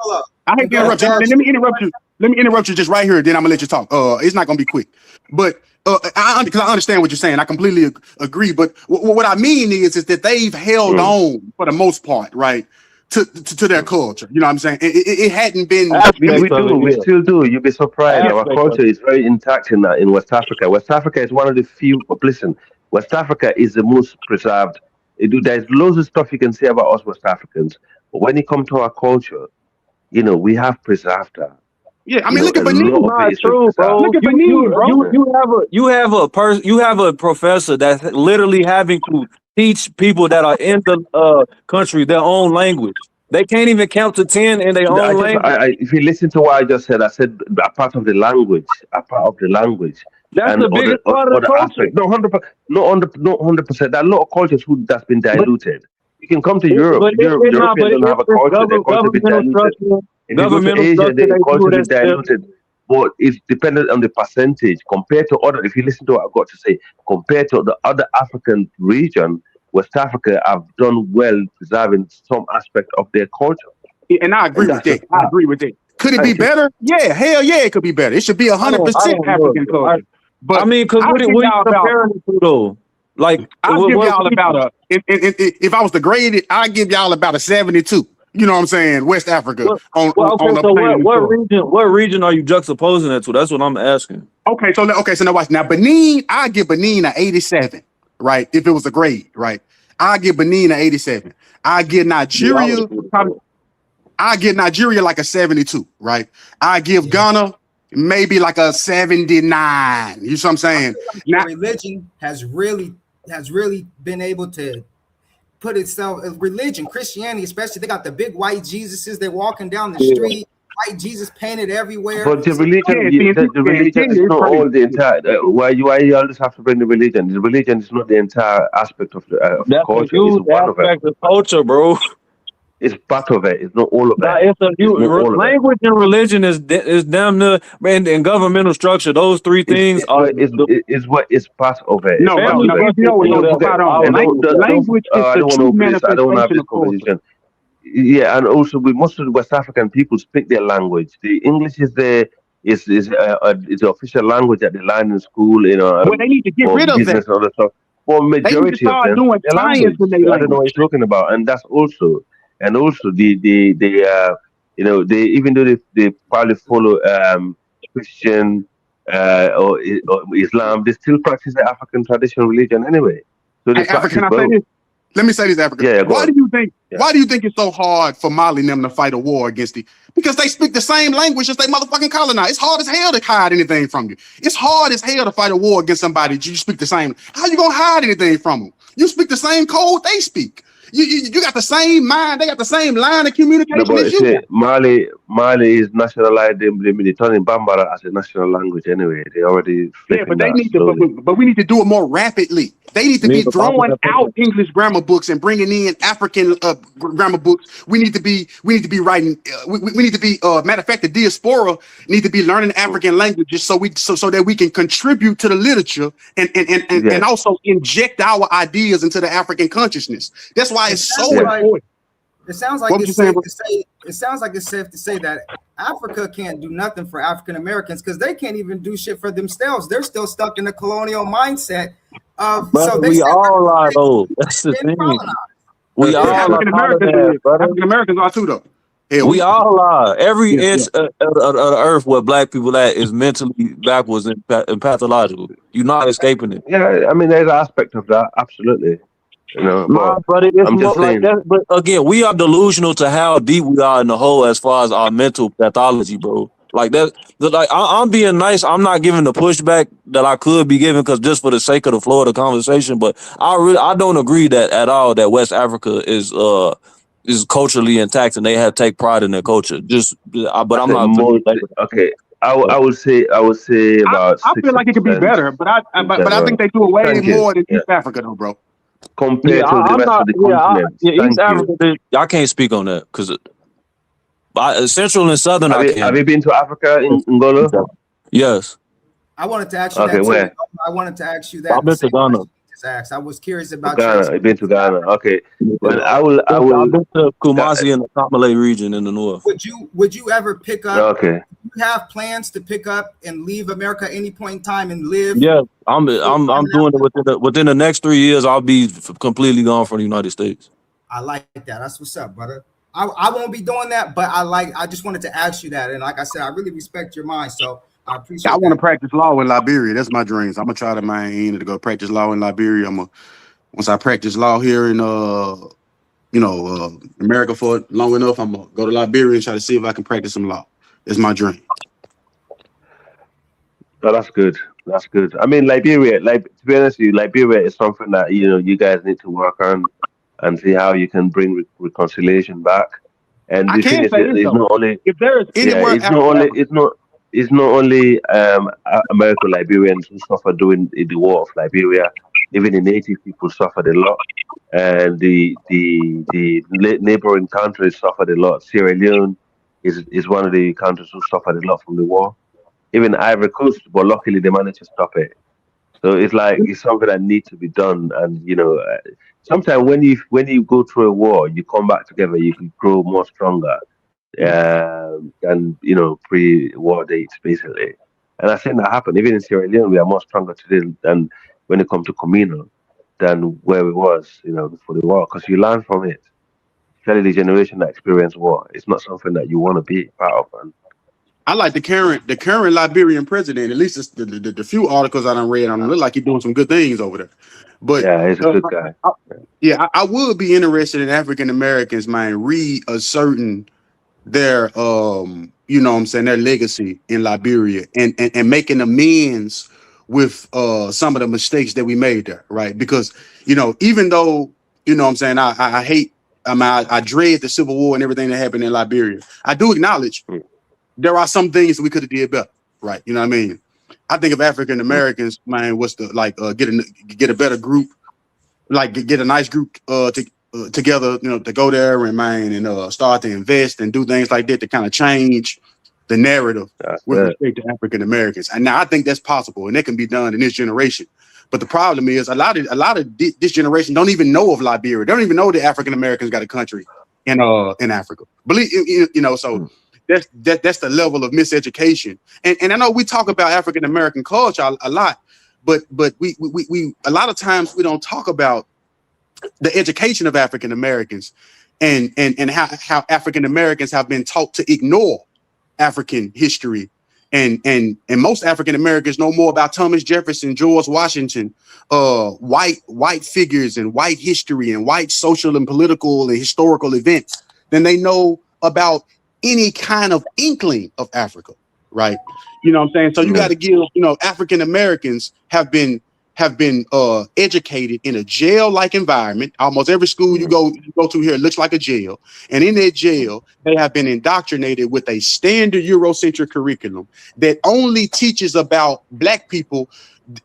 [SPEAKER 4] I hate to interrupt you. Let me interrupt you. Let me interrupt you just right here. Then I'm gonna let you talk. It's not gonna be quick, but because I understand what you're saying. I completely agree. But what I mean is that they've held on for the most part, right, to their culture. You know what I'm saying? It hadn't been.
[SPEAKER 12] We
[SPEAKER 7] aspects of it.
[SPEAKER 12] do, we
[SPEAKER 7] Yeah,
[SPEAKER 12] still do. You'll be surprised. Our
[SPEAKER 7] aspects of
[SPEAKER 12] culture
[SPEAKER 7] it.
[SPEAKER 12] is very intact in West Africa. West Africa is one of the few. But listen, West Africa is the most preserved. There's loads of stuff you can say about us West Africans, but when it comes to our culture, we have preserved that.
[SPEAKER 4] Yeah, I mean, look
[SPEAKER 12] A
[SPEAKER 4] at
[SPEAKER 12] lot
[SPEAKER 4] Benin.
[SPEAKER 12] of it
[SPEAKER 7] Not
[SPEAKER 12] has been
[SPEAKER 7] true,
[SPEAKER 12] preserved.
[SPEAKER 7] bro.
[SPEAKER 4] Look at Benin, bro.
[SPEAKER 7] You have a professor that's literally having to teach people that are in the country their own language. They can't even count to 10 in their own language.
[SPEAKER 12] If you listen to what I just said, I said a part of the language,
[SPEAKER 7] That's
[SPEAKER 12] and
[SPEAKER 7] the biggest part of the
[SPEAKER 12] other
[SPEAKER 7] culture.
[SPEAKER 12] aspects. No, 100%. There are a lot of cultures that's been
[SPEAKER 7] But
[SPEAKER 12] diluted. You can come to
[SPEAKER 7] it,
[SPEAKER 12] Europe.
[SPEAKER 7] but it, it not.
[SPEAKER 12] Europeans
[SPEAKER 7] But
[SPEAKER 12] don't have a
[SPEAKER 7] it's
[SPEAKER 12] culture. Their culture been
[SPEAKER 7] governmental
[SPEAKER 12] diluted.
[SPEAKER 7] structure.
[SPEAKER 12] If you go to Asia,
[SPEAKER 7] They
[SPEAKER 12] their
[SPEAKER 7] do
[SPEAKER 12] culture been
[SPEAKER 7] this.
[SPEAKER 12] diluted. But it's dependent on the percentage compared to other. If you listen to what I've got to say, compared to the other African region, West Africa have done well preserving some aspect of their culture.
[SPEAKER 4] And I agree
[SPEAKER 12] And
[SPEAKER 4] with
[SPEAKER 12] that's just
[SPEAKER 4] that. I agree with that. Could it be
[SPEAKER 12] thank you.
[SPEAKER 4] better? Yeah, hell yeah, it could be better. It should be
[SPEAKER 7] I
[SPEAKER 4] 100%
[SPEAKER 7] don't know.
[SPEAKER 4] African culture. But
[SPEAKER 7] I mean, because
[SPEAKER 4] I'll
[SPEAKER 7] what
[SPEAKER 4] give
[SPEAKER 7] are you
[SPEAKER 4] y'all about.
[SPEAKER 7] comparing it to though? Like,
[SPEAKER 4] I'll give y'all
[SPEAKER 7] region?
[SPEAKER 4] about a. If I was to grade it, I'd give y'all about a 72. You know what I'm saying? West Africa on
[SPEAKER 7] Okay, so
[SPEAKER 4] obtaining
[SPEAKER 7] what region are you juxtaposing it to? That's what I'm asking.
[SPEAKER 4] Okay, so now watch. Now Benin, I give Benin a 87, right? If it was a grade, right? I give Benin a 87. I give Nigeria like a 72, right? I give Ghana maybe like a 79. You see what I'm saying?
[SPEAKER 19] Now, religion has really been able to put itself, religion, Christianity especially, they got the big white Jesuses, they're walking down the street, white Jesus painted everywhere.
[SPEAKER 12] But the religion, the religion is not all the entire. Why you always have to bring the religion? The religion is not the entire aspect of the
[SPEAKER 7] That's
[SPEAKER 12] culture.
[SPEAKER 7] a huge
[SPEAKER 12] It's one of
[SPEAKER 7] aspect
[SPEAKER 12] it.
[SPEAKER 7] of culture, bro.
[SPEAKER 12] It's part of it. It's not all of it.
[SPEAKER 7] It's
[SPEAKER 12] not all of it.
[SPEAKER 7] language and religion is damn near, man, and governmental structure. Those three things are
[SPEAKER 12] It's part of it.
[SPEAKER 4] No,
[SPEAKER 12] It's part
[SPEAKER 4] no,
[SPEAKER 12] of it.
[SPEAKER 4] EPO is
[SPEAKER 12] Don't forget.
[SPEAKER 4] spot on. Language is
[SPEAKER 12] I
[SPEAKER 4] the
[SPEAKER 12] don't want to
[SPEAKER 4] true
[SPEAKER 12] open this. I don't want to have
[SPEAKER 4] manifestation
[SPEAKER 12] this
[SPEAKER 4] of culture.
[SPEAKER 12] conversation. Yeah, and also with most of the West African people speak their language. The English is the official language that they learn in school,
[SPEAKER 4] Well, they need to get
[SPEAKER 12] for
[SPEAKER 4] rid of that.
[SPEAKER 12] business and other stuff. For
[SPEAKER 4] They need to
[SPEAKER 12] majority of
[SPEAKER 4] start
[SPEAKER 12] them,
[SPEAKER 4] doing
[SPEAKER 12] their
[SPEAKER 4] science
[SPEAKER 12] language.
[SPEAKER 4] in their
[SPEAKER 12] I don't know what
[SPEAKER 4] language.
[SPEAKER 12] you're talking about, and that's also, and also they even though they probably follow Christian or Islam, they still practice the African traditional religion anyway. So they
[SPEAKER 4] Hey, Africa,
[SPEAKER 12] practice
[SPEAKER 4] can I say
[SPEAKER 12] both.
[SPEAKER 4] this? Let me say this, Africa.
[SPEAKER 12] Yeah, go
[SPEAKER 4] Why
[SPEAKER 12] on.
[SPEAKER 4] do you think?
[SPEAKER 12] Yeah.
[SPEAKER 4] Why do you think it's so hard for Mali and them to fight a war against it? Because they speak the same language as they motherfucking colonize. It's hard as hell to hide anything from you. It's hard as hell to fight a war against somebody that you speak the same. How you gonna hide anything from them? You speak the same code they speak. You got the same mind. They got the same line of
[SPEAKER 12] No,
[SPEAKER 4] communication
[SPEAKER 12] but
[SPEAKER 4] as you.
[SPEAKER 12] see, Mali is nationalized. They're turning Bambara as a national language anyway. They already
[SPEAKER 4] Yeah,
[SPEAKER 12] flipping
[SPEAKER 4] but they
[SPEAKER 12] that
[SPEAKER 4] need to,
[SPEAKER 12] slowly.
[SPEAKER 4] but we need to do it more rapidly. They need to be throwing out English grammar books and bringing in African grammar books. We need to be writing. We need to be. Matter of fact, the Diaspora need to be learning African languages so that we can contribute to the literature and also inject our ideas into the African consciousness. That's why it's so important.
[SPEAKER 5] It sounds like it's safe to say. It sounds like it's safe to say that Africa can't do nothing for African Americans because they can't even do shit for themselves. They're still stuck in the colonial mindset of.
[SPEAKER 7] But
[SPEAKER 5] So they
[SPEAKER 7] we all are though. That's the thing. We all
[SPEAKER 4] African Americans. African Americans are too though.
[SPEAKER 7] Hell, we all are. Every inch of the earth where black people at is mentally backwards and pathological. You're not escaping it.
[SPEAKER 12] Yeah, I mean, there's an aspect of that, absolutely. You know,
[SPEAKER 7] but it's
[SPEAKER 12] I'm
[SPEAKER 7] more
[SPEAKER 12] just
[SPEAKER 7] like
[SPEAKER 12] saying.
[SPEAKER 7] that. But again, we are delusional to how deep we are in the hole as far as our mental pathology, bro. Like that. Like I'm being nice. I'm not giving the pushback that I could be giving because just for the sake of the flow of the conversation. But I don't agree that at all that West Africa is culturally intact and they have take pride in their culture. But I'm not.
[SPEAKER 12] Okay. I would say about.
[SPEAKER 4] I feel like it could be better, but I think they do way more than East Africa though, bro.
[SPEAKER 12] Compared to the rest of the continent.
[SPEAKER 7] East Africa, I can't speak on that because Central and Southern.
[SPEAKER 12] Have you been to Africa in Angola?
[SPEAKER 7] Yes.
[SPEAKER 5] I wanted to ask you
[SPEAKER 12] Okay,
[SPEAKER 5] that too.
[SPEAKER 12] where?
[SPEAKER 5] I wanted to ask you that.
[SPEAKER 7] I've been to Ghana.
[SPEAKER 5] I was curious about
[SPEAKER 12] Ghana. You've been to Ghana. Okay. Well, I will.
[SPEAKER 7] I've been to Kumasi in the Kamale region in the north.
[SPEAKER 5] Would you ever pick up?
[SPEAKER 12] Okay.
[SPEAKER 5] Do you have plans to pick up and leave America at any point in time and live?
[SPEAKER 7] Yeah, I'm doing it within the next 3 years. I'll be completely gone from the United States.
[SPEAKER 5] I like that. That's what's up, brother. I won't be doing that, but I just wanted to ask you that, and like I said, I really respect your mind, so I appreciate.
[SPEAKER 4] I want to practice law in Liberia. That's my dreams. I'm gonna try to to go practice law in Liberia. Once I practice law here in America for long enough, I'm gonna go to Liberia and try to see if I can practice some law. That's my dream.
[SPEAKER 12] Oh, that's good. That's good. I mean, Liberia, to be honest with you, Liberia is something that you guys need to work on and see how you can bring reconciliation back. And the thing is, it's not only
[SPEAKER 4] if there is anywhere,
[SPEAKER 12] it's not only American Liberians who suffer during the war of Liberia. Even the native people suffered a lot, and the neighboring countries suffered a lot. Sierra Leone is one of the countries who suffered a lot from the war. Even Ivory Coast, but luckily they managed to stop it. So it's something that needs to be done. And sometimes when you go through a war, you come back together, you can grow more stronger than pre-war dates, basically. And I think that happened. Even in Sierra Leone, we are more stronger today than when it comes to communal than where we was, before the war, because you learn from it. Especially the generation that experienced war, it's not something that you want to be part of. And
[SPEAKER 4] I like the current Liberian president. At least it's the few articles I done read on him. Look like he's doing some good things over there. But
[SPEAKER 12] yeah, he's a good guy.
[SPEAKER 4] I would be interested in African Americans, man, reasserting their their legacy in Liberia and making amends with some of the mistakes that we made there, right? Because even though I hate, I dread the Civil War and everything that happened in Liberia, I do acknowledge there are some things that we could have did better, right? You know what I mean? I think if African Americans, man, was to get a better group, get a nice group together, to go there and remain and start to invest and do things like that to kind of change the narrative with respect to African Americans. And now I think that's possible, and it can be done in this generation. But the problem is a lot of this generation don't even know of Liberia. They don't even know that African Americans got a country in Africa. Believe so. That's the level of miseducation. And I know we talk about African American culture a lot, but we a lot of times we don't talk about the education of African Americans and how African Americans have been taught to ignore African history. And most African Americans know more about Thomas Jefferson, George Washington, white figures and white history and white social and political and historical events than they know about any kind of inkling of Africa, right? You know what I'm saying? So you got to give, African Americans have been educated in a jail-like environment. Almost every school you go to here looks like a jail. And in that jail, they have been indoctrinated with a standard Eurocentric curriculum that only teaches about Black people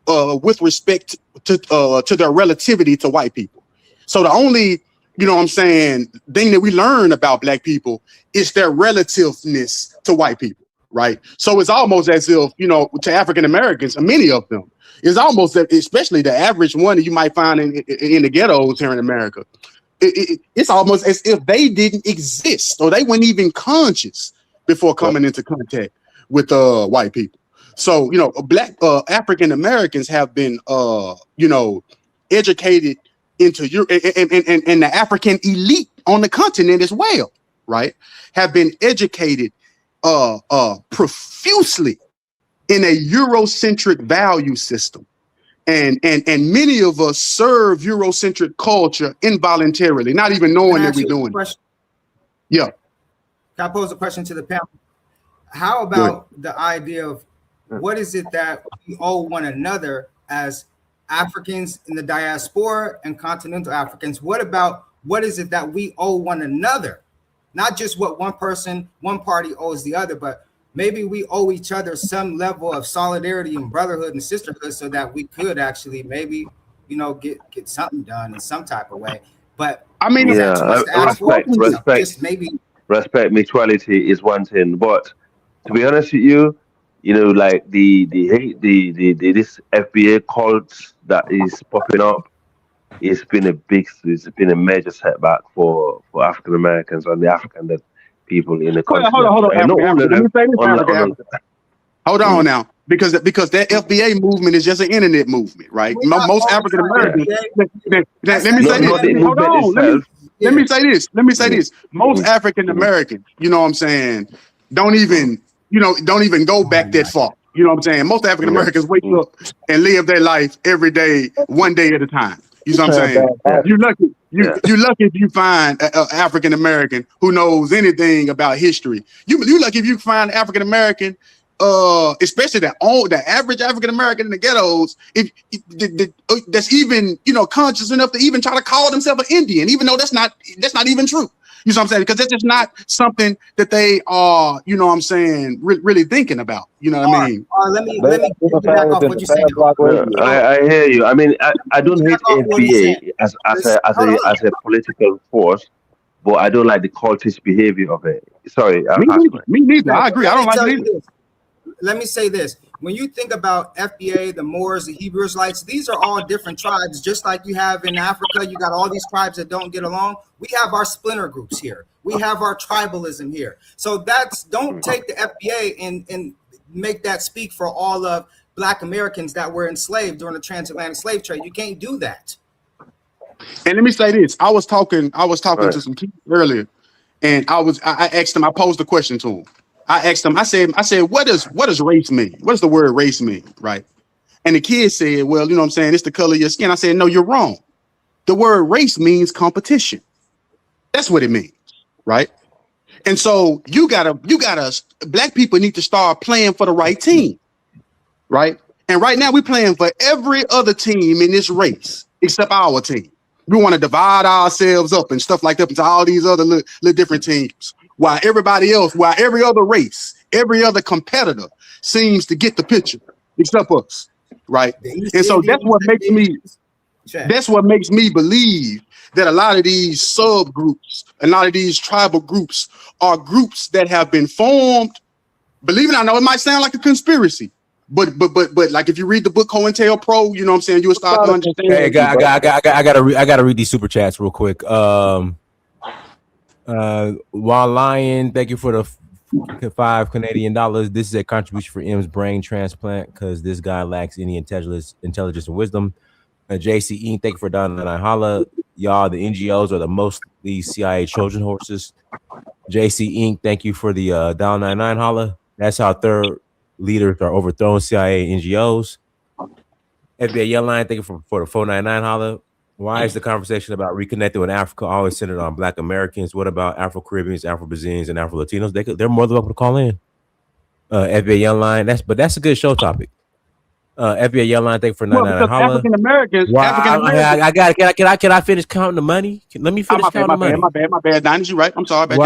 [SPEAKER 4] with respect to their relativity to white people. So the only, thing that we learn about Black people is their relativeness to white people, right? So it's almost as if, to African Americans, many of them, it's almost, especially the average one that you might find in the ghettos here in America, it's almost as if they didn't exist or they weren't even conscious before coming into contact with white people. So, Black African Americans have been, educated into and the African elite on the continent as well, right? Have been educated profusely in a Eurocentric value system. And many of us serve Eurocentric culture involuntarily, not even knowing that we're doing it. Yeah.
[SPEAKER 5] Can I pose a question to the panel? How about the idea of what is it that we owe one another as Africans in the diaspora and continental Africans? What is it that we owe one another? Not just what one party owes the other, but maybe we owe each other some level of solidarity and brotherhood and sisterhood so that we could actually maybe, get something done in some type of way. But
[SPEAKER 4] I mean,
[SPEAKER 12] respect, mutuality is one thing, but to be honest with you, like the this FBA cult that is popping up, it's been a major setback for African Americans and the African people in the country.
[SPEAKER 4] Hold on now, because that FBA movement is just an internet movement, right? Most African Americans. Let me say this. Most African Americans, don't even go back that far. You know what I'm saying? Most African Americans wake up and live their life every day, one day at a time. You know what I'm saying? You're lucky if you find an African American who knows anything about history. You lucky if you find African American, especially the average African American in the ghettos, that's even conscious enough to even try to call themselves an Indian, even though that's not even true. You know what I'm saying? Because that's just not something that they are, really thinking about. You know what I mean?
[SPEAKER 5] Let me back off what you said.
[SPEAKER 12] I hear you. I mean, I don't hate FBA as a political force, but I don't like the cultish behavior of it. Sorry.
[SPEAKER 4] Me neither. I agree. I don't like it either.
[SPEAKER 5] Let me say this. When you think about FBA, the Moors, the Hebrew Israelites, these are all different tribes. Just like you have in Africa, you got all these tribes that don't get along. We have our splinter groups here. We have our tribalism here. So don't take the FBA and make that speak for all of Black Americans that were enslaved during the transatlantic slave trade. You can't do that.
[SPEAKER 4] And let me say this. I was talking to some kids earlier, and I asked them, I posed a question to them. I asked them, I said, what does race mean? What does the word race mean? Right. And the kid said, well, you know what I'm saying? It's the color of your skin. I said, no, you're wrong. The word race means competition. That's what it means. Right. And so you gotta, Black people need to start playing for the right team. Right. And right now we're playing for every other team in this race except our team. We want to divide ourselves up and stuff like that into all these other little different teams. While every other race, every other competitor seems to get the picture, except us, right? And so that's what makes me That's what makes me believe that a lot of these subgroups, a lot of these tribal groups are groups that have been formed. Believe it or not, it might sound like a conspiracy, but like if you read the book COINTELPRO, you know what I'm saying, you'll start to understand.
[SPEAKER 2] Hey, I gotta read these super chats real quick. While Lion, thank you for the $5 Canadian. This is a contribution for M's brain transplant because this guy lacks any intelligence and wisdom. JC thank you for $1.99 holla. Y'all, the NGOs are the mostly CIA Trojan horses. JC Inc., thank you for the $1.99 holla. That's how third leaders are overthrown, CIA NGOs. FBI Yellline, thank you for the $4.99 holla. Why is the conversation about reconnecting with Africa always centered on Black Americans? What about Afro-Caribbeans, Afro-Brazilians, and Afro-Latinos? They're more than welcome to call in. FBI Yellline, that's a good show topic. FBI Yellline, thank you for $99 holla.
[SPEAKER 4] African Americans.
[SPEAKER 2] Can I finish counting the money? Let me finish counting the money.
[SPEAKER 4] My bad. Dynasty, you right. I'm sorry.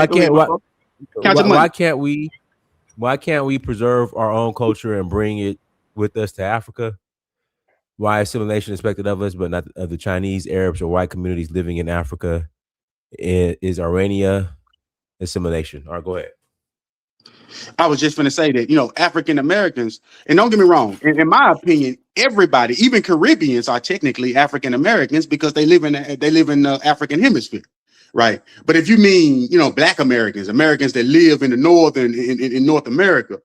[SPEAKER 2] Why can't we preserve our own culture and bring it with us to Africa? Why assimilation expected of us, but not of the Chinese, Arabs, or white communities living in Africa? Is Arania assimilation? All right, go ahead.
[SPEAKER 4] I was just going to say that, African Americans, and don't get me wrong, in my opinion, everybody, even Caribbeans, are technically African Americans because they live in the African hemisphere, right? But if you mean, Black Americans that live in the northern in North America,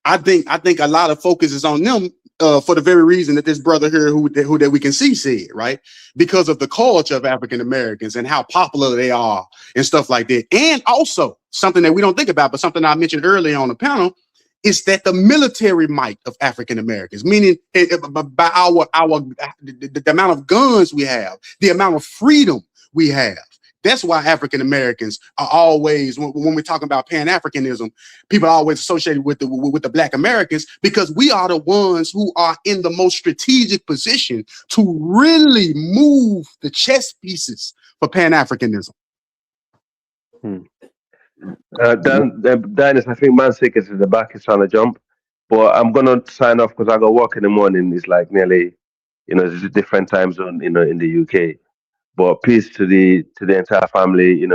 [SPEAKER 4] I think a lot of focus is on them for the very reason that this brother here who that we can see said, right? Because of the culture of African Americans and how popular they are and stuff like that. And also something that we don't think about, but something I mentioned earlier on the panel, is that the military might of African Americans, meaning by the amount of guns we have, the amount of freedom we have. That's why African Americans are always, when we're talking about Pan-Africanism, people are always associated with the Black Americans, because we are the ones who are in the most strategic position to really move the chess pieces for Pan-Africanism.
[SPEAKER 12] Dennis, I think Man Seekers is the back is trying to jump, but I'm gonna sign off because I got work in the morning. It's like nearly, it's a different time zone, in the UK. But peace to the entire family.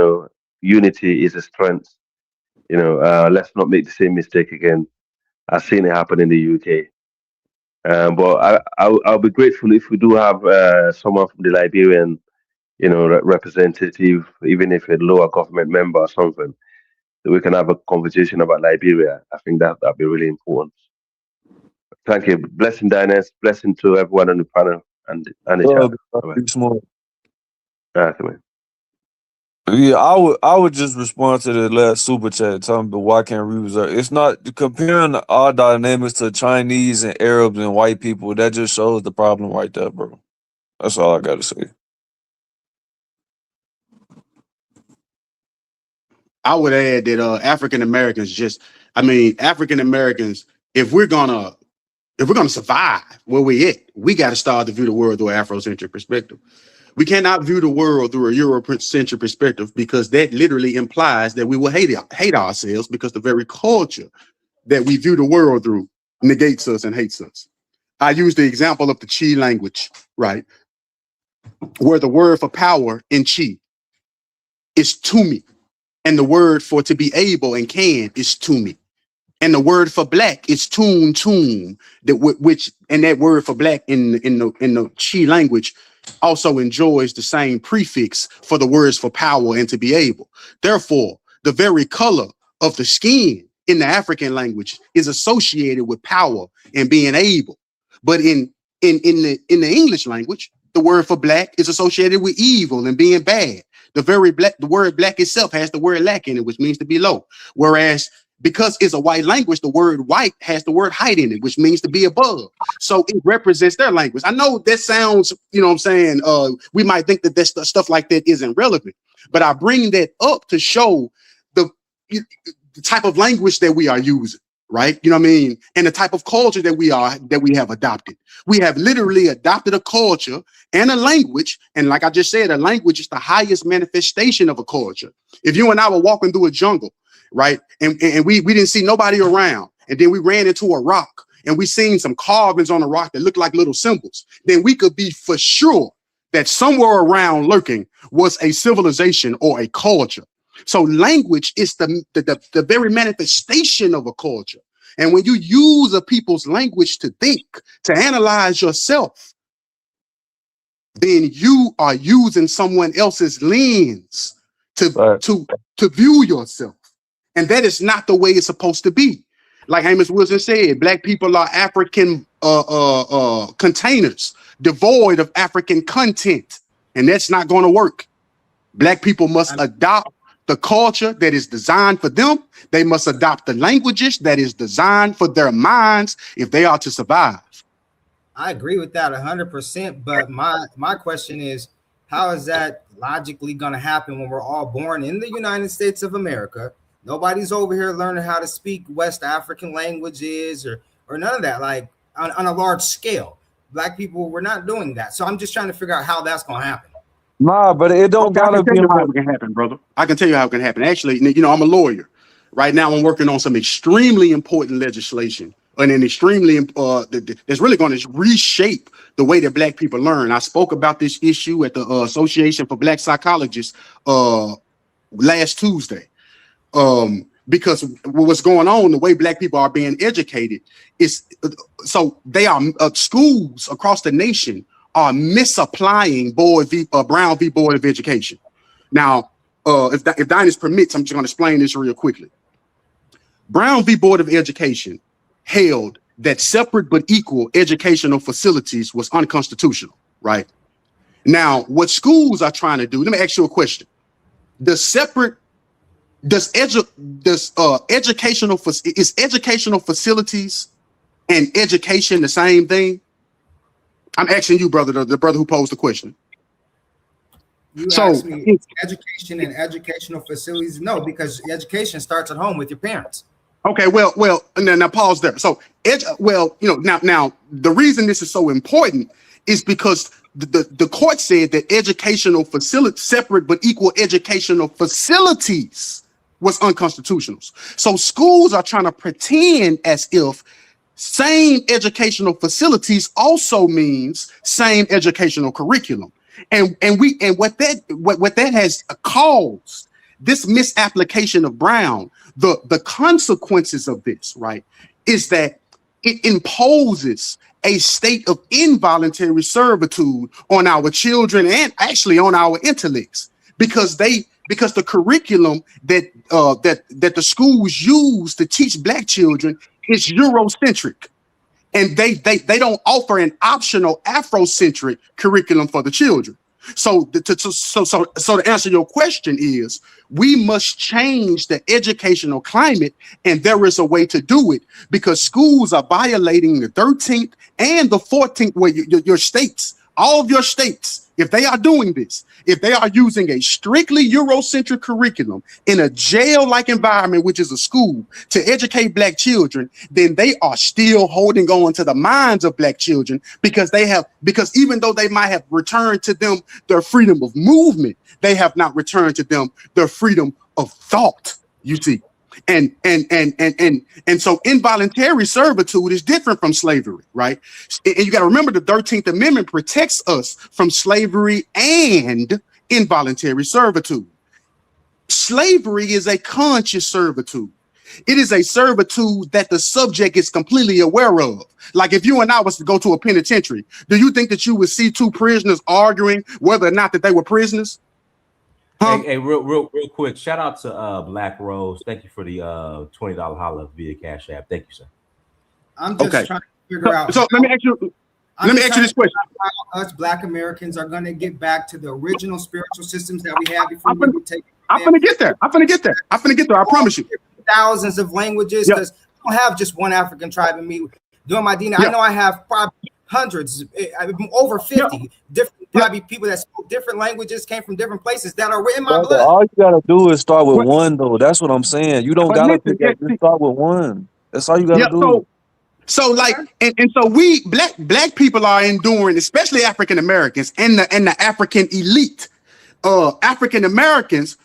[SPEAKER 12] Unity is a strength. Let's not make the same mistake again. I've seen it happen in the UK. But I'll be grateful if we do have someone from the Liberian, representative, even if a lower government member or something, that we can have a conversation about Liberia. I think that'd be really important. Thank you. Blessing, Diners. Blessing to everyone on the panel and the chat.
[SPEAKER 7] Yeah, I would just respond to the last super chat talking about why can't we reserve. It's not comparing our dynamics to Chinese and Arabs and white people. That just shows the problem right there, bro. That's all I gotta say.
[SPEAKER 4] I would add that African Americans African Americans, if we're gonna survive where we at, we got to start to view the world through an Afrocentric perspective. We cannot view the world through a Eurocentric perspective, because that literally implies that we will hate ourselves, because the very culture that we view the world through negates us and hates us. I use the example of the Chi language, right? Where the word for power in Chi is to me, and the word for to be able and can is to me. And the word for black is tune, that word for black in the Chi language also enjoys the same prefix for the words for power and to be able. Therefore, the very color of the skin in the African language is associated with power and being able. But in the English language, the word for black is associated with evil and being bad. The word black itself has the word lack in it, which means to be low. Whereas because it's a white language, the word white has the word height in it, which means to be above. So it represents their language. I know that sounds, we might think that stuff like that isn't relevant, but I bring that up to show the type of language that we are using, right? You know what I mean? And the type of culture that we have adopted. We have literally adopted a culture and a language. And like I just said, a language is the highest manifestation of a culture. If you and I were walking through a jungle, right? And we didn't see nobody around. And then we ran into a rock and we seen some carvings on the rock that looked like little symbols. Then we could be for sure that somewhere around lurking was a civilization or a culture. So language is the very manifestation of a culture. And when you use a people's language to think, to analyze yourself, then you are using someone else's lens to view yourself. And that is not the way it's supposed to be. Like Amos Wilson said, Black people are African containers, devoid of African content. And that's not going to work. Black people must adopt the culture that is designed for them. They must adopt the languages that is designed for their minds if they are to survive.
[SPEAKER 5] I agree with that 100%. But my question is, how is that logically going to happen when we're all born in the United States of America? Nobody's over here learning how to speak West African languages or none of that, like on a large scale. Black people, we're not doing that. So I'm just trying to figure out how that's going to happen.
[SPEAKER 7] Nah, but it don't gotta be.
[SPEAKER 4] I can tell you how it can happen, brother. I can tell you how it can happen. Actually, you know, I'm a lawyer. Right now, I'm working on some extremely important legislation, and an extremely that's really going to reshape the way that Black people learn. I spoke about this issue at the Association for Black Psychologists last Tuesday. Because what's going on, the way Black people are being educated is so they are schools across the nation are misapplying Brown v. Board of Education. Now, if Dinus permits, I'm just going to explain this real quickly. Brown v. Board of Education held that separate but equal educational facilities was unconstitutional, right? Now, what schools are trying to do, let me ask you a question. Is educational facilities and education the same thing? I'm asking you, brother, the brother who posed the question.
[SPEAKER 5] You asked me education and educational facilities. No, because education starts at home with your parents.
[SPEAKER 4] Okay, well, and then now pause there. So, now the reason this is so important is because the court said that educational facilities, separate but equal educational facilities, was unconstitutional. So schools are trying to pretend as if same educational facilities also means same educational curriculum. And what that has caused, this misapplication of Brown, the consequences of this, right, is that it imposes a state of involuntary servitude on our children and actually on our intellects, because the curriculum that the schools use to teach Black children is Eurocentric, and they don't offer an optional Afrocentric curriculum for the children. So to answer your question is, we must change the educational climate, and there is a way to do it, because schools are violating the 13th and the 14th, where your states, all of your states, if they are doing this, if they are using a strictly Eurocentric curriculum in a jail-like environment, which is a school, to educate Black children, then they are still holding on to the minds of Black children, because even though they might have returned to them their freedom of movement, they have not returned to them their freedom of thought, you see. And so involuntary servitude is different from slavery, right? And you got to remember, the 13th Amendment protects us from slavery and involuntary servitude. Slavery is a conscious servitude. It is a servitude that the subject is completely aware of. Like if you and I was to go to a penitentiary, do you think that you would see two prisoners arguing whether or not that they were prisoners?
[SPEAKER 2] Hey, real quick, shout out to Black Rose. Thank you for the $20 holla via Cash App. Thank you, sir.
[SPEAKER 5] I'm just trying to figure out.
[SPEAKER 4] So let me ask you this question:
[SPEAKER 5] how us Black Americans are going to get back to the original spiritual systems that we had before we would take.
[SPEAKER 4] I'm gonna get there. I promise you.
[SPEAKER 5] Thousands of languages, because I don't have just one African tribe in me. Doing my DNA, I know I have probably hundreds, over 50 different. Probably people that spoke different languages, came from different places, that are in my blood.
[SPEAKER 7] All you gotta do is start with one, though. That's what I'm saying. You don't gotta pick that. Just start with one. That's all you gotta do.
[SPEAKER 4] So like, and so we black people are enduring, especially African Americans and the African elite, African Americans.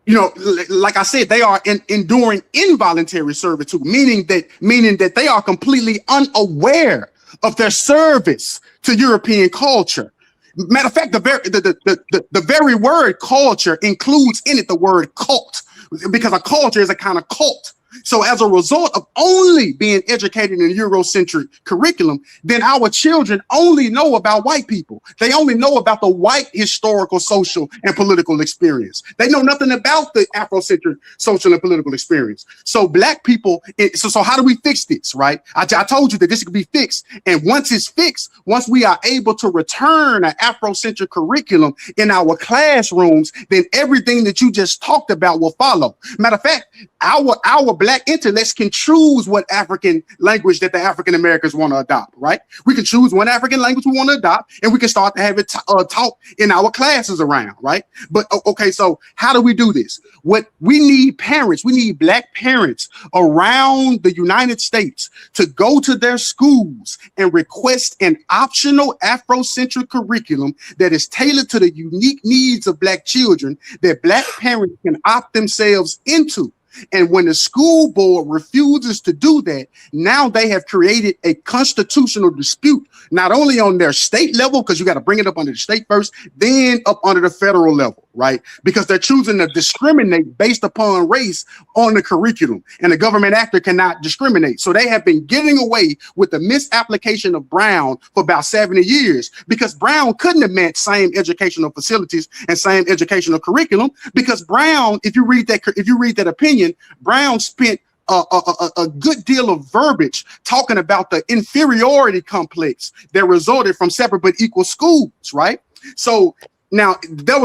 [SPEAKER 4] You know, like I said, they are enduring involuntary servitude, meaning that they are completely unaware of their service to European culture. Matter of fact, the very word culture includes in it the word cult, because a culture is a kind of cult. So as a result of only being educated in a Eurocentric curriculum, then our children only know about white people. They only know about the white historical, social, and political experience. They know nothing about the Afrocentric social and political experience. So black people, so how do we fix this, right? I told you that this could be fixed. And once it's fixed, once we are able to return an Afrocentric curriculum in our classrooms, then everything that you just talked about will follow. Matter of fact, our black intellects can choose what African language that the African Americans want to adopt, right? We can choose one African language we want to adopt, and we can start to have it taught in our classes around, right? But okay, so how do we do this? What we need parents, we need black parents around the United States to go to their schools and request an optional Afrocentric curriculum that is tailored to the unique needs of black children that black parents can opt themselves into. And when the school board refuses to do that, now they have created a constitutional dispute, not only on their state level, because you got to bring it up under the state first, then up under the federal level, right? Because they're choosing to discriminate based upon race on the curriculum, and the government actor cannot discriminate. So they have been getting away with the misapplication of Brown for about 70 years, because Brown couldn't have meant same educational facilities and same educational curriculum, because Brown, if you read that opinion, Brown spent a good deal of verbiage talking about the inferiority complex that resulted from separate but equal schools, right? So now now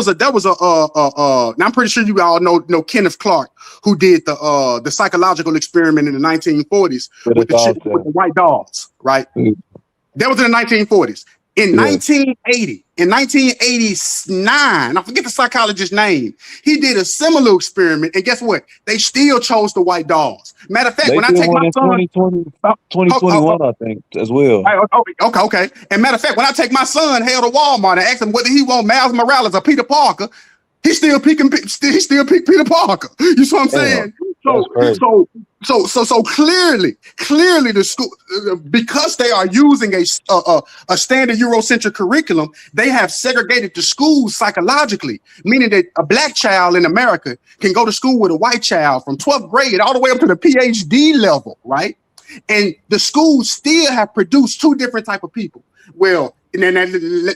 [SPEAKER 4] I'm pretty sure you all know Kenneth Clark, who did the psychological experiment in the 1940s with the white dogs, right? That was in the 1940s. In 1989, I forget the psychologist's name, he did a similar experiment, and guess what? They still chose the white dogs. Matter of fact, when I take my son,
[SPEAKER 7] 2021, I think, as well.
[SPEAKER 4] Okay. And matter of fact, when I take my son held to Walmart and ask him whether he want Miles Morales or Peter Parker, he still picked Peter Parker. You see what I'm saying? So clearly the school, because they are using a standard Eurocentric curriculum, they have segregated the schools psychologically, meaning that a black child in America can go to school with a white child from 12th grade all the way up to the PhD level, right? And the schools still have produced two different type of people. Well, and then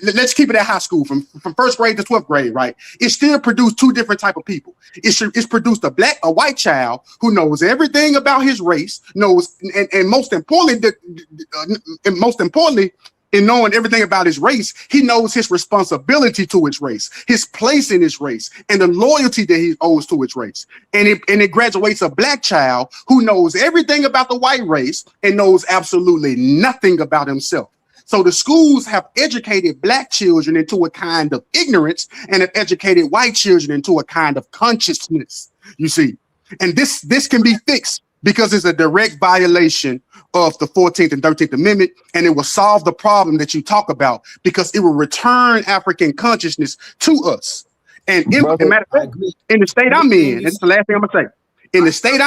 [SPEAKER 4] let's keep it at high school from first grade to 12th grade, right? It still produced two different type of people. It's produced a white child who knows everything about his race, knows, and most importantly, in knowing everything about his race, he knows his responsibility to his race, his place in his race, and the loyalty that he owes to his race. And it graduates a black child who knows everything about the white race and knows absolutely nothing about himself. So the schools have educated black children into a kind of ignorance and have educated white children into a kind of consciousness, you see. And this can be fixed because it's a direct violation of the 14th and 13th Amendment, and it will solve the problem that you talk about because it will return African consciousness to us. And in the state I'm in, that's the last thing I'm gonna say. In the state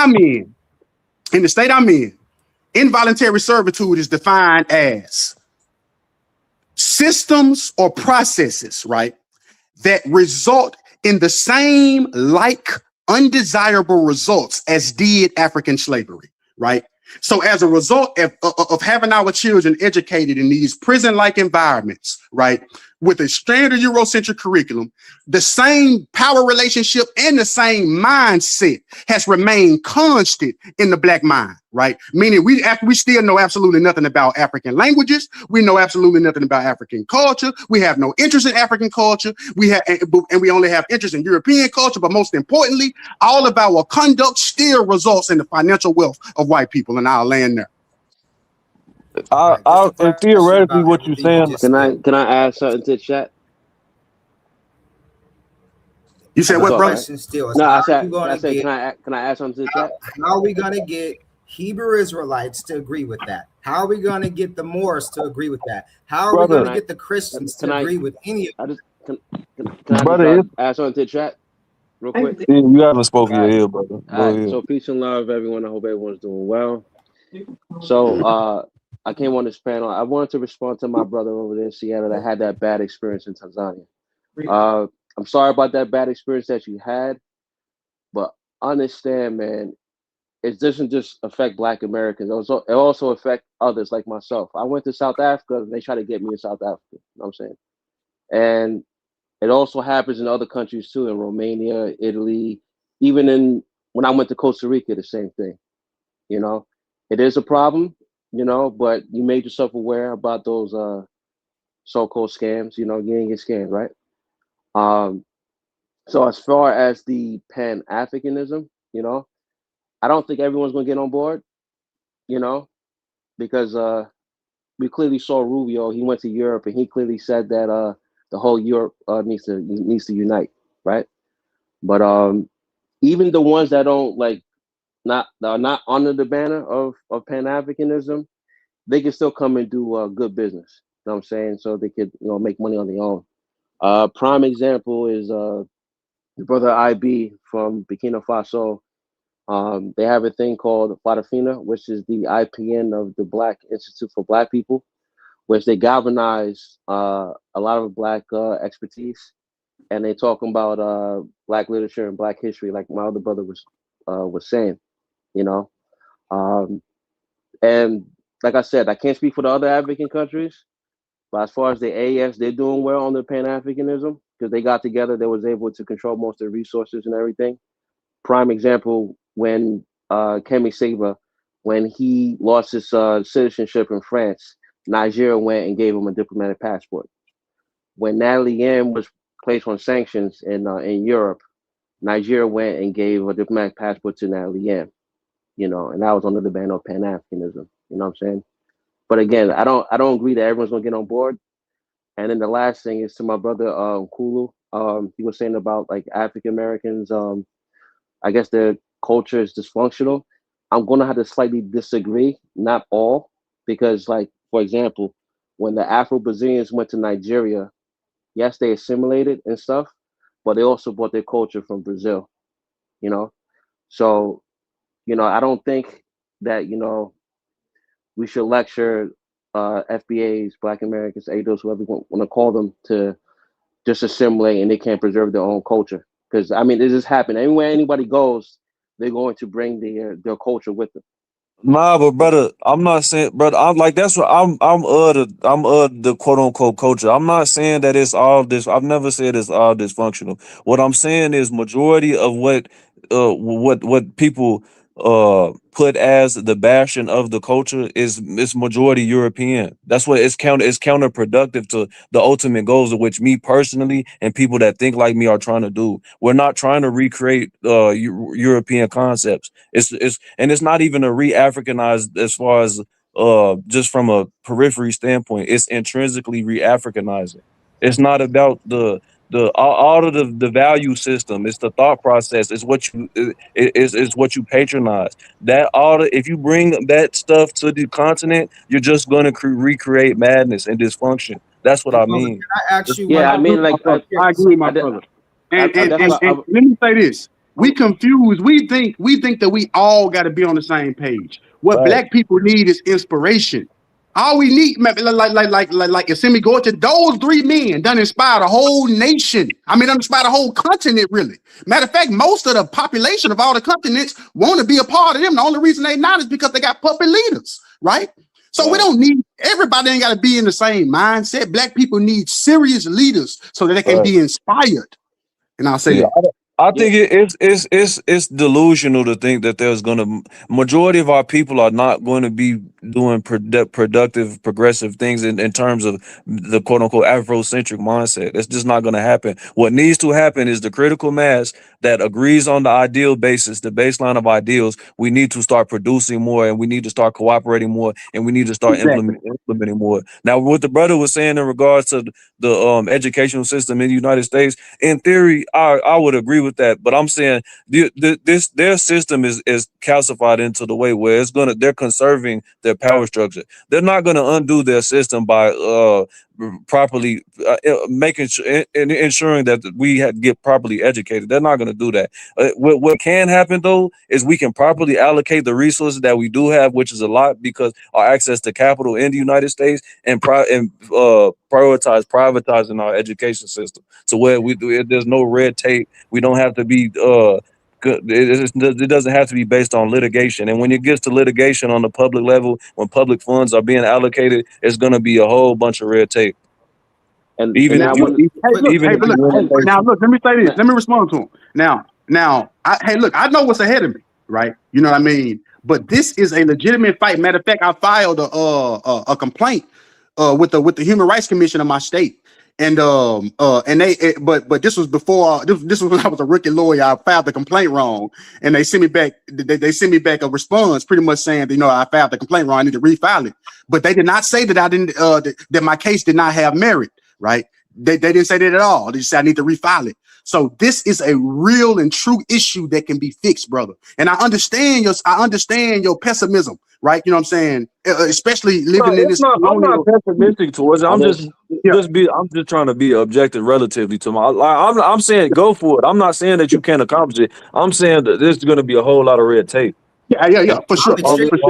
[SPEAKER 4] I'm in, involuntary servitude is defined as systems or processes, right, that result in the same undesirable results as did African slavery, right? So as a result of having our children educated in these prison-like environments, right, with a standard Eurocentric curriculum, the same power relationship and the same mindset has remained constant in the black mind, right? Meaning we still know absolutely nothing about African languages. We know absolutely nothing about African culture. We have no interest in African culture. We only have interest in European culture. But most importantly, all of our conduct still results in the financial wealth of white people in our land there.
[SPEAKER 7] And theoretically, what you're saying.
[SPEAKER 3] Can I add something to the chat?
[SPEAKER 4] You said what, brother?
[SPEAKER 3] No, I said, can I add something to the chat?
[SPEAKER 5] How are we gonna get Hebrew Israelites to agree with that? How are we gonna get the Moors to agree with that? How are we gonna get the Christians to agree with any of it?
[SPEAKER 3] Can I add something to the chat real quick?
[SPEAKER 7] You haven't spoken yet, brother.
[SPEAKER 3] So peace and love, everyone. I hope everyone's doing well. So I came on this panel. I wanted to respond to my brother over there in Seattle that had that bad experience in Tanzania. I'm sorry about that bad experience that you had, but understand, man, it doesn't just affect Black Americans. It also affect others like myself. I went to South Africa and they tried to get me in South Africa. You know what I'm saying? And it also happens in other countries too, in Romania, Italy, even when I went to Costa Rica, the same thing. You know, it is a problem, you know, but you made yourself aware about those so-called scams. You know, you didn't get scammed, right? So as far as the Pan-Africanism, you know, I don't think everyone's gonna get on board, you know, because we clearly saw Rubio. He went to Europe and he clearly said that the whole Europe needs to unite, right? But even the ones that don't that are not under the banner of Pan Africanism, they can still come and do good business. You know what I'm saying? So they could make money on their own. Prime example is the brother IB from Burkina Faso. They have a thing called Farafina, which is the IPN of the Black Institute for Black People, which they galvanize a lot of Black expertise, and they talking about Black literature and Black history, like my other brother was saying, you know. And like I said, I can't speak for the other African countries, but as far as the AS, they're doing well on the Pan-Africanism because they got together, they was able to control most of the resources and everything. Prime example, when Kemi Seba, when he lost his citizenship in France, Nigeria went and gave him a diplomatic passport. When Natalie M was placed on sanctions in Europe, Nigeria went and gave a diplomatic passport to Natalie M. You know, and that was under the ban of Pan-Africanism. You know what I'm saying? But again, I don't agree that everyone's gonna get on board. And then the last thing is to my brother Kulu. He was saying about like African Americans. I guess their culture is dysfunctional. I'm gonna have to slightly disagree. Not all, because like for example, when the Afro-Brazilians went to Nigeria, yes, they assimilated and stuff, but they also brought their culture from Brazil. You know, so I don't think that we should lecture FBAs, Black Americans, ADOS, whoever you want to call them, to just assimilate and they can't preserve their own culture. Because I mean, it just happened. Anywhere anybody goes, they're going to bring their culture with them.
[SPEAKER 7] Nah, but brother, I'm not saying, brother. I'm like that's what I'm the quote unquote culture. I'm not saying that it's all this. I've never said it's all dysfunctional. What I'm saying is majority of what people put as the bastion of the culture is majority European. That's what it's counterproductive to the ultimate goals of which me personally and people that think like me are trying to do. We're not trying to recreate European concepts. It's not even a re-Africanized as far as just from a periphery standpoint. It's intrinsically re-Africanizing. It's not about all of the value system. It's the thought process. It's what it's what you patronize. If you bring that stuff to the continent, you're just going to recreate madness and dysfunction. That's what I mean.
[SPEAKER 5] Can I ask you?
[SPEAKER 4] Yeah, I mean, like I agree with my brother. And let me say this: we confuse. We think that we all got to be on the same page. What Black people need is inspiration. All we need, like Assimi Gorta, those three men done inspired a whole nation. I mean, inspired a whole continent, really. Matter of fact, most of the population of all the continents want to be a part of them. The only reason they not is because they got puppet leaders, right? So we don't need, everybody ain't got to be in the same mindset. Black people need serious leaders so that they can be inspired. And I'll say that.
[SPEAKER 7] I think it's delusional to think that there's gonna majority of our people are not going to be doing productive, progressive things in terms of the quote unquote Afrocentric mindset. It's just not going to happen. What needs to happen is the critical mass that agrees on the ideal basis, the baseline of ideals. We need to start producing more, and we need to start cooperating more, and we need to start implementing more. Now, what the brother was saying in regards to the educational system in the United States, in theory, I would agree with that, but I'm saying their system is calcified into the way where they're conserving their power structure. They're not gonna undo their system by properly making sure and ensuring that we get properly educated. They're not going to do that. What can happen though is we can properly allocate the resources that we do have, which is a lot because our access to capital in the United States, and prioritize privatizing our education system to where there's no red tape. We don't have to be it doesn't have to be based on litigation. And when it gets to litigation on the public level, when public funds are being allocated, it's going to be a whole bunch of red tape.
[SPEAKER 3] And
[SPEAKER 7] Even
[SPEAKER 3] I
[SPEAKER 7] if
[SPEAKER 3] want
[SPEAKER 7] you,
[SPEAKER 4] Hey,
[SPEAKER 7] even
[SPEAKER 4] but
[SPEAKER 7] if
[SPEAKER 4] look,
[SPEAKER 7] you win a case,
[SPEAKER 4] now look, let me say this. Let me respond to him. Now, hey, look, I know what's ahead of me, right? You know what I mean? But this is a legitimate fight. Matter of fact, I filed a complaint with the Human Rights Commission of my state. And but this was before this was when I was a rookie lawyer. I filed the complaint wrong, and they sent me back. They sent me back a response, pretty much saying, I filed the complaint wrong. I need to refile it. But they did not say that I didn't that my case did not have merit. Right? They didn't say that at all. They just said I need to refile it. So this is a real and true issue that can be fixed, brother. And I understand your pessimism, right? You know what I'm saying? Especially living in this
[SPEAKER 7] I'm not
[SPEAKER 4] colonial.
[SPEAKER 7] pessimistic towards it. I'm just trying to be objective relatively to my. I'm saying go for it. I'm not saying that you can't accomplish it. I'm saying that there's going to be a whole lot of red tape.
[SPEAKER 4] Yeah, for sure.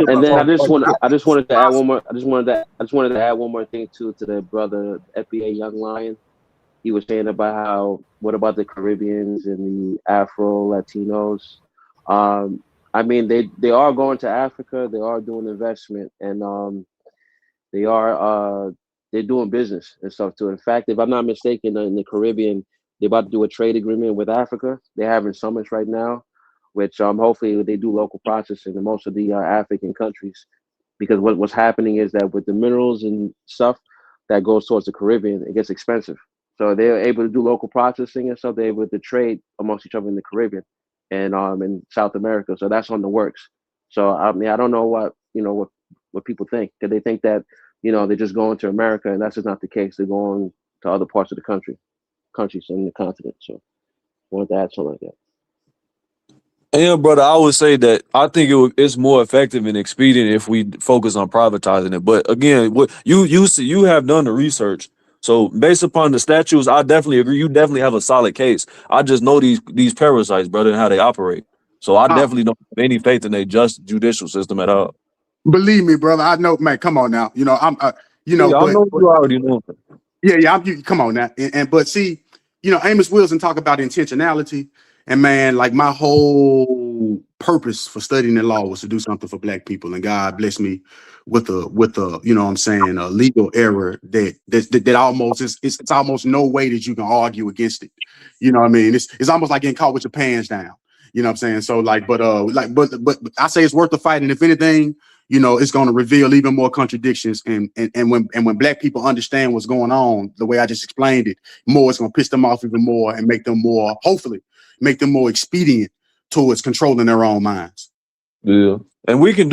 [SPEAKER 3] And then I just wanted to add one more. I just wanted to add one more thing to the brother FBA Young Lion. He was saying about what about the Caribbeans and the Afro Latinos? I mean, they are going to Africa. They are doing investment, and they're doing business and stuff too. In fact, if I'm not mistaken, in the Caribbean, they're about to do a trade agreement with Africa. They're having summits right now, which hopefully they do local processing in most of the African countries. Because what's happening is that with the minerals and stuff that goes towards the Caribbean, it gets expensive. So they're able to do local processing and stuff. They're able to trade amongst each other in the Caribbean and in South America. So that's on the works. So I mean, I don't know what people think. Because they think that they're just going to America, and that's just not the case. They're going to other parts of the countries in the continent. So I wanted to add something like that.
[SPEAKER 7] Yeah, brother, I would say that I think it's more effective and expedient if we focus on privatizing it. But again, what you have done the research. So based upon the statutes, I definitely agree. You definitely have a solid case. I just know these parasites, brother, and how they operate. So I definitely don't have any faith in a just judicial system at all.
[SPEAKER 4] Believe me, brother. I know, man. Come on now. I'm
[SPEAKER 7] I know you already know.
[SPEAKER 4] Yeah. Come on now. But see, Amos Wilson talk about intentionality, and man, like my whole purpose for studying the law was to do something for Black people, and God bless me with a a legal error that almost it's almost no way that you can argue against it. You know what I mean? It's almost like getting caught with your pants down. You know what I'm saying? So but I say it's worth the fight, and if anything, it's going to reveal even more contradictions. And when Black people understand what's going on, the way I just explained it, more it's going to piss them off even more and hopefully make them more expedient towards controlling their own minds.
[SPEAKER 7] Yeah, and we can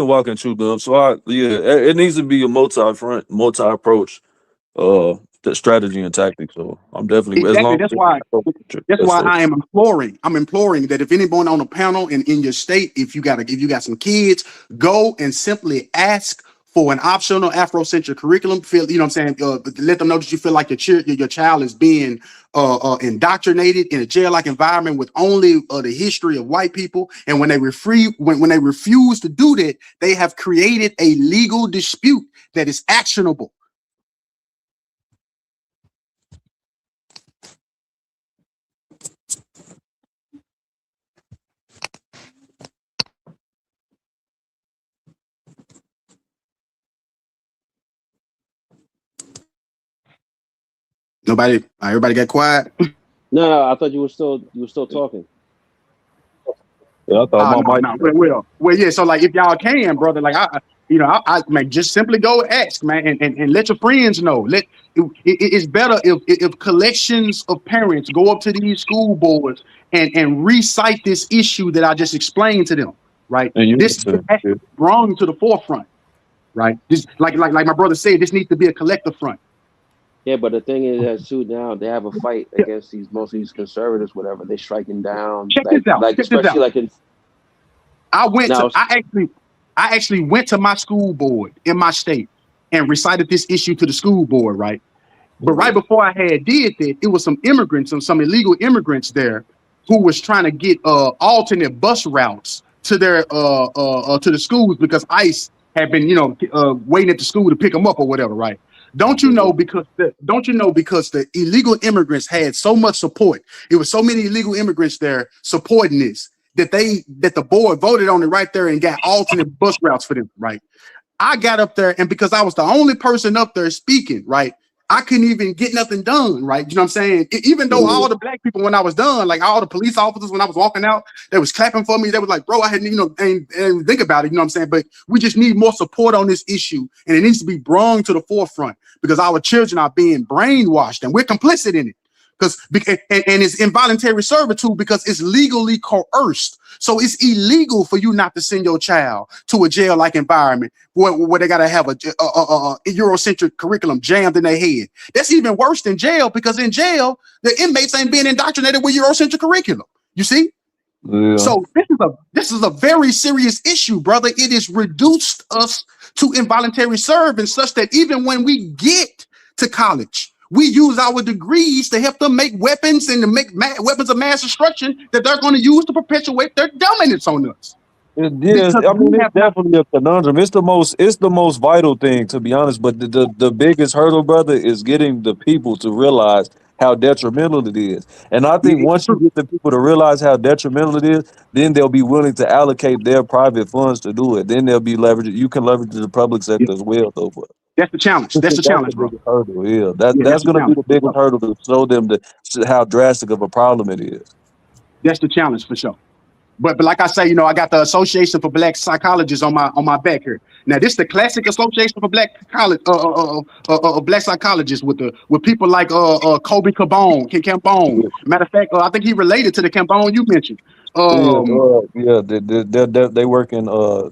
[SPEAKER 7] walk and chew gum. So it needs to be a multi approach, the strategy and tactics. So I'm definitely
[SPEAKER 4] exactly. That's why I'm imploring that if anyone on the panel in your state, if you got some kids, go and simply ask for an optional Afrocentric curriculum. Let them know that you feel like your child is being indoctrinated in a jail-like environment with only the history of white people. And when they refuse to do that, they have created a legal dispute that is actionable. Everybody got quiet.
[SPEAKER 3] No, I thought you were still talking.
[SPEAKER 7] Yeah, I thought
[SPEAKER 4] Well, yeah. So like, if y'all can, brother, like I man, just simply go ask, man, and let your friends know. It's better if collections of parents go up to these school boards and recite this issue that I just explained to them. Right. This has to be brought to the forefront. Right. This like my brother said, this needs to be a collective front.
[SPEAKER 3] Yeah, but the thing is that too now they have a fight against most of these conservatives, whatever. They're striking down.
[SPEAKER 4] Check this out.
[SPEAKER 3] Especially like in.
[SPEAKER 4] I actually went to my school board in my state and recited this issue to the school board, right? But right before I had did that, it was some immigrants and some illegal immigrants there who was trying to get alternate bus routes to their to the schools because ICE had been, you know, waiting at the school to pick them up or whatever, right? Don't you know because the illegal immigrants had so much support. It was so many illegal immigrants there supporting this that the board voted on it right there and got alternate bus routes for them, right? I got up there, and because I was the only person up there speaking, right, I couldn't even get nothing done, right? You know what I'm saying? Even though all the black people, when I was done, like all the police officers, when I was walking out, they was clapping for me. They was like, bro, I hadn't, you know, and think about it, you know what I'm saying? But we just need more support on this issue, and it needs to be brought to the forefront because our children are being brainwashed, and we're complicit in it. And it's involuntary servitude because it's legally coerced. So it's illegal for you not to send your child to a jail-like environment where they gotta have a Eurocentric curriculum jammed in their head. That's even worse than jail because in jail, the inmates ain't being indoctrinated with Eurocentric curriculum. You see? Yeah. So this is a very serious issue, brother. It has reduced us to involuntary serving such that even when we get to college, we use our degrees to help them make weapons and to make weapons of mass destruction that they're going to use to perpetuate their dominance on us.
[SPEAKER 7] I mean, it's definitely a conundrum. It's the most vital thing, to be honest. But the biggest hurdle, brother, is getting the people to realize how detrimental it is. And I think once you get the people to realize how detrimental it is, then they'll be willing to allocate their private funds to do it. Then they'll be leveraged. You can leverage the public sector as well, though. But
[SPEAKER 4] that's the challenge. That's the challenge, bro.
[SPEAKER 7] Hurdle. Yeah, that's going to be the biggest hurdle to show them how drastic of a problem it is.
[SPEAKER 4] That's the challenge for sure. But like I say, you know, I got the Association for Black Psychologists on my back here. Now, this is the classic Association for Black Black Psychologists with people like Kobe Cambone. Matter of fact, I think he related to the Cambone you mentioned.
[SPEAKER 7] They work in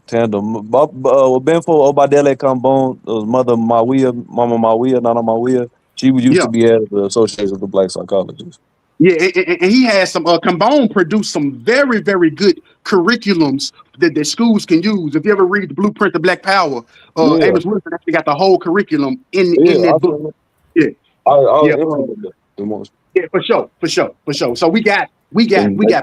[SPEAKER 7] tandem. Benfo Obadele Cambone, mother Mama Mawia, Nana Mawia. She used to be head of the Association for Black Psychologists.
[SPEAKER 4] Yeah, and he has some Cambone produced some very, very good curriculums that schools can use. If you ever read the Blueprint of Black Power, Amos Wilson actually got the whole curriculum in that book. Yeah, for sure. So we got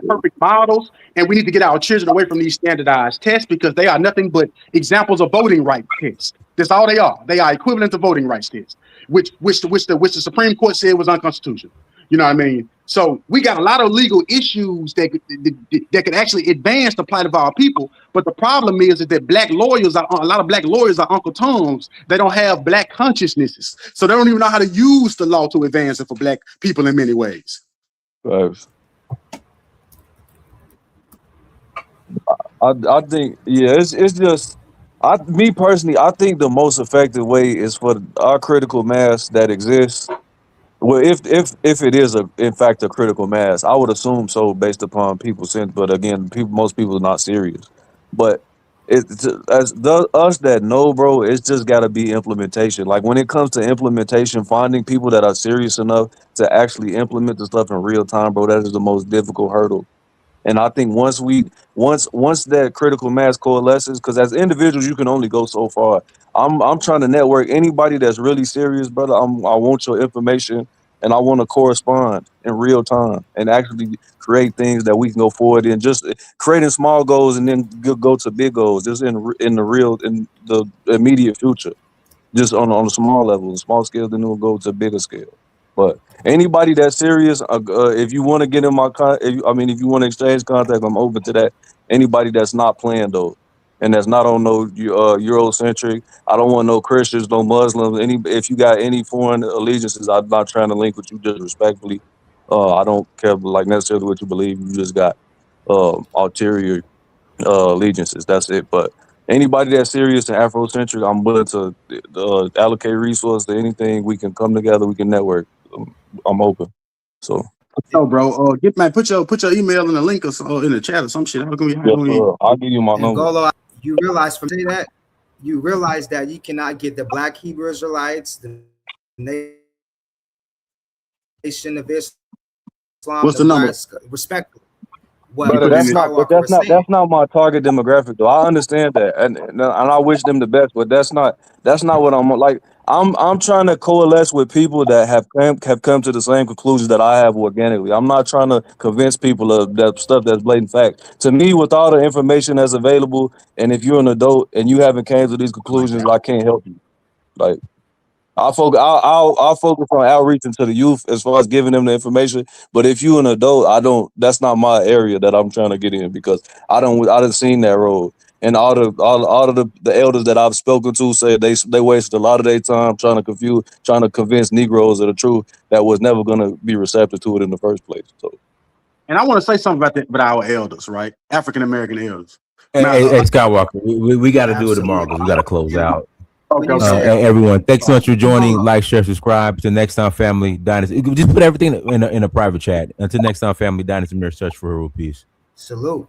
[SPEAKER 4] perfect models, and we need to get our children away from these standardized tests because they are nothing but examples of voting rights tests. That's all they are. They are equivalent to voting rights tests, which the Supreme Court said was unconstitutional. You know what I mean? So we got a lot of legal issues that could actually advance the plight of our people. But the problem is that a lot of black lawyers are Uncle Toms. They don't have black consciousnesses. So they don't even know how to use the law to advance it for black people in many ways.
[SPEAKER 7] Right. I think, it's just, me personally, I think the most effective way is for our critical mass that exists. Well, if it is in fact a critical mass, I would assume so based upon people's sense. But again, most people are not serious. But us that know, bro, it's just got to be implementation. Like when it comes to implementation, finding people that are serious enough to actually implement the stuff in real time, bro, that is the most difficult hurdle. And I think once that critical mass coalesces, because as individuals you can only go so far. I'm trying to network anybody that's really serious, brother. I want your information, and I want to correspond in real time and actually create things that we can go forward in. Just creating small goals and then go to big goals, just in the immediate future. Just on a small level, small scale, then we'll go to bigger scale. But anybody that's serious, if you want to get in my if you want to exchange contact, I'm open to that. Anybody that's not playing though, and that's not on no Eurocentric. I don't want no Christians, no Muslims. If you got any foreign allegiances, I'm not trying to link with you. Just respectfully, I don't care like necessarily what you believe. You just got ulterior allegiances. That's it. But anybody that's serious and Afrocentric, I'm willing to allocate resources to anything. We can come together. We can network. I'm open. So.
[SPEAKER 4] No, bro. Put your email in the link or in the chat or some shit.
[SPEAKER 7] I'll give you my number.
[SPEAKER 5] Golo, you realize from that you cannot get the Black Hebrew Israelites, the Nation of Islam.
[SPEAKER 4] What's the number?
[SPEAKER 5] Respectfully, what
[SPEAKER 7] Brother,
[SPEAKER 5] Brother Skywalker was saying.
[SPEAKER 7] that's not my target demographic though. I understand that, and I wish them the best, but that's not what I'm like. I'm trying to coalesce with people that have come to the same conclusions that I have organically. I'm not trying to convince people of that stuff that's blatant fact. To me, with all the information that's available, and if you're an adult and you haven't came to these conclusions, I can't help you. Like. I'll focus on outreaching to the youth as far as giving them the information. But if you're an adult, that's not my area that I'm trying to get in because I done seen that road. And all of the elders that I've spoken to say they wasted a lot of their time trying to convince Negroes of the truth that was never gonna be receptive to it in the first place. So,
[SPEAKER 4] and I want to say something about our elders, right? African American elders.
[SPEAKER 2] Hey, Skywalker, we got to do it tomorrow because we got to close out.
[SPEAKER 4] Okay.
[SPEAKER 2] Everyone, thanks so much for joining. Like, share, subscribe. Until next time, family dynasty. Just put everything in a private chat. Until next time, family dynasty. Mirror search for a real peace.
[SPEAKER 5] Salute.